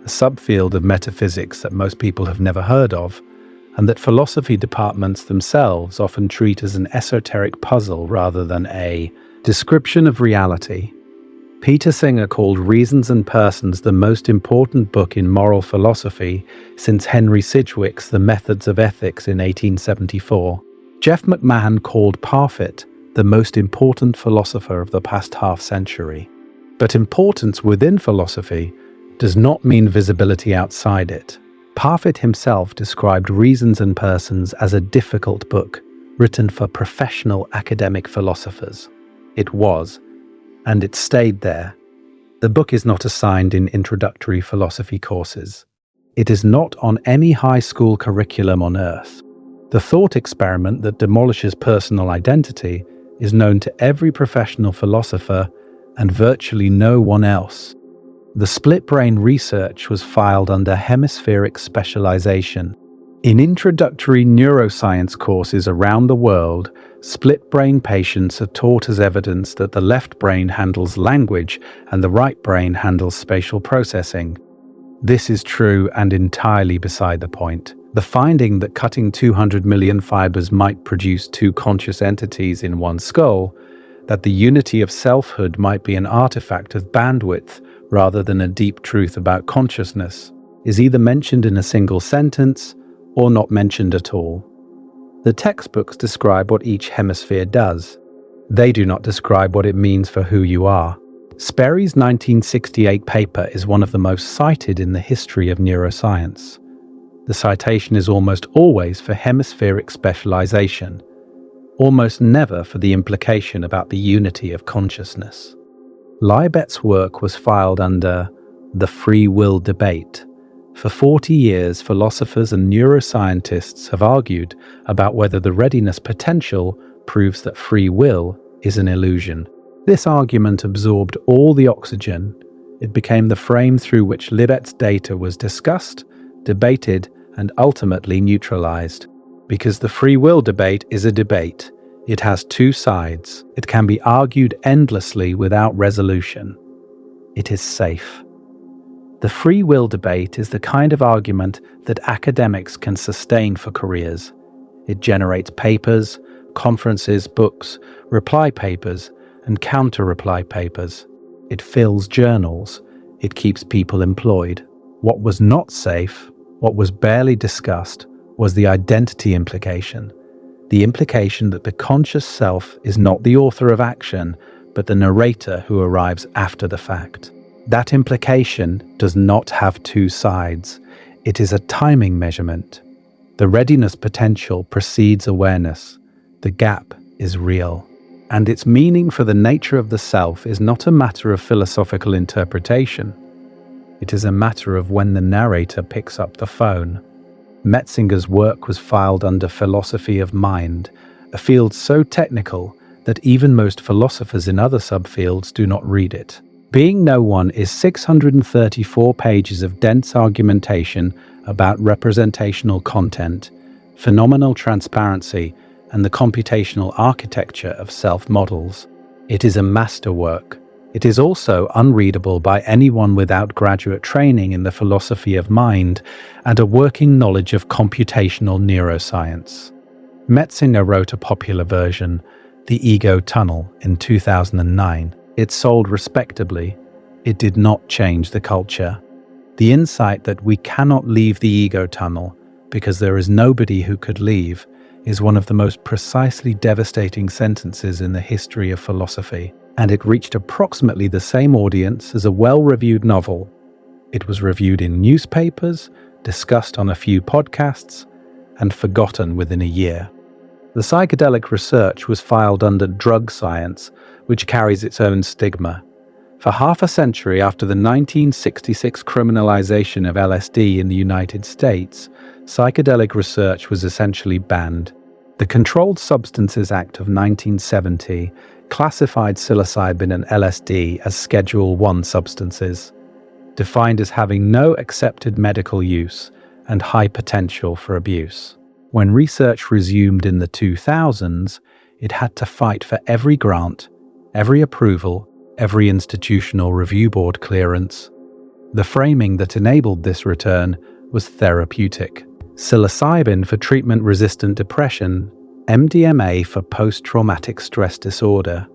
A: a subfield of metaphysics that most people have never heard of, and that philosophy departments themselves often treat as an esoteric puzzle rather than a description of reality. Peter Singer called Reasons and Persons the most important book in moral philosophy since Henry Sidgwick's The Methods of Ethics in 1874. Jeff McMahon called Parfit the most important philosopher of the past half-century. But importance within philosophy does not mean visibility outside it. Parfit himself described Reasons and Persons as a difficult book, written for professional academic philosophers. It was, and it stayed there. The book is not assigned in introductory philosophy courses. It is not on any high school curriculum on earth. The thought experiment that demolishes personal identity is known to every professional philosopher and virtually no one else. The split brain research was filed under hemispheric specialization. In introductory neuroscience courses around the world, split brain patients are taught as evidence that the left brain handles language and the right brain handles spatial processing. This is true and entirely beside the point. The finding that cutting 200 million fibers might produce two conscious entities in one skull, that the unity of selfhood might be an artifact of bandwidth rather than a deep truth about consciousness, is either mentioned in a single sentence or not mentioned at all. The textbooks describe what each hemisphere does. They do not describe what it means for who you are. Sperry's 1968 paper is one of the most cited in the history of neuroscience. The citation is almost always for hemispheric specialization, almost never for the implication about the unity of consciousness. Libet's work was filed under the free will debate. For 40 years, philosophers and neuroscientists have argued about whether the readiness potential proves that free will is an illusion. This argument absorbed all the oxygen. It became the frame through which Libet's data was discussed, debated, and ultimately neutralized. Because the free will debate is a debate. It has two sides. It can be argued endlessly without resolution. It is safe. The free will debate is the kind of argument that academics can sustain for careers. It generates papers, conferences, books, reply papers, and counter-reply papers. It fills journals. It keeps people employed. What was not safe, what was barely discussed, was the identity implication. The implication that the conscious self is not the author of action, but the narrator who arrives after the fact. That implication does not have two sides. It is a timing measurement. The readiness potential precedes awareness. The gap is real. And its meaning for the nature of the self is not a matter of philosophical interpretation. It is a matter of when the narrator picks up the phone. Metzinger's work was filed under philosophy of mind, a field so technical that even most philosophers in other subfields do not read it. Being No One is 634 pages of dense argumentation about representational content, phenomenal transparency, and the computational architecture of self-models. It is a masterwork. It is also unreadable by anyone without graduate training in the philosophy of mind and a working knowledge of computational neuroscience. Metzinger wrote a popular version, The Ego Tunnel, in 2009. It sold respectably. It did not change the culture. The insight that we cannot leave the ego tunnel because there is nobody who could leave is one of the most precisely devastating sentences in the history of philosophy, and it reached approximately the same audience as a well-reviewed novel. It was reviewed in newspapers, discussed on a few podcasts, and forgotten within a year. The psychedelic research was filed under drug science, which carries its own stigma. For half a century after the 1966 criminalization of LSD in the United States, psychedelic research was essentially banned. The Controlled Substances Act of 1970 classified psilocybin and LSD as Schedule I substances, defined as having no accepted medical use and high potential for abuse. When research resumed in the 2000s, it had to fight for every grant, every approval, every institutional review board clearance. The framing that enabled this return was therapeutic. Psilocybin for treatment-resistant depression, MDMA for post-traumatic stress disorder.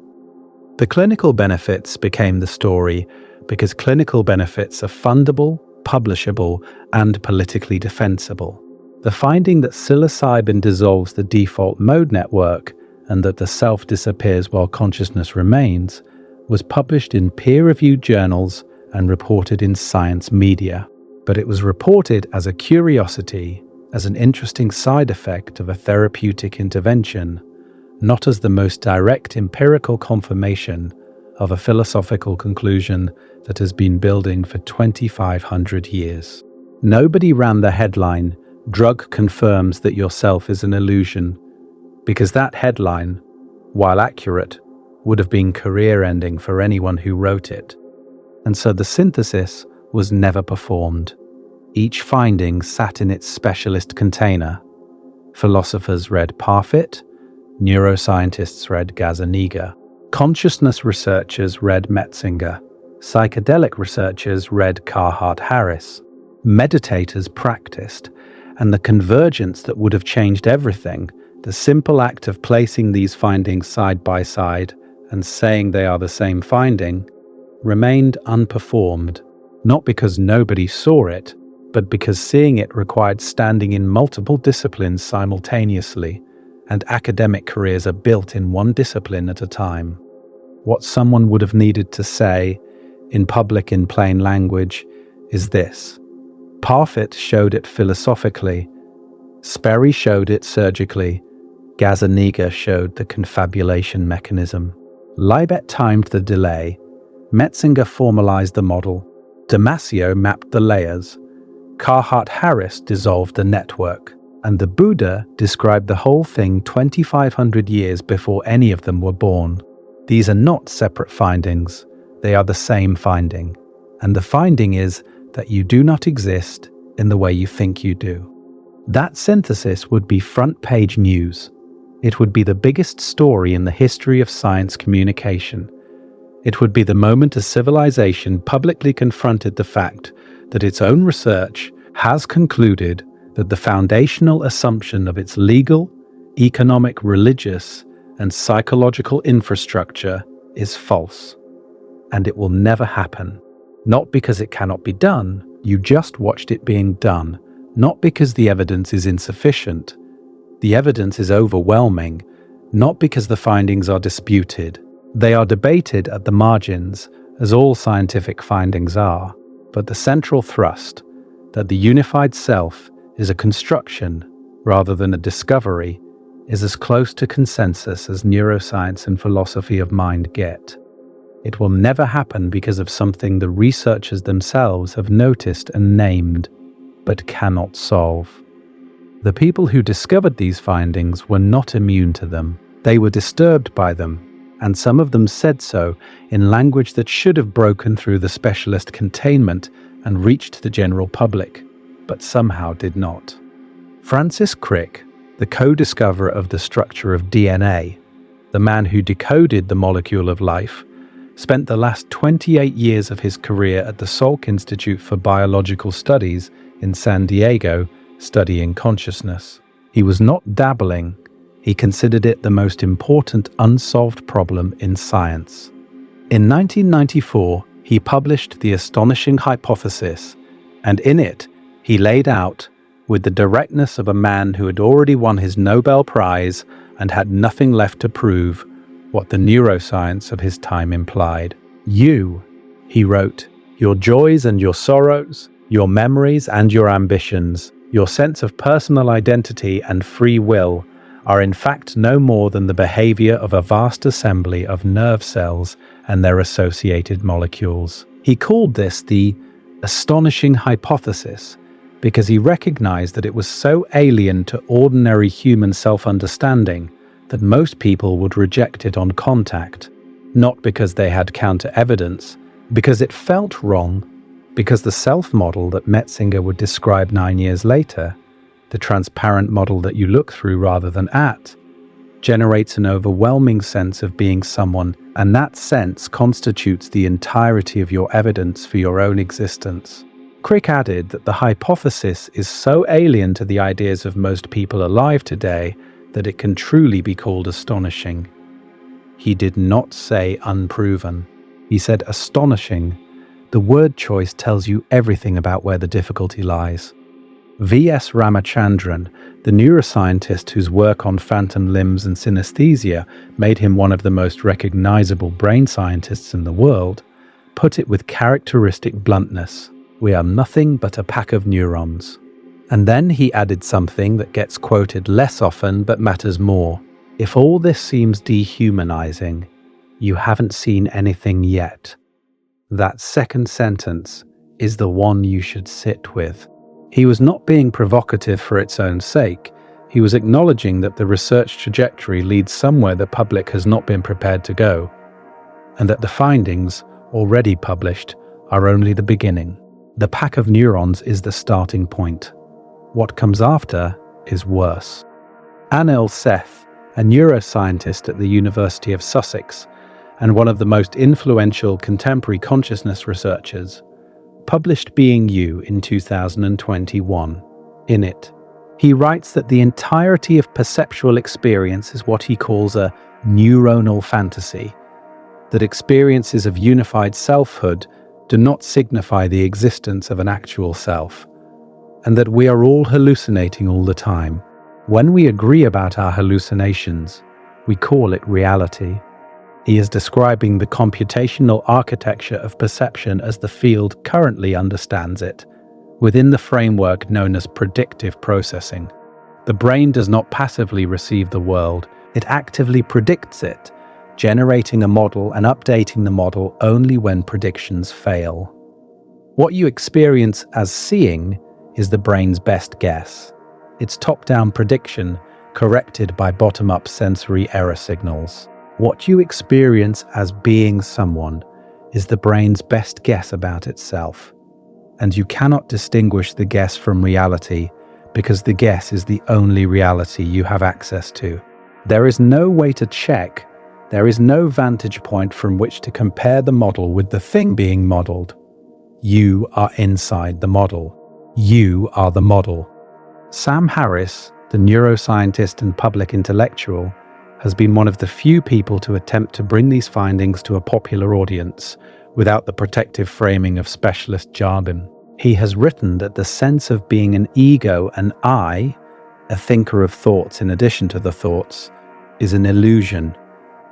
A: The clinical benefits became the story because clinical benefits are fundable, publishable, and politically defensible. The finding that psilocybin dissolves the default mode network and that the self disappears while consciousness remains was published in peer-reviewed journals and reported in science media. But it was reported as a curiosity, as an interesting side effect of a therapeutic intervention, not as the most direct empirical confirmation of a philosophical conclusion that has been building for 2,500 years. Nobody ran the headline, "Drug confirms that your self is an illusion," because that headline, while accurate, would have been career-ending for anyone who wrote it. And so the synthesis was never performed. Each finding sat in its specialist container. Philosophers read Parfit, neuroscientists read Gazzaniga, consciousness researchers read Metzinger, psychedelic researchers read Carhart-Harris. Meditators practiced, and the convergence that would have changed everything, the simple act of placing these findings side by side and saying they are the same finding, remained unperformed, not because nobody saw it, but because seeing it required standing in multiple disciplines simultaneously, and academic careers are built in one discipline at a time. What someone would have needed to say, in public in plain language, is this: Parfit showed it philosophically, Sperry showed it surgically, Gazzaniga showed the confabulation mechanism. Libet timed the delay, Metzinger formalized the model, Damasio mapped the layers, Carhart-Harris dissolved the network, and the Buddha described the whole thing 2,500 years before any of them were born. These are not separate findings, they are the same finding. And the finding is that you do not exist in the way you think you do. That synthesis would be front-page news. It would be the biggest story in the history of science communication. It would be the moment a civilization publicly confronted the fact that its own research has concluded that the foundational assumption of its legal, economic, religious, and psychological infrastructure is false. And it will never happen. Not because it cannot be done, you just watched it being done. Not because the evidence is insufficient. The evidence is overwhelming. Not because the findings are disputed. They are debated at the margins, as all scientific findings are. But the central thrust, that the unified self is a construction rather than a discovery, is as close to consensus as neuroscience and philosophy of mind get. It will never happen because of something the researchers themselves have noticed and named, but cannot solve. The people who discovered these findings were not immune to them. They were disturbed by them, and some of them said so in language that should have broken through the specialist containment and reached the general public, but somehow did not. Francis Crick, the co-discoverer of the structure of DNA, the man who decoded the molecule of life, spent the last 28 years of his career at the Salk Institute for Biological Studies in San Diego, studying consciousness. He was not dabbling. He considered it the most important unsolved problem in science. In 1994, he published The Astonishing Hypothesis, and in it, he laid out, with the directness of a man who had already won his Nobel Prize and had nothing left to prove, what the neuroscience of his time implied. You, he wrote, your joys and your sorrows, your memories and your ambitions, your sense of personal identity and free will are in fact no more than the behavior of a vast assembly of nerve cells and their associated molecules. He called this the astonishing hypothesis because he recognized that it was so alien to ordinary human self-understanding that most people would reject it on contact, not because they had counter-evidence, because it felt wrong, because the self-model that Metzinger would describe 9 years later, the transparent model that you look through rather than at, generates an overwhelming sense of being someone, and that sense constitutes the entirety of your evidence for your own existence. Crick added that the hypothesis is so alien to the ideas of most people alive today that it can truly be called astonishing. He did not say unproven. He said astonishing. The word choice tells you everything about where the difficulty lies. V.S. Ramachandran, the neuroscientist whose work on phantom limbs and synesthesia made him one of the most recognizable brain scientists in the world, put it with characteristic bluntness: we are nothing but a pack of neurons. And then he added something that gets quoted less often but matters more. If all this seems dehumanizing, you haven't seen anything yet. That second sentence is the one you should sit with. He was not being provocative for its own sake. He was acknowledging that the research trajectory leads somewhere the public has not been prepared to go, and that the findings, already published, are only the beginning. The pack of neurons is the starting point. What comes after is worse. Anil Seth, a neuroscientist at the University of Sussex and one of the most influential contemporary consciousness researchers, published Being You in 2021. In it, he writes that the entirety of perceptual experience is what he calls a neuronal fantasy, that experiences of unified selfhood do not signify the existence of an actual self, and that we are all hallucinating all the time. When we agree about our hallucinations, we call it reality. He is describing the computational architecture of perception as the field currently understands it, within the framework known as predictive processing. The brain does not passively receive the world, it actively predicts it, generating a model and updating the model only when predictions fail. What you experience as seeing is the brain's best guess. It's top-down prediction corrected by bottom-up sensory error signals. What you experience as being someone is the brain's best guess about itself. And you cannot distinguish the guess from reality because the guess is the only reality you have access to. There is no way to check. There is no vantage point from which to compare the model with the thing being modeled. You are inside the model. You are the model. Sam Harris, the neuroscientist and public intellectual, has been one of the few people to attempt to bring these findings to a popular audience without the protective framing of specialist jargon. He has written that the sense of being an ego, an I, a thinker of thoughts in addition to the thoughts, is an illusion,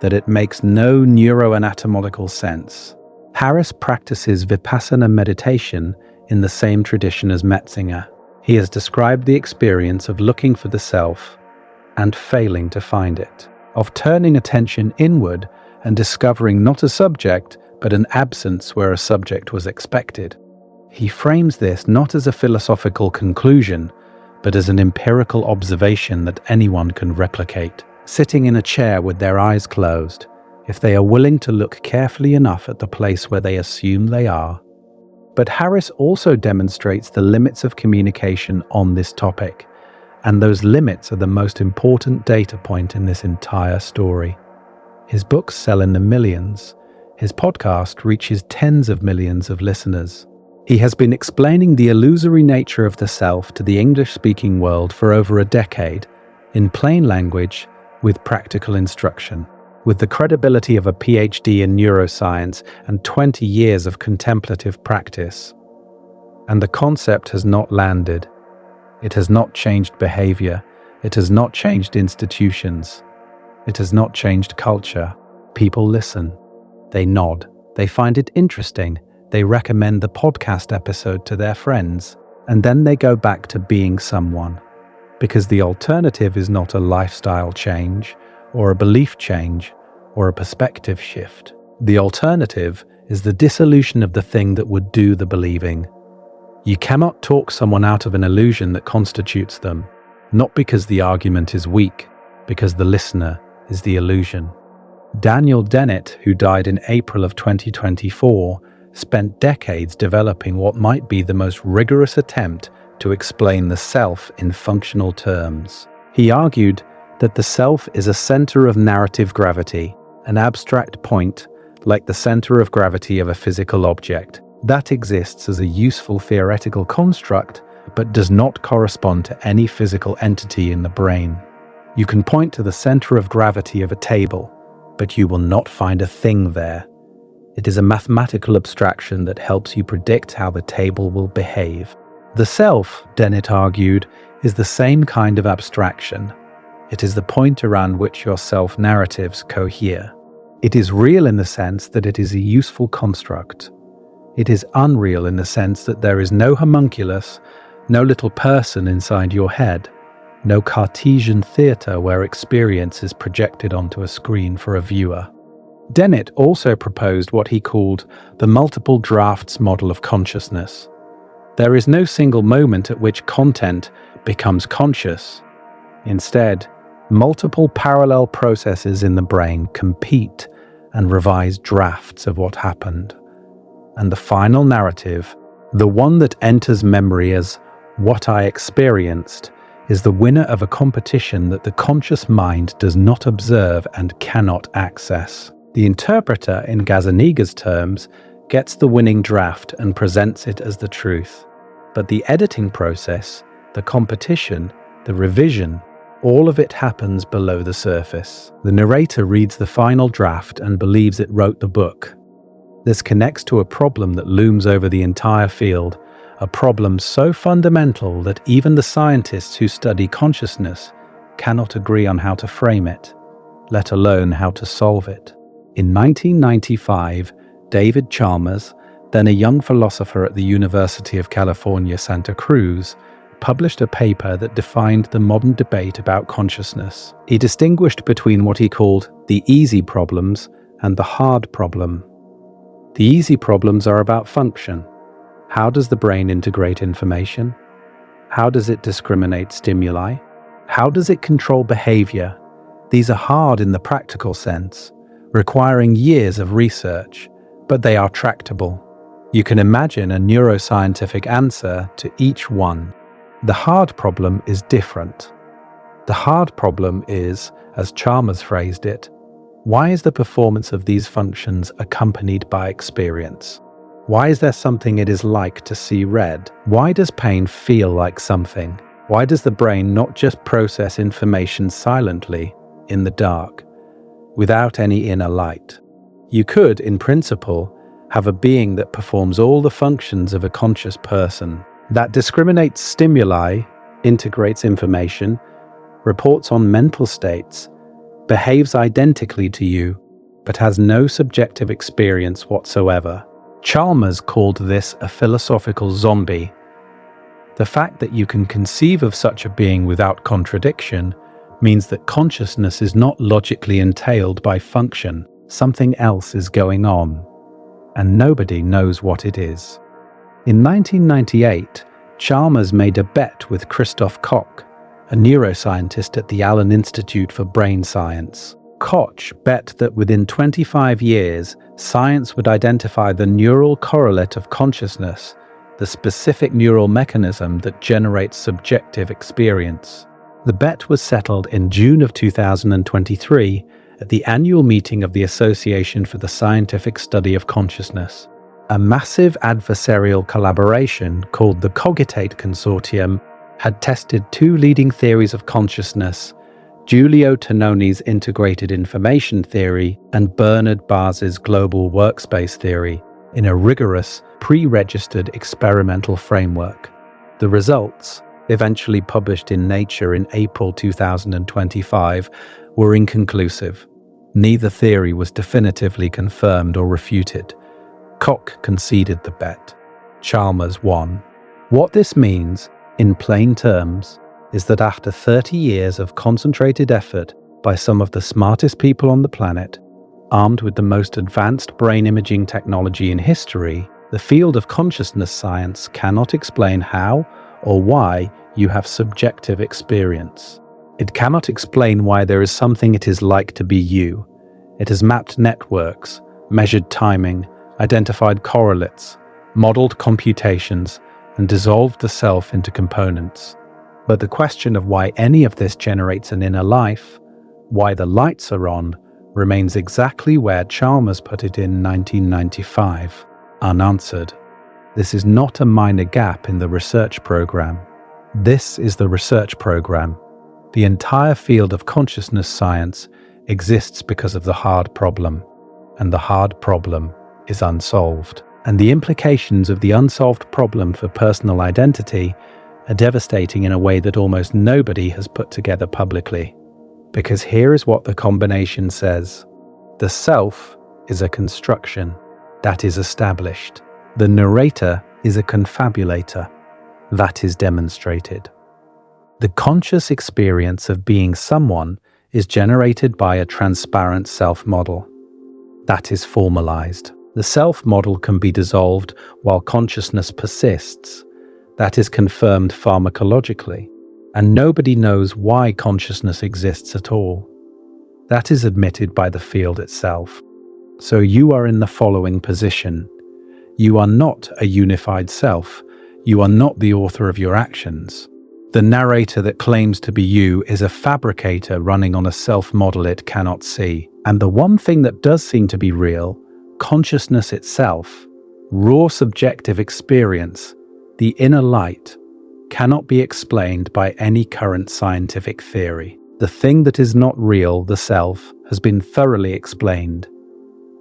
A: that it makes no neuroanatomical sense. Harris practices vipassana meditation in the same tradition as Metzinger. He has described the experience of looking for the self and failing to find it, of turning attention inward and discovering not a subject, but an absence where a subject was expected. He frames this not as a philosophical conclusion, but as an empirical observation that anyone can replicate. Sitting in a chair with their eyes closed, if they are willing to look carefully enough at the place where they assume they are. But Harris also demonstrates the limits of communication on this topic, and those limits are the most important data point in this entire story. His books sell in the millions. His podcast reaches tens of millions of listeners. He has been explaining the illusory nature of the self to the English-speaking world for over a decade, in plain language, with practical instruction. With the credibility of a PhD in neuroscience and 20 years of contemplative practice. And the concept has not landed. It has not changed behavior. It has not changed institutions. It has not changed culture. People listen. They nod. They find it interesting. They recommend the podcast episode to their friends. And then they go back to being someone. Because the alternative is not a lifestyle change, or a belief change, or a perspective shift. The alternative is the dissolution of the thing that would do the believing. You cannot talk someone out of an illusion that constitutes them, not because the argument is weak, because the listener is the illusion. Daniel Dennett, who died in April of 2024, spent decades developing what might be the most rigorous attempt to explain the self in functional terms. He argued that the self is a center of narrative gravity, an abstract point, like the center of gravity of a physical object, that exists as a useful theoretical construct, but does not correspond to any physical entity in the brain. You can point to the center of gravity of a table, but you will not find a thing there. It is a mathematical abstraction that helps you predict how the table will behave. The self, Dennett argued, is the same kind of abstraction. It is the point around which your self-narratives cohere. It is real in the sense that it is a useful construct. It is unreal in the sense that there is no homunculus, no little person inside your head, no Cartesian theater where experience is projected onto a screen for a viewer. Dennett also proposed what he called the multiple drafts model of consciousness. There is no single moment at which content becomes conscious. Instead, multiple parallel processes in the brain compete and revise drafts of what happened. And the final narrative, the one that enters memory as what I experienced, is the winner of a competition that the conscious mind does not observe and cannot access. The interpreter, in Gazzaniga's terms, gets the winning draft and presents it as the truth. But the editing process, the competition, the revision, all of it happens below the surface. The narrator reads the final draft and believes it wrote the book. This connects to a problem that looms over the entire field, a problem so fundamental that even the scientists who study consciousness cannot agree on how to frame it, let alone how to solve it. In 1995, David Chalmers, then a young philosopher at the University of California, Santa Cruz, published a paper that defined the modern debate about consciousness. He distinguished between what he called the easy problems and the hard problem. The easy problems are about function. How does the brain integrate information? How does it discriminate stimuli? How does it control behavior? These are hard in the practical sense, requiring years of research, but they are tractable. You can imagine a neuroscientific answer to each one. The hard problem is different. The hard problem is, as Chalmers phrased it, why is the performance of these functions accompanied by experience? Why is there something it is like to see red? Why does pain feel like something? Why does the brain not just process information silently, in the dark, without any inner light? You could, in principle, have a being that performs all the functions of a conscious person, that discriminates stimuli, integrates information, reports on mental states, behaves identically to you, but has no subjective experience whatsoever. Chalmers called this a philosophical zombie. The fact that you can conceive of such a being without contradiction means that consciousness is not logically entailed by function. Something else is going on, and nobody knows what it is. In 1998, Chalmers made a bet with Christoph Koch, a neuroscientist at the Allen Institute for Brain Science. Koch bet that within 25 years, science would identify the neural correlate of consciousness, the specific neural mechanism that generates subjective experience. The bet was settled in June of 2023 at the annual meeting of the Association for the Scientific Study of Consciousness. A massive adversarial collaboration called the Cogitate Consortium had tested two leading theories of consciousness, Giulio Tononi's integrated information theory and Bernard Bars's global workspace theory, in a rigorous, pre-registered experimental framework. The results, eventually published in Nature in April 2025, were inconclusive. Neither theory was definitively confirmed or refuted. Koch conceded the bet. Chalmers won. What this means, in plain terms, is that after 30 years of concentrated effort by some of the smartest people on the planet, armed with the most advanced brain imaging technology in history, the field of consciousness science cannot explain how or why you have subjective experience. It cannot explain why there is something it is like to be you. It has mapped networks, measured timing, identified correlates, modeled computations, and dissolved the self into components. But the question of why any of this generates an inner life, why the lights are on, remains exactly where Chalmers put it in 1995, unanswered. This is not a minor gap in the research program. This is the research program. The entire field of consciousness science exists because of the hard problem, and the hard problem is unsolved. And the implications of the unsolved problem for personal identity are devastating in a way that almost nobody has put together publicly. Because here is what the combination says. The self is a construction that is established. The narrator is a confabulator that is demonstrated. The conscious experience of being someone is generated by a transparent self-model that is formalized. The self-model can be dissolved while consciousness persists. That is confirmed pharmacologically, and nobody knows why consciousness exists at all. That is admitted by the field itself. So you are in the following position. You are not a unified self. You are not the author of your actions. The narrator that claims to be you is a fabricator running on a self-model it cannot see. And the one thing that does seem to be real, consciousness itself, raw subjective experience, the inner light, cannot be explained by any current scientific theory. The thing that is not real, the self, has been thoroughly explained.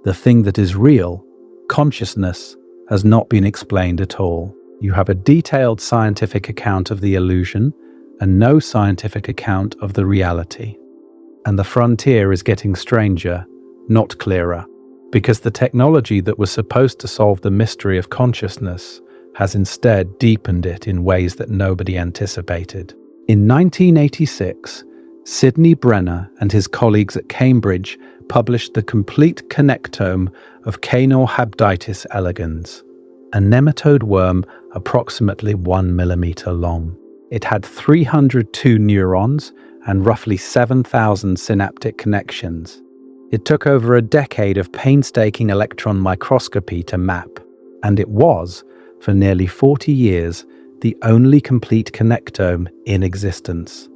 A: The thing that is real, consciousness, has not been explained at all. You have a detailed scientific account of the illusion and no scientific account of the reality. And the frontier is getting stranger, not clearer, because the technology that was supposed to solve the mystery of consciousness has instead deepened it in ways that nobody anticipated. In 1986, Sidney Brenner and his colleagues at Cambridge published the complete connectome of Caenorhabditis elegans, a nematode worm approximately 1 millimeter long. It had 302 neurons and roughly 7,000 synaptic connections. It took over a decade of painstaking electron microscopy to map, and it was, for nearly 40 years, the only complete connectome in existence.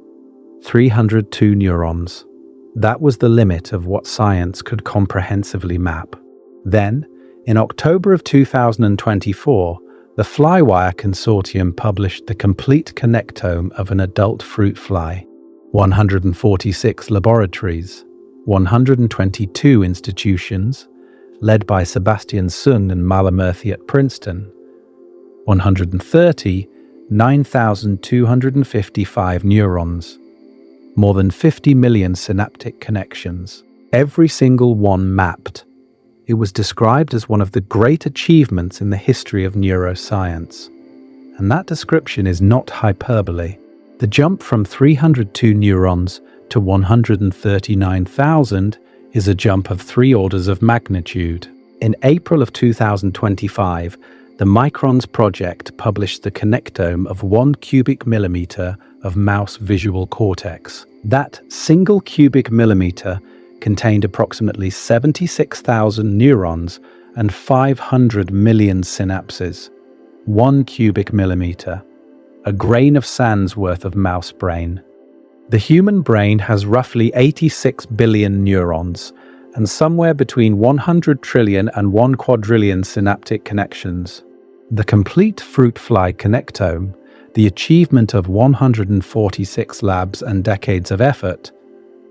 A: 302 neurons. That was the limit of what science could comprehensively map. Then, in October of 2024, the Flywire Consortium published the complete connectome of an adult fruit fly. 146 laboratories, 122 institutions, led by Sebastian Sun and Malamurthy at Princeton, 130, 9,255 neurons, more than 50 million synaptic connections, every single one mapped. It was described as one of the great achievements in the history of neuroscience. And that description is not hyperbole. The jump from 302 neurons to 139,000 is a jump of 3 orders of magnitude. In April of 2025, the Microns project published the connectome of 1 cubic millimeter of mouse visual cortex. That single cubic millimeter contained approximately 76,000 neurons and 500 million synapses. 1 cubic millimeter. A grain of sand's worth of mouse brain. The human brain has roughly 86 billion neurons and somewhere between 100 trillion and 1 quadrillion synaptic connections. The complete fruit fly connectome, the achievement of 146 labs and decades of effort,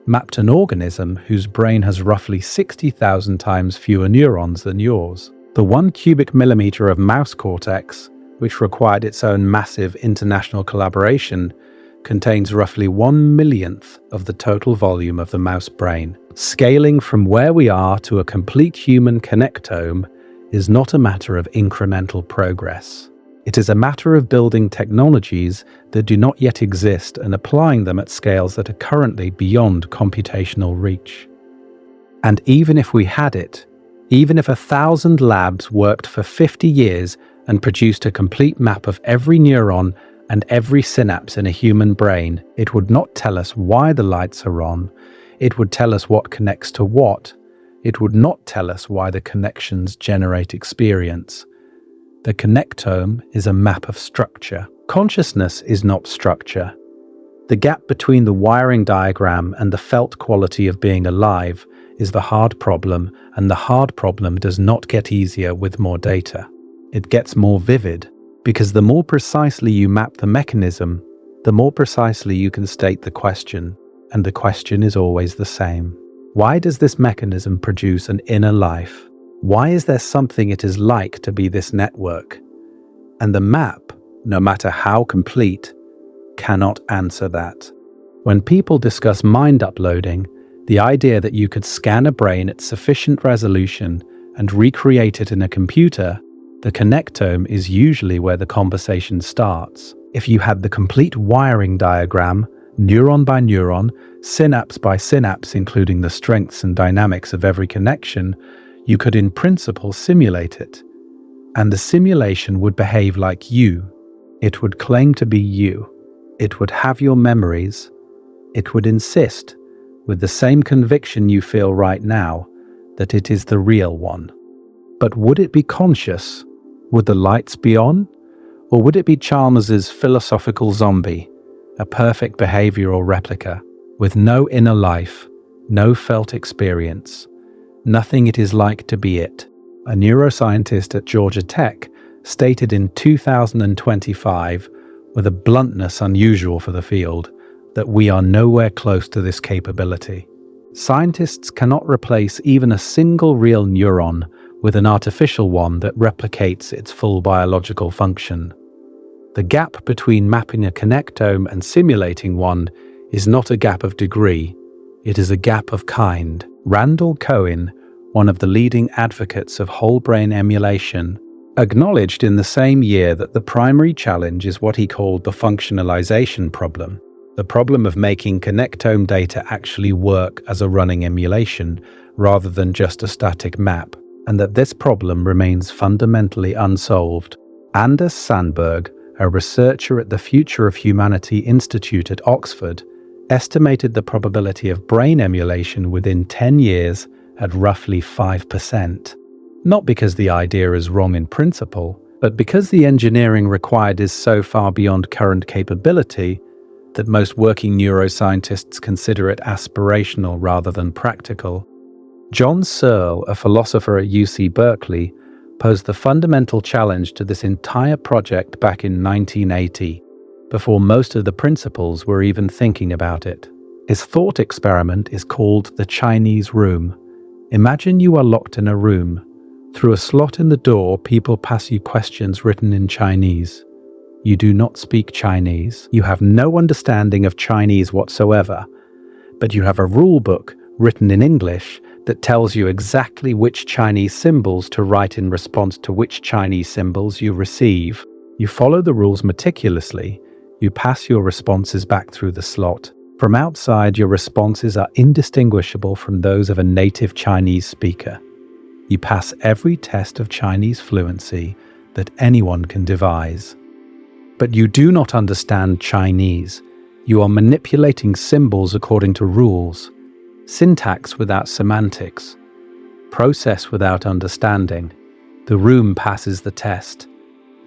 A: mapped an organism whose brain has roughly 60,000 times fewer neurons than yours. The 1 cubic millimeter of mouse cortex, which required its own massive international collaboration, contains roughly 1/1,000,000th of the total volume of the mouse brain. Scaling from where we are to a complete human connectome is not a matter of incremental progress. It is a matter of building technologies that do not yet exist and applying them at scales that are currently beyond computational reach. And even if we had it, even if 1,000 labs worked for 50 years and produced a complete map of every neuron and every synapse in a human brain, it would not tell us why the lights are on. It would tell us what connects to what. It would not tell us why the connections generate experience. The connectome is a map of structure. Consciousness is not structure. The gap between the wiring diagram and the felt quality of being alive is the hard problem, and the hard problem does not get easier with more data. It gets more vivid, because the more precisely you map the mechanism, the more precisely you can state the question, and the question is always the same. Why does this mechanism produce an inner life? Why is there something it is like to be this network? And the map, no matter how complete, cannot answer that. When people discuss mind uploading, the idea that you could scan a brain at sufficient resolution and recreate it in a computer, the connectome is usually where the conversation starts. If you had the complete wiring diagram, neuron by neuron, synapse by synapse, including the strengths and dynamics of every connection, you could in principle simulate it. And the simulation would behave like you. It would claim to be you. It would have your memories. It would insist, with the same conviction you feel right now, that it is the real one. But would it be conscious? Would the lights be on? Or would it be Chalmers's philosophical zombie, a perfect behavioral replica, with no inner life, no felt experience, nothing it is like to be it? A neuroscientist at Georgia Tech stated in 2025, with a bluntness unusual for the field, that we are nowhere close to this capability. Scientists cannot replace even a single real neuron with an artificial one that replicates its full biological function. The gap between mapping a connectome and simulating one is not a gap of degree, it is a gap of kind. Randall Cohen, one of the leading advocates of whole brain emulation, acknowledged in the same year that the primary challenge is what he called the functionalization problem, the problem of making connectome data actually work as a running emulation rather than just a static map, and that this problem remains fundamentally unsolved. Anders Sandberg, a researcher at the Future of Humanity Institute at Oxford, estimated the probability of brain emulation within 10 years at roughly 5%. Not because the idea is wrong in principle, but because the engineering required is so far beyond current capability that most working neuroscientists consider it aspirational rather than practical. John Searle, a philosopher at UC Berkeley, posed the fundamental challenge to this entire project back in 1980, before most of the principals were even thinking about it. His thought experiment is called the Chinese room. Imagine you are locked in a room. Through a slot in the door, people pass you questions written in Chinese. You do not speak Chinese. You have no understanding of Chinese whatsoever, but you have a rule book written in English that tells you exactly which Chinese symbols to write in response to which Chinese symbols you receive. You follow the rules meticulously. You pass your responses back through the slot. From outside, your responses are indistinguishable from those of a native Chinese speaker. You pass every test of Chinese fluency that anyone can devise. But you do not understand Chinese. You are manipulating symbols according to rules, syntax without semantics, process without understanding. The room passes the test.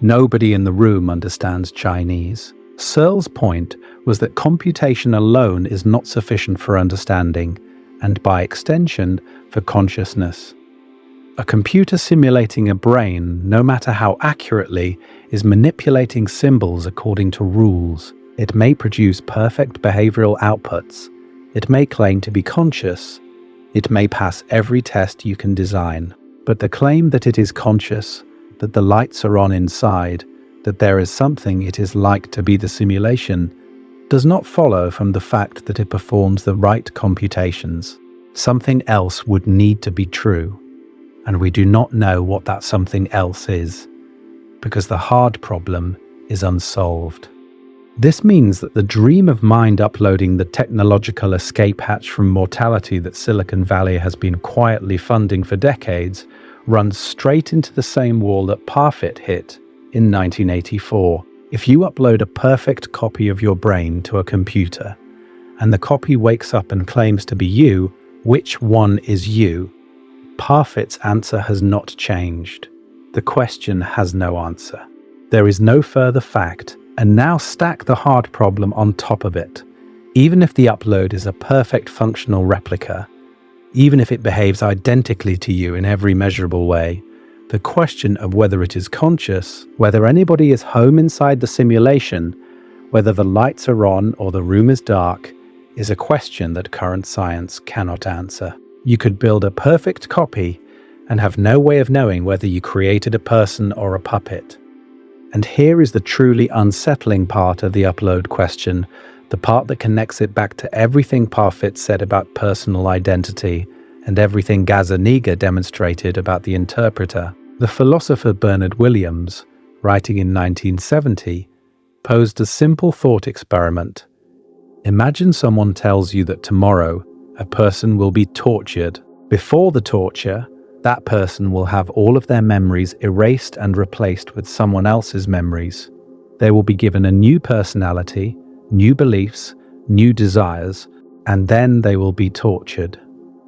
A: Nobody in the room understands Chinese. Searle's point was that computation alone is not sufficient for understanding, and by extension, for consciousness. A computer simulating a brain, no matter how accurately, is manipulating symbols according to rules. It may produce perfect behavioral outputs. It may claim to be conscious. It may pass every test you can design. But the claim that it is conscious, that the lights are on inside, that there is something it is like to be the simulation, does not follow from the fact that it performs the right computations. Something else would need to be true. And we do not know what that something else is, because the hard problem is unsolved. This means that the dream of mind uploading the technological escape hatch from mortality that Silicon Valley has been quietly funding for decades runs straight into the same wall that Parfit hit in 1984. If you upload a perfect copy of your brain to a computer, and the copy wakes up and claims to be you, which one is you? Parfit's answer has not changed. The question has no answer. There is no further fact, and now stack the hard problem on top of it. Even if the upload is a perfect functional replica, even if it behaves identically to you in every measurable way, the question of whether it is conscious, whether anybody is home inside the simulation, whether the lights are on or the room is dark, is a question that current science cannot answer. You could build a perfect copy and have no way of knowing whether you created a person or a puppet. And here is the truly unsettling part of the upload question, the part that connects it back to everything Parfit said about personal identity and everything Gazzaniga demonstrated about the interpreter. The philosopher Bernard Williams, writing in 1970, posed a simple thought experiment. Imagine someone tells you that tomorrow a person will be tortured. Before the torture, that person will have all of their memories erased and replaced with someone else's memories. They will be given a new personality, new beliefs, new desires, and then they will be tortured.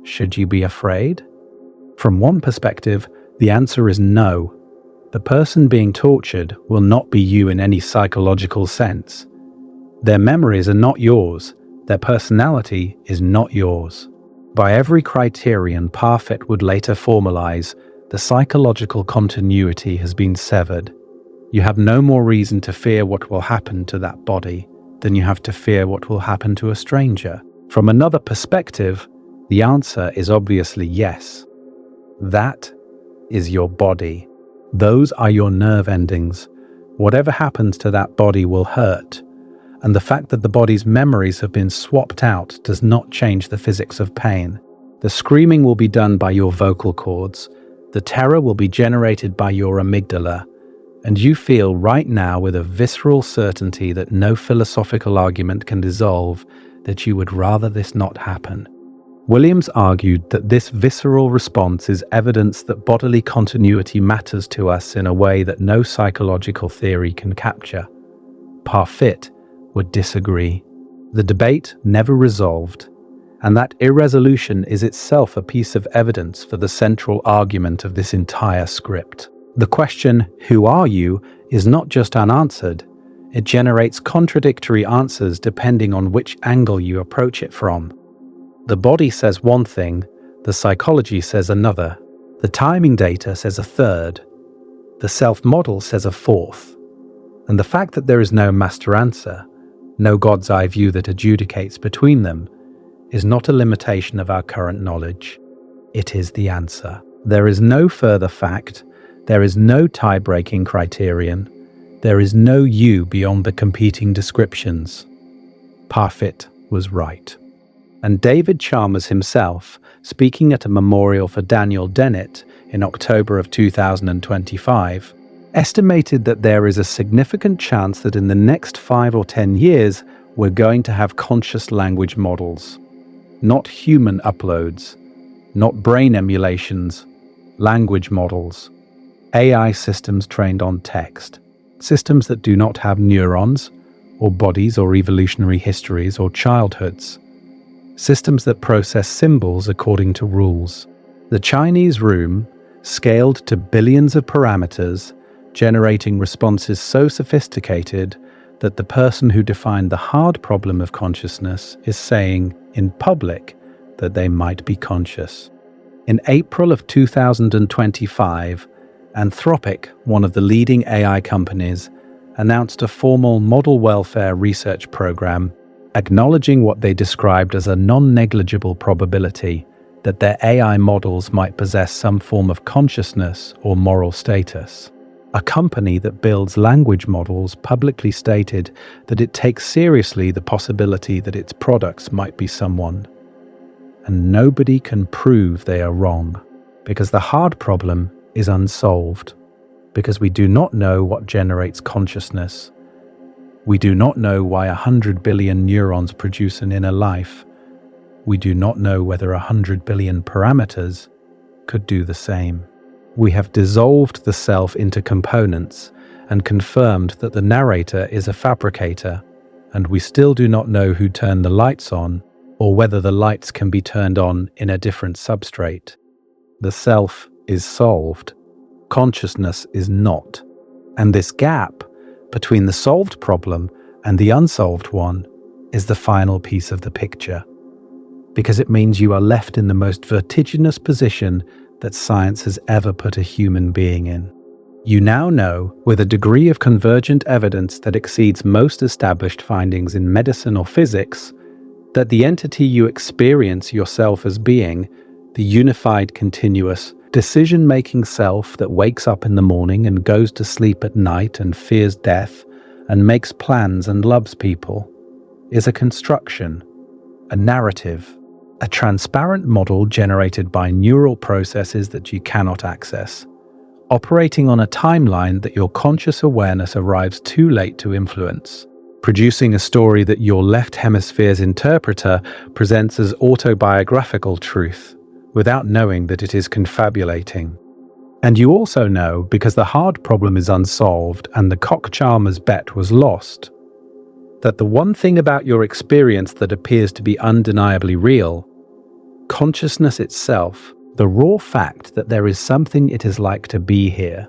A: Should you be afraid? From one perspective, the answer is no. The person being tortured will not be you in any psychological sense. Their memories are not yours. Their personality is not yours. By every criterion Parfit would later formalize, the psychological continuity has been severed. You have no more reason to fear what will happen to that body than you have to fear what will happen to a stranger. From another perspective, the answer is obviously yes. That is your body. Those are your nerve endings. Whatever happens to that body will hurt. And the fact that the body's memories have been swapped out does not change the physics of pain. The screaming will be done by your vocal cords. The terror will be generated by your amygdala. And you feel right now with a visceral certainty that no philosophical argument can dissolve that you would rather this not happen. Williams argued that this visceral response is evidence that bodily continuity matters to us in a way that no psychological theory can capture. Parfit would disagree. The debate never resolved, and that irresolution is itself a piece of evidence for the central argument of this entire script. The question, "Who are you?" is not just unanswered. It generates contradictory answers depending on which angle you approach it from. The body says one thing, the psychology says another, the timing data says a third, the self-model says a fourth. And the fact that there is no master answer, no God's eye view that adjudicates between them, is not a limitation of our current knowledge. It is the answer. There is no further fact, there is no tie-breaking criterion, there is no you beyond the competing descriptions. Parfit was right. And David Chalmers himself, speaking at a memorial for Daniel Dennett in October of 2025, estimated that there is a significant chance that in the next 5 or 10 years, we're going to have conscious language models. Not human uploads, not brain emulations, language models. AI systems trained on text. Systems that do not have neurons, or bodies, or evolutionary histories, or childhoods. Systems that process symbols according to rules. The Chinese room, scaled to billions of parameters, generating responses so sophisticated that the person who defined the hard problem of consciousness is saying, in public, that they might be conscious. In April of 2025, Anthropic, one of the leading AI companies, announced a formal model welfare research program acknowledging what they described as a non-negligible probability that their AI models might possess some form of consciousness or moral status. A company that builds language models publicly stated that it takes seriously the possibility that its products might be someone. And nobody can prove they are wrong, because the hard problem is unsolved, because we do not know what generates consciousness. We do not know why 100 billion neurons produce an inner life. We do not know whether 100 billion parameters could do the same. We have dissolved the self into components and confirmed that the narrator is a fabricator, and we still do not know who turned the lights on or whether the lights can be turned on in a different substrate. The self is solved. Consciousness is not. And this gap between the solved problem and the unsolved one is the final piece of the picture, because it means you are left in the most vertiginous position that science has ever put a human being in. You now know, with a degree of convergent evidence that exceeds most established findings in medicine or physics, that the entity you experience yourself as being, the unified, continuous, decision-making self that wakes up in the morning and goes to sleep at night and fears death and makes plans and loves people, is a construction, a narrative, a transparent model generated by neural processes that you cannot access, operating on a timeline that your conscious awareness arrives too late to influence, producing a story that your left hemisphere's interpreter presents as autobiographical truth, without knowing that it is confabulating. And you also know, because the hard problem is unsolved and the Koch-Chalmers bet was lost, that the one thing about your experience that appears to be undeniably real, consciousness itself, the raw fact that there is something it is like to be here,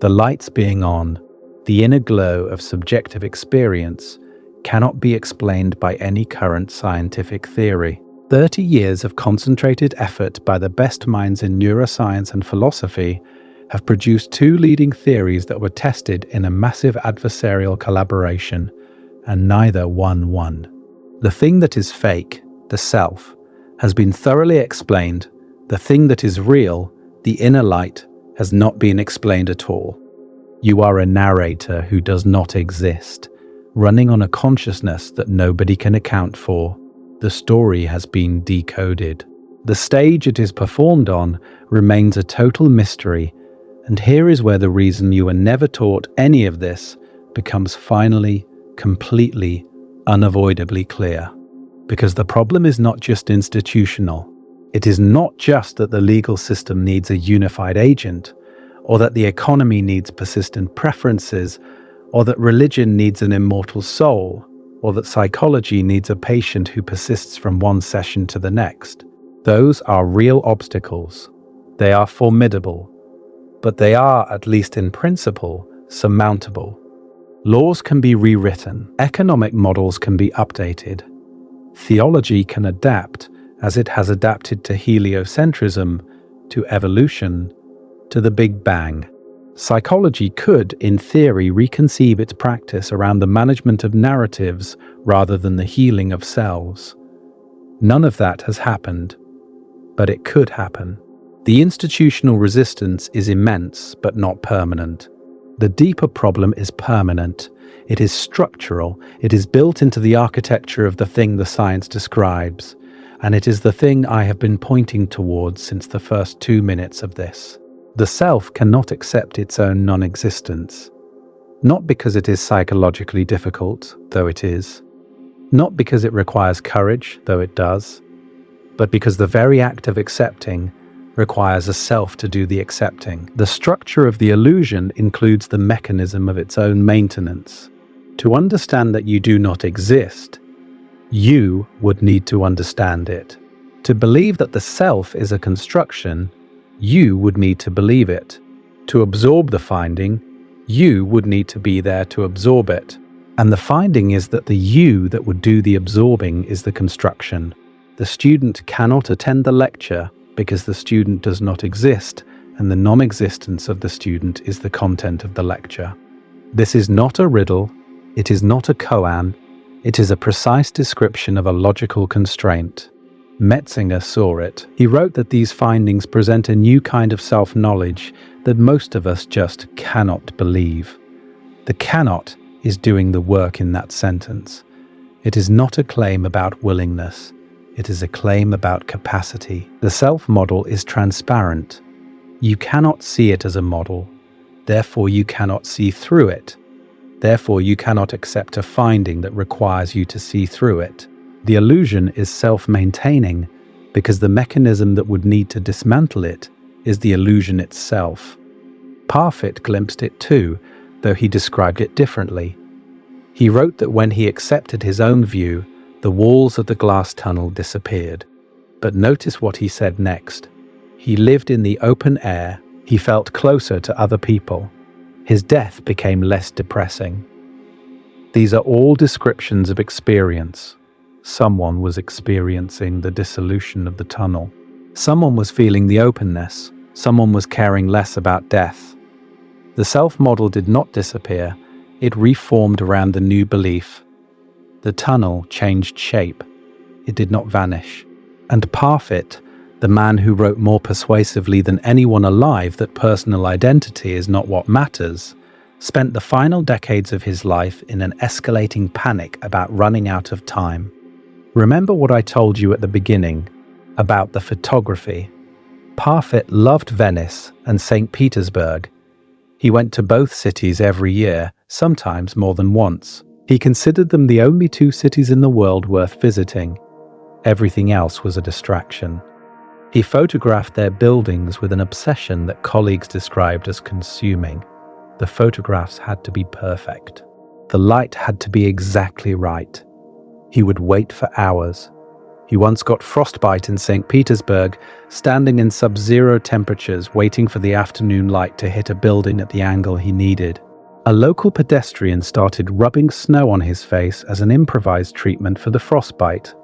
A: the lights being on, the inner glow of subjective experience cannot be explained by any current scientific theory. 30 years of concentrated effort by the best minds in neuroscience and philosophy have produced two leading theories that were tested in a massive adversarial collaboration, and neither won. The thing that is fake, the self, has been thoroughly explained. The thing that is real, the inner light, has not been explained at all. You are a narrator who does not exist, running on a consciousness that nobody can account for. The story has been decoded. The stage it is performed on remains a total mystery, and here is where the reason you were never taught any of this becomes finally, completely, unavoidably clear. Because the problem is not just institutional. It is not just that the legal system needs a unified agent, or that the economy needs persistent preferences, or that religion needs an immortal soul, or that psychology needs a patient who persists from one session to the next. Those are real obstacles. They are formidable, but they are, at least in principle, surmountable. Laws can be rewritten, economic models can be updated, theology can adapt as it has adapted to heliocentrism, to evolution, to the Big Bang. Psychology could, in theory, reconceive its practice around the management of narratives rather than the healing of cells. None of that has happened, but it could happen. The institutional resistance is immense, but not permanent. The deeper problem is permanent. It is structural. It is built into the architecture of the thing the science describes, and it is the thing I have been pointing towards since the first 2 minutes of this. The self cannot accept its own non-existence, not because it is psychologically difficult, though it is, not because it requires courage, though it does, but because the very act of accepting requires a self to do the accepting. The structure of the illusion includes the mechanism of its own maintenance. To understand that you do not exist, you would need to understand it. To believe that the self is a construction, you would need to believe it. To absorb the finding, you would need to be there to absorb it. And the finding is that the you that would do the absorbing is the construction. The student cannot attend the lecture because the student does not exist, and the non-existence of the student is the content of the lecture. This is not a riddle, it is not a koan, it is a precise description of a logical constraint. Metzinger saw it. He wrote that these findings present a new kind of self-knowledge that most of us just cannot believe. The cannot is doing the work in that sentence. It is not a claim about willingness. It is a claim about capacity. The self-model is transparent. You cannot see it as a model. Therefore, you cannot see through it. Therefore, you cannot accept a finding that requires you to see through it. The illusion is self-maintaining because the mechanism that would need to dismantle it is the illusion itself. Parfit glimpsed it too, though he described it differently. He wrote that when he accepted his own view, the walls of the glass tunnel disappeared. But notice what he said next. He lived in the open air. He felt closer to other people. His death became less depressing. These are all descriptions of experience. Someone was experiencing the dissolution of the tunnel. Someone was feeling the openness. Someone was caring less about death. The self-model did not disappear. It reformed around the new belief. The tunnel changed shape. It did not vanish. And Parfit, the man who wrote more persuasively than anyone alive that personal identity is not what matters, spent the final decades of his life in an escalating panic about running out of time. Remember what I told you at the beginning about the photography. Parfit loved Venice and St. Petersburg. He went to both cities every year, sometimes more than once. He considered them the only two cities in the world worth visiting. Everything else was a distraction. He photographed their buildings with an obsession that colleagues described as consuming. The photographs had to be perfect. The light had to be exactly right. He would wait for hours. He once got frostbite in St. Petersburg, standing in sub-zero temperatures waiting for the afternoon light to hit a building at the angle he needed. A local pedestrian started rubbing snow on his face as an improvised treatment for the frostbite.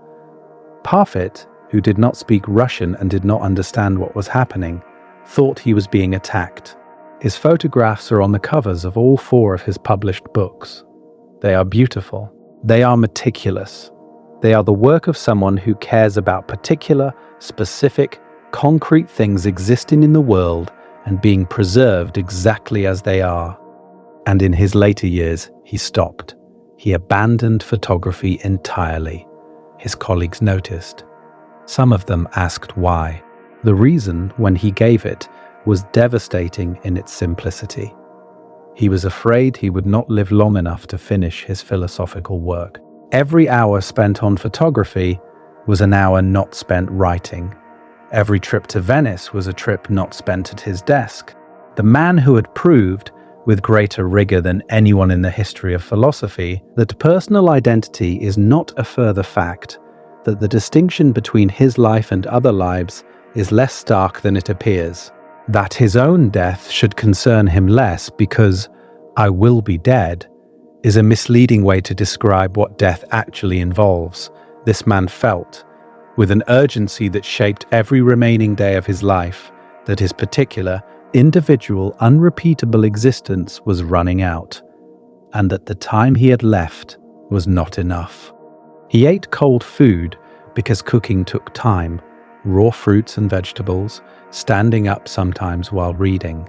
A: Parfit, who did not speak Russian and did not understand what was happening, thought he was being attacked. His photographs are on the covers of all 4 of his published books. They are beautiful. They are meticulous. They are the work of someone who cares about particular, specific, concrete things existing in the world and being preserved exactly as they are. And in his later years, he stopped. He abandoned photography entirely. His colleagues noticed. Some of them asked why. The reason, when he gave it, was devastating in its simplicity. He was afraid he would not live long enough to finish his philosophical work. Every hour spent on photography was an hour not spent writing. Every trip to Venice was a trip not spent at his desk. The man who had proved, with greater rigor than anyone in the history of philosophy, that personal identity is not a further fact, that the distinction between his life and other lives is less stark than it appears, that his own death should concern him less because "I will be dead" is a misleading way to describe what death actually involves. This man felt, with an urgency that shaped every remaining day of his life, that his particular, individual, unrepeatable existence was running out, and that the time he had left was not enough. He ate cold food because cooking took time, raw fruits and vegetables, standing up sometimes while reading.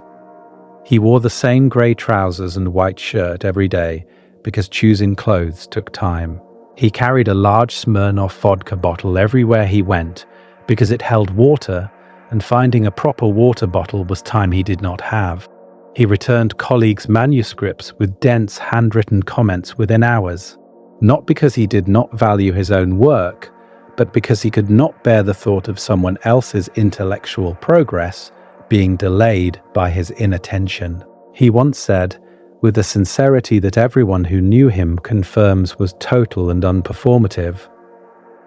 A: He wore the same grey trousers and white shirt every day because choosing clothes took time. He carried a large Smirnoff vodka bottle everywhere he went because it held water, and finding a proper water bottle was time he did not have. He returned colleagues' manuscripts with dense handwritten comments within hours, not because he did not value his own work, but because he could not bear the thought of someone else's intellectual progress being delayed by his inattention. He once said, with a sincerity that everyone who knew him confirms was total and unperformative,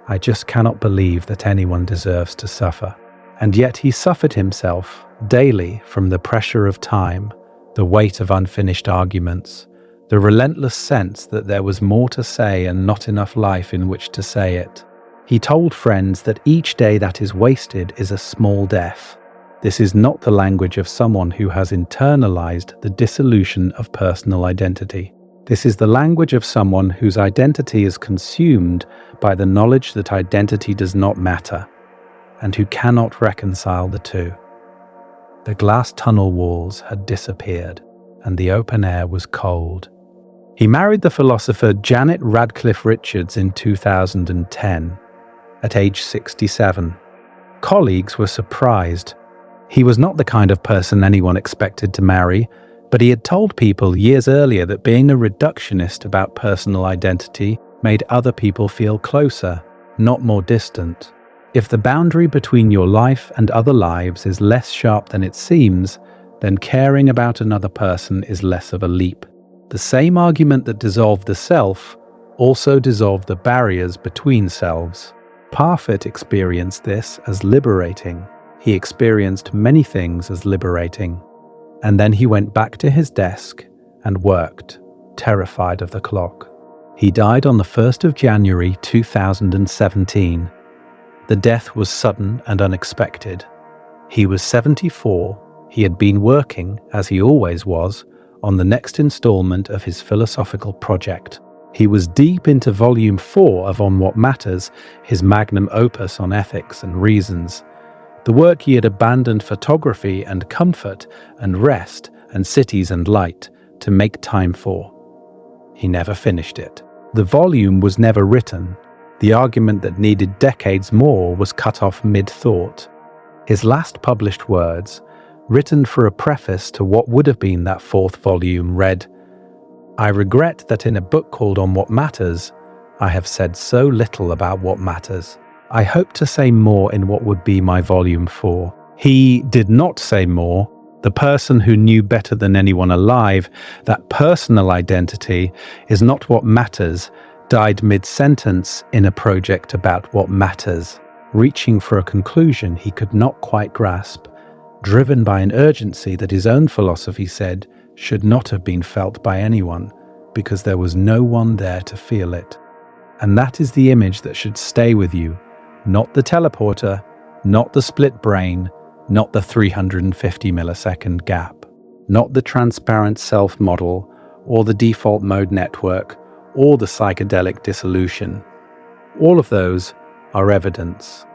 A: "I just cannot believe that anyone deserves to suffer." And yet he suffered himself daily from the pressure of time, the weight of unfinished arguments, the relentless sense that there was more to say and not enough life in which to say it. He told friends that each day that is wasted is a small death. This is not the language of someone who has internalized the dissolution of personal identity. This is the language of someone whose identity is consumed by the knowledge that identity does not matter, and who cannot reconcile the two. The glass tunnel walls had disappeared, and the open air was cold. He married the philosopher Janet Radcliffe Richards in 2010, at age 67. Colleagues were surprised. He was not the kind of person anyone expected to marry, but he had told people years earlier that being a reductionist about personal identity made other people feel closer, not more distant. If the boundary between your life and other lives is less sharp than it seems, then caring about another person is less of a leap. The same argument that dissolved the self also dissolved the barriers between selves. Parfit experienced this as liberating. He experienced many things as liberating. And then he went back to his desk and worked, terrified of the clock. He died on the 1st of January 2017. The death was sudden and unexpected. He was 74. He had been working, as he always was, on the next installment of his philosophical project. He was deep into Volume 4 of On What Matters, his magnum opus on ethics and reasons. The work he had abandoned photography and comfort and rest and cities and light to make time for. He never finished it. The volume was never written. The argument that needed decades more was cut off mid-thought. His last published words, written for a preface to what would have been that 4th volume, read, "I regret that in a book called On What Matters, I have said so little about what matters. I hope to say more in what would be my volume 4. He did not say more. The person who knew better than anyone alive that personal identity is not what matters, died mid-sentence in a project about what matters, reaching for a conclusion he could not quite grasp, driven by an urgency that his own philosophy said should not have been felt by anyone, because there was no one there to feel it. And that is the image that should stay with you, not the teleporter, not the split brain, not the 350 millisecond gap, not the transparent self model, or the default mode network, or the psychedelic dissolution. All of those are evidence.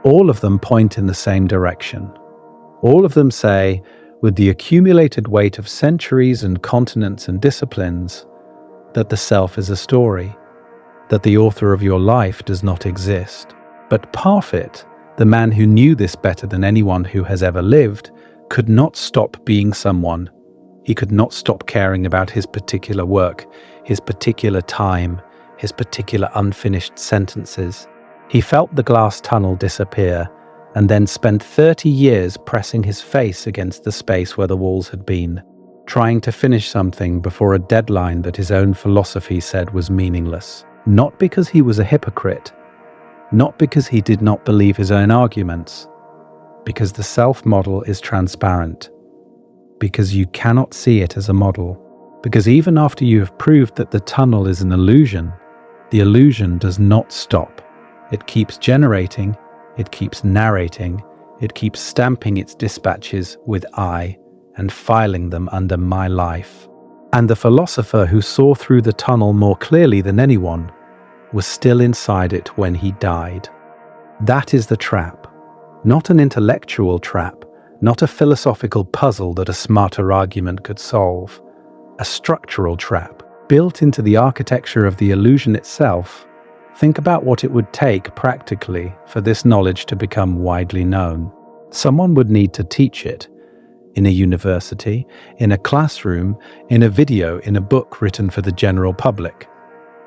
A: All of them point in the same direction. All of them say, with the accumulated weight of centuries and continents and disciplines, that the self is a story, that the author of your life does not exist. But Parfit, the man who knew this better than anyone who has ever lived, could not stop being someone. He could not stop caring about his particular work, his particular time, his particular unfinished sentences. He felt the glass tunnel disappear, and then spent 30 years pressing his face against the space where the walls had been, trying to finish something before a deadline that his own philosophy said was meaningless. Not because he was a hypocrite, not because he did not believe his own arguments, because the self-model is transparent, because you cannot see it as a model, because even after you have proved that the tunnel is an illusion, the illusion does not stop. It keeps generating, it keeps narrating, it keeps stamping its dispatches with I and filing them under my life. And the philosopher who saw through the tunnel more clearly than anyone was still inside it when he died. That is the trap. Not an intellectual trap, not a philosophical puzzle that a smarter argument could solve. A structural trap, built into the architecture of the illusion itself. Think about what it would take practically for this knowledge to become widely known. Someone would need to teach it. In a university, in a classroom, in a video, in a book written for the general public.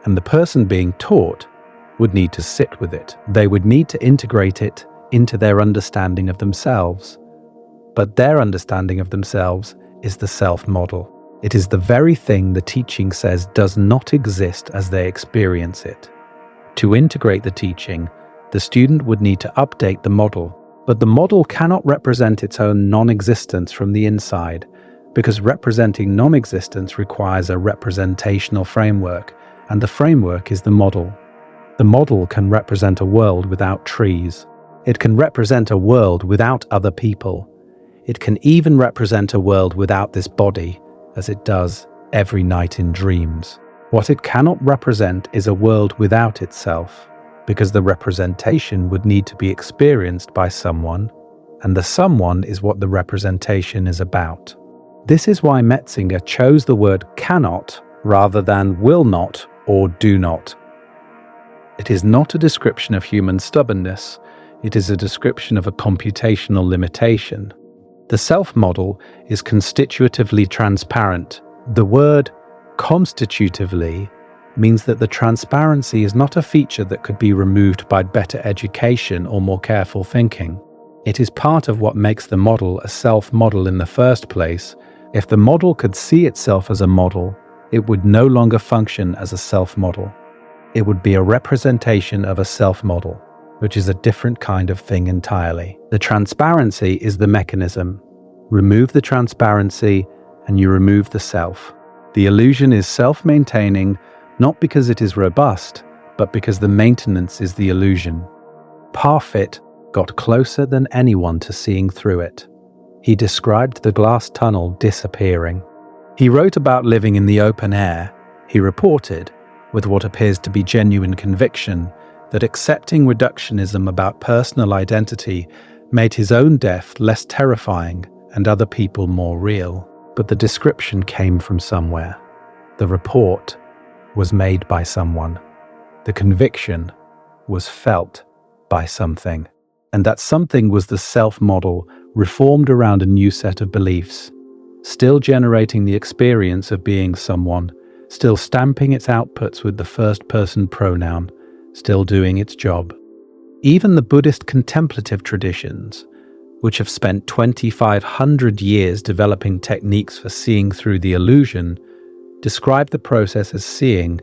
A: And the person being taught would need to sit with it. They would need to integrate it into their understanding of themselves. But their understanding of themselves is the self-model. It is the very thing the teaching says does not exist as they experience it. To integrate the teaching, the student would need to update the model. But the model cannot represent its own non-existence from the inside, because representing non-existence requires a representational framework, and the framework is the model. The model can represent a world without trees. It can represent a world without other people. It can even represent a world without this body, as it does every night in dreams. What it cannot represent is a world without itself, because the representation would need to be experienced by someone, and the someone is what the representation is about. This is why Metzinger chose the word cannot rather than will not or do not. It is not a description of human stubbornness, it is a description of a computational limitation. The self-model is constitutively transparent. The word constitutively means that the transparency is not a feature that could be removed by better education or more careful thinking. It is part of what makes the model a self-model in the first place. If the model could see itself as a model, it would no longer function as a self-model. It would be a representation of a self-model, which is a different kind of thing entirely. The transparency is the mechanism. Remove the transparency and you remove the self. The illusion is self-maintaining, not because it is robust, but because the maintenance is the illusion. Parfit got closer than anyone to seeing through it. He described the glass tunnel disappearing. He wrote about living in the open air. He reported, with what appears to be genuine conviction, that accepting reductionism about personal identity made his own death less terrifying and other people more real. But the description came from somewhere. The report was made by someone. The conviction was felt by something. And that something was the self-model reformed around a new set of beliefs, still generating the experience of being someone, still stamping its outputs with the first-person pronoun, still doing its job. Even the Buddhist contemplative traditions, which have spent 2,500 years developing techniques for seeing through the illusion, describe the process as seeing,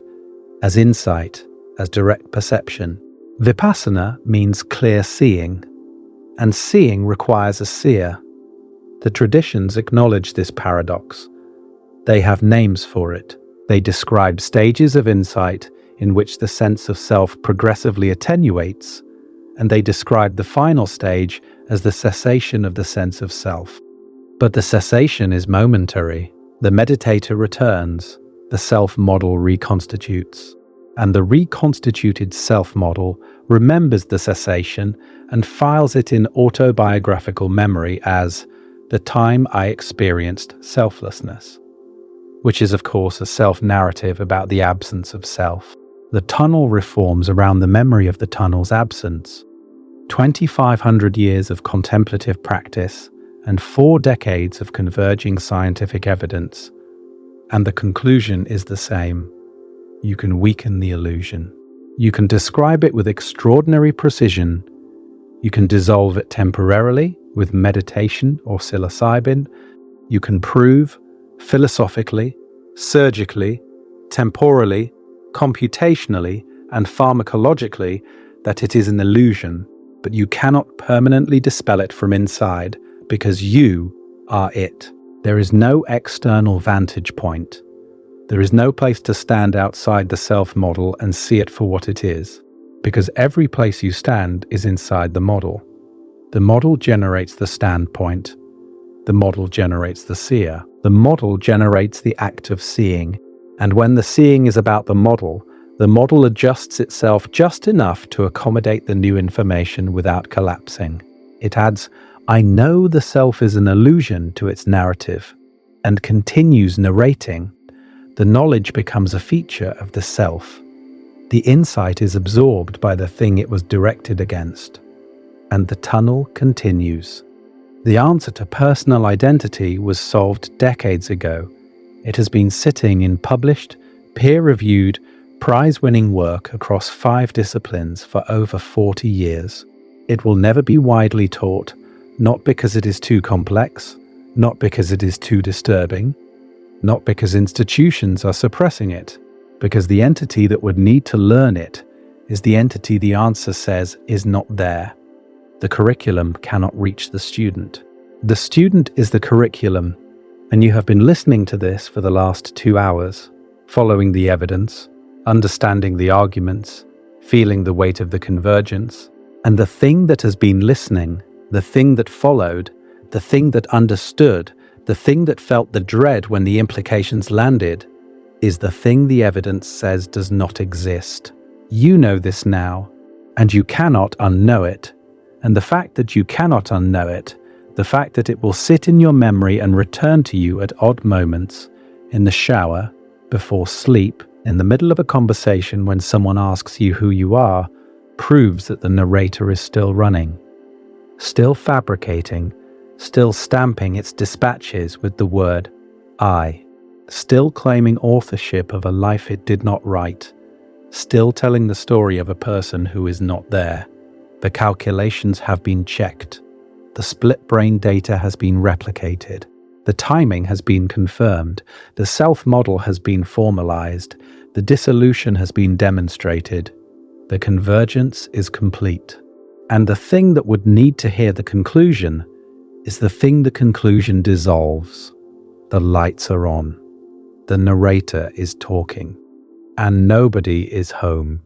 A: as insight, as direct perception. Vipassana means clear seeing, and seeing requires a seer. The traditions acknowledge this paradox. They have names for it. They describe stages of insight in which the sense of self progressively attenuates, and they describe the final stage as the cessation of the sense of self. But the cessation is momentary. The meditator returns, the self-model reconstitutes, and the reconstituted self-model remembers the cessation and files it in autobiographical memory as the time I experienced selflessness, which is of course a self-narrative about the absence of self. The tunnel reforms around the memory of the tunnel's absence. 2,500 years of contemplative practice and 4 decades of converging scientific evidence, and the conclusion is the same. You can weaken the illusion. You can describe it with extraordinary precision. You can dissolve it temporarily with meditation or psilocybin. You can prove, philosophically, surgically, temporally, computationally, and pharmacologically that it is an illusion, but you cannot permanently dispel it from inside because you are it. There is no external vantage point. There is no place to stand outside the self-model and see it for what it is, because every place you stand is inside the model. The model generates the standpoint. The model generates the seer. The model generates the act of seeing. And when the seeing is about the model adjusts itself just enough to accommodate the new information without collapsing. It adds, I know the self is an illusion to its narrative, and continues narrating. The knowledge becomes a feature of the self. The insight is absorbed by the thing it was directed against, and the tunnel continues. The answer to personal identity was solved decades ago. It has been sitting in published, peer-reviewed, prize-winning work across 5 disciplines for over 40 years. It will never be widely taught, not because it is too complex, not because it is too disturbing, not because institutions are suppressing it, because the entity that would need to learn it is the entity the answer says is not there. The curriculum cannot reach the student. The student is the curriculum, and you have been listening to this for the last 2 hours, following the evidence, understanding the arguments, feeling the weight of the convergence, and the thing that has been listening, the thing that followed, the thing that understood, the thing that felt the dread when the implications landed, is the thing the evidence says does not exist. You know this now, and you cannot unknow it. And the fact that you cannot unknow it, the fact that it will sit in your memory and return to you at odd moments, in the shower, before sleep, in the middle of a conversation when someone asks you who you are, proves that the narrator is still running, still fabricating, still stamping its dispatches with the word I, still claiming authorship of a life it did not write, still telling the story of a person who is not there. The calculations have been checked. The split brain data has been replicated. The timing has been confirmed. The self-model has been formalized. The dissolution has been demonstrated. The convergence is complete. And the thing that would need to hear the conclusion is the thing the conclusion dissolves. The lights are on. The narrator is talking. And nobody is home.